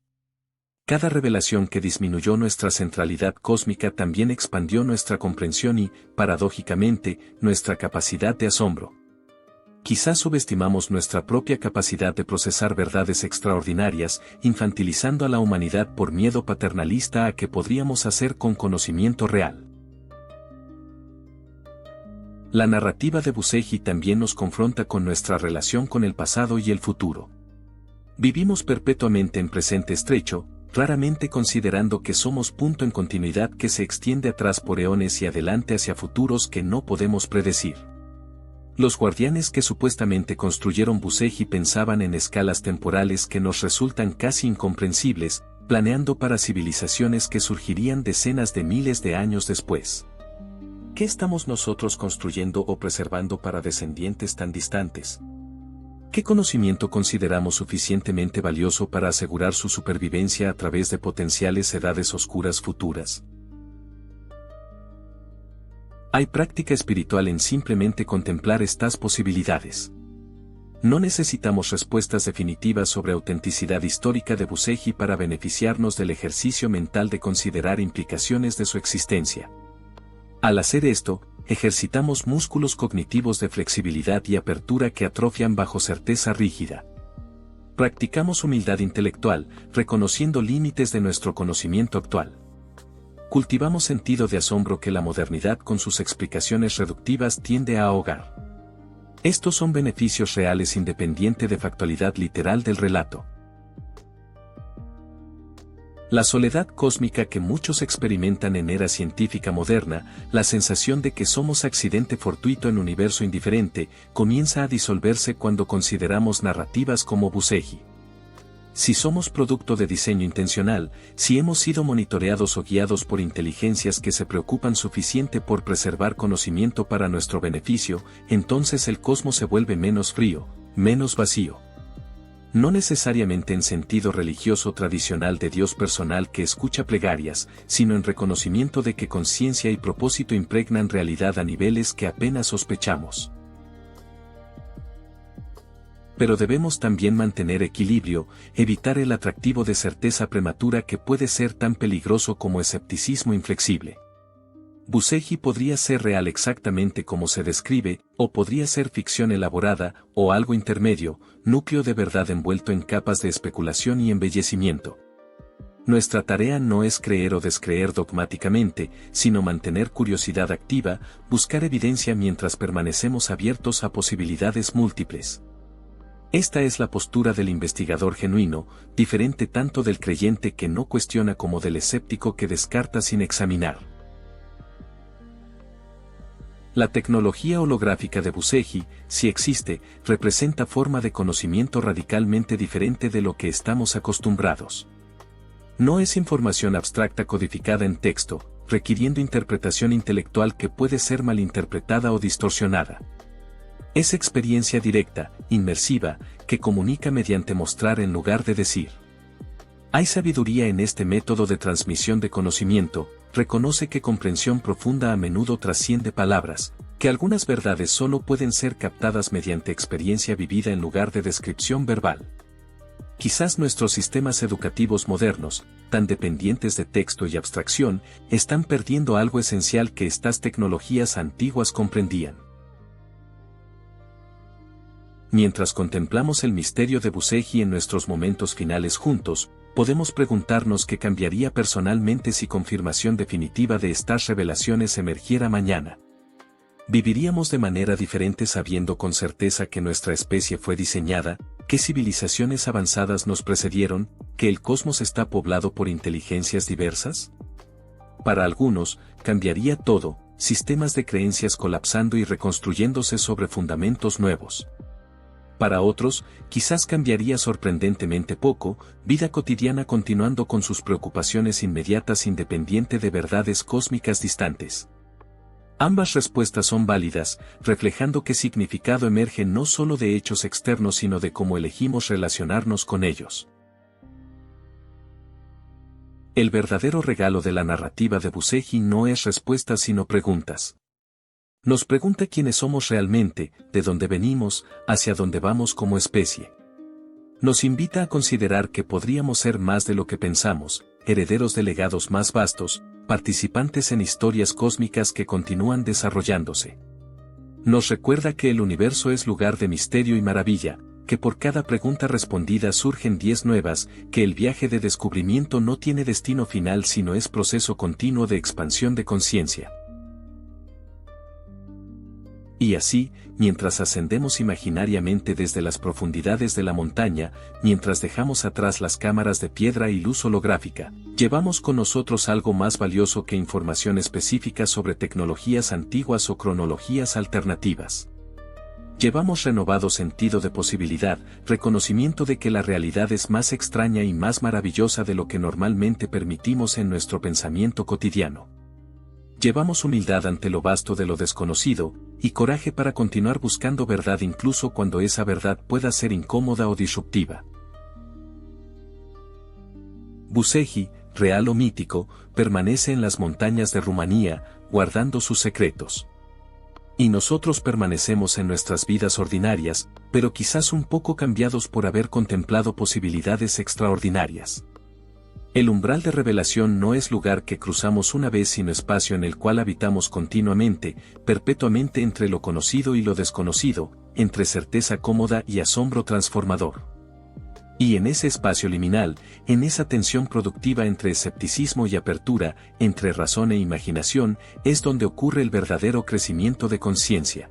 Cada revelación que disminuyó nuestra centralidad cósmica también expandió nuestra comprensión y, paradójicamente, nuestra capacidad de asombro. Quizás subestimamos nuestra propia capacidad de procesar verdades extraordinarias, infantilizando a la humanidad por miedo paternalista a que podríamos hacer con conocimiento real. La narrativa de Buseji también nos confronta con nuestra relación con el pasado y el futuro. Vivimos perpetuamente en presente estrecho, raramente considerando que somos punto en continuidad que se extiende atrás por eones y adelante hacia futuros que no podemos predecir. Los guardianes que supuestamente construyeron Buseji pensaban en escalas temporales que nos resultan casi incomprensibles, planeando para civilizaciones que surgirían decenas de miles de años después. ¿Qué estamos nosotros construyendo o preservando para descendientes tan distantes? ¿Qué conocimiento consideramos suficientemente valioso para asegurar su supervivencia a través de potenciales edades oscuras futuras? Hay práctica espiritual en simplemente contemplar estas posibilidades. No necesitamos respuestas definitivas sobre autenticidad histórica de Buseji para beneficiarnos del ejercicio mental de considerar implicaciones de su existencia. Al hacer esto, ejercitamos músculos cognitivos de flexibilidad y apertura que atrofian bajo certeza rígida. Practicamos humildad intelectual, reconociendo límites de nuestro conocimiento actual. Cultivamos sentido de asombro que la modernidad con sus explicaciones reductivas tiende a ahogar. Estos son beneficios reales independiente de factualidad literal del relato. La soledad cósmica que muchos experimentan en era científica moderna, la sensación de que somos accidente fortuito en universo indiferente, comienza a disolverse cuando consideramos narrativas como Buseji. Si somos producto de diseño intencional, si hemos sido monitoreados o guiados por inteligencias que se preocupan suficiente por preservar conocimiento para nuestro beneficio, entonces el cosmos se vuelve menos frío, menos vacío. No necesariamente en sentido religioso tradicional de Dios personal que escucha plegarias, sino en reconocimiento de que conciencia y propósito impregnan realidad a niveles que apenas sospechamos. Pero debemos también mantener equilibrio, evitar el atractivo de certeza prematura que puede ser tan peligroso como escepticismo inflexible. Buseji podría ser real exactamente como se describe, o podría ser ficción elaborada, o algo intermedio, núcleo de verdad envuelto en capas de especulación y embellecimiento. Nuestra tarea no es creer o descreer dogmáticamente, sino mantener curiosidad activa, buscar evidencia mientras permanecemos abiertos a posibilidades múltiples. Esta es la postura del investigador genuino, diferente tanto del creyente que no cuestiona como del escéptico que descarta sin examinar. La tecnología holográfica de Busecki, si existe, representa forma de conocimiento radicalmente diferente de lo que estamos acostumbrados. No es información abstracta codificada en texto, requiriendo interpretación intelectual que puede ser malinterpretada o distorsionada. Es experiencia directa, inmersiva, que comunica mediante mostrar en lugar de decir. Hay sabiduría en este método de transmisión de conocimiento, reconoce que comprensión profunda a menudo trasciende palabras, que algunas verdades solo pueden ser captadas mediante experiencia vivida en lugar de descripción verbal. Quizás nuestros sistemas educativos modernos, tan dependientes de texto y abstracción, están perdiendo algo esencial que estas tecnologías antiguas comprendían. Mientras contemplamos el misterio de Busecki en nuestros momentos finales juntos, podemos preguntarnos qué cambiaría personalmente si confirmación definitiva de estas revelaciones emergiera mañana. ¿Viviríamos de manera diferente sabiendo con certeza que nuestra especie fue diseñada, que civilizaciones avanzadas nos precedieron, que el cosmos está poblado por inteligencias diversas? Para algunos, cambiaría todo, sistemas de creencias colapsando y reconstruyéndose sobre fundamentos nuevos. Para otros, quizás cambiaría sorprendentemente poco, vida cotidiana continuando con sus preocupaciones inmediatas independiente de verdades cósmicas distantes. Ambas respuestas son válidas, reflejando qué significado emerge no solo de hechos externos sino de cómo elegimos relacionarnos con ellos. El verdadero regalo de la narrativa de Busecki no es respuestas sino preguntas. Nos pregunta quiénes somos realmente, de dónde venimos, hacia dónde vamos como especie. Nos invita a considerar que podríamos ser más de lo que pensamos, herederos de legados más vastos, participantes en historias cósmicas que continúan desarrollándose. Nos recuerda que el universo es lugar de misterio y maravilla, que por cada pregunta respondida surgen 10 nuevas, que el viaje de descubrimiento no tiene destino final sino es proceso continuo de expansión de conciencia. Y así, mientras ascendemos imaginariamente desde las profundidades de la montaña, mientras dejamos atrás las cámaras de piedra y luz holográfica, llevamos con nosotros algo más valioso que información específica sobre tecnologías antiguas o cronologías alternativas. Llevamos renovado sentido de posibilidad, reconocimiento de que la realidad es más extraña y más maravillosa de lo que normalmente permitimos en nuestro pensamiento cotidiano. Llevamos humildad ante lo vasto de lo desconocido, y coraje para continuar buscando verdad incluso cuando esa verdad pueda ser incómoda o disruptiva. Busecki, real o mítico, permanece en las montañas de Rumanía, guardando sus secretos. Y nosotros permanecemos en nuestras vidas ordinarias, pero quizás un poco cambiados por haber contemplado posibilidades extraordinarias. El umbral de revelación no es lugar que cruzamos una vez sino espacio en el cual habitamos continuamente, perpetuamente entre lo conocido y lo desconocido, entre certeza cómoda y asombro transformador. Y en ese espacio liminal, en esa tensión productiva entre escepticismo y apertura, entre razón e imaginación, es donde ocurre el verdadero crecimiento de conciencia.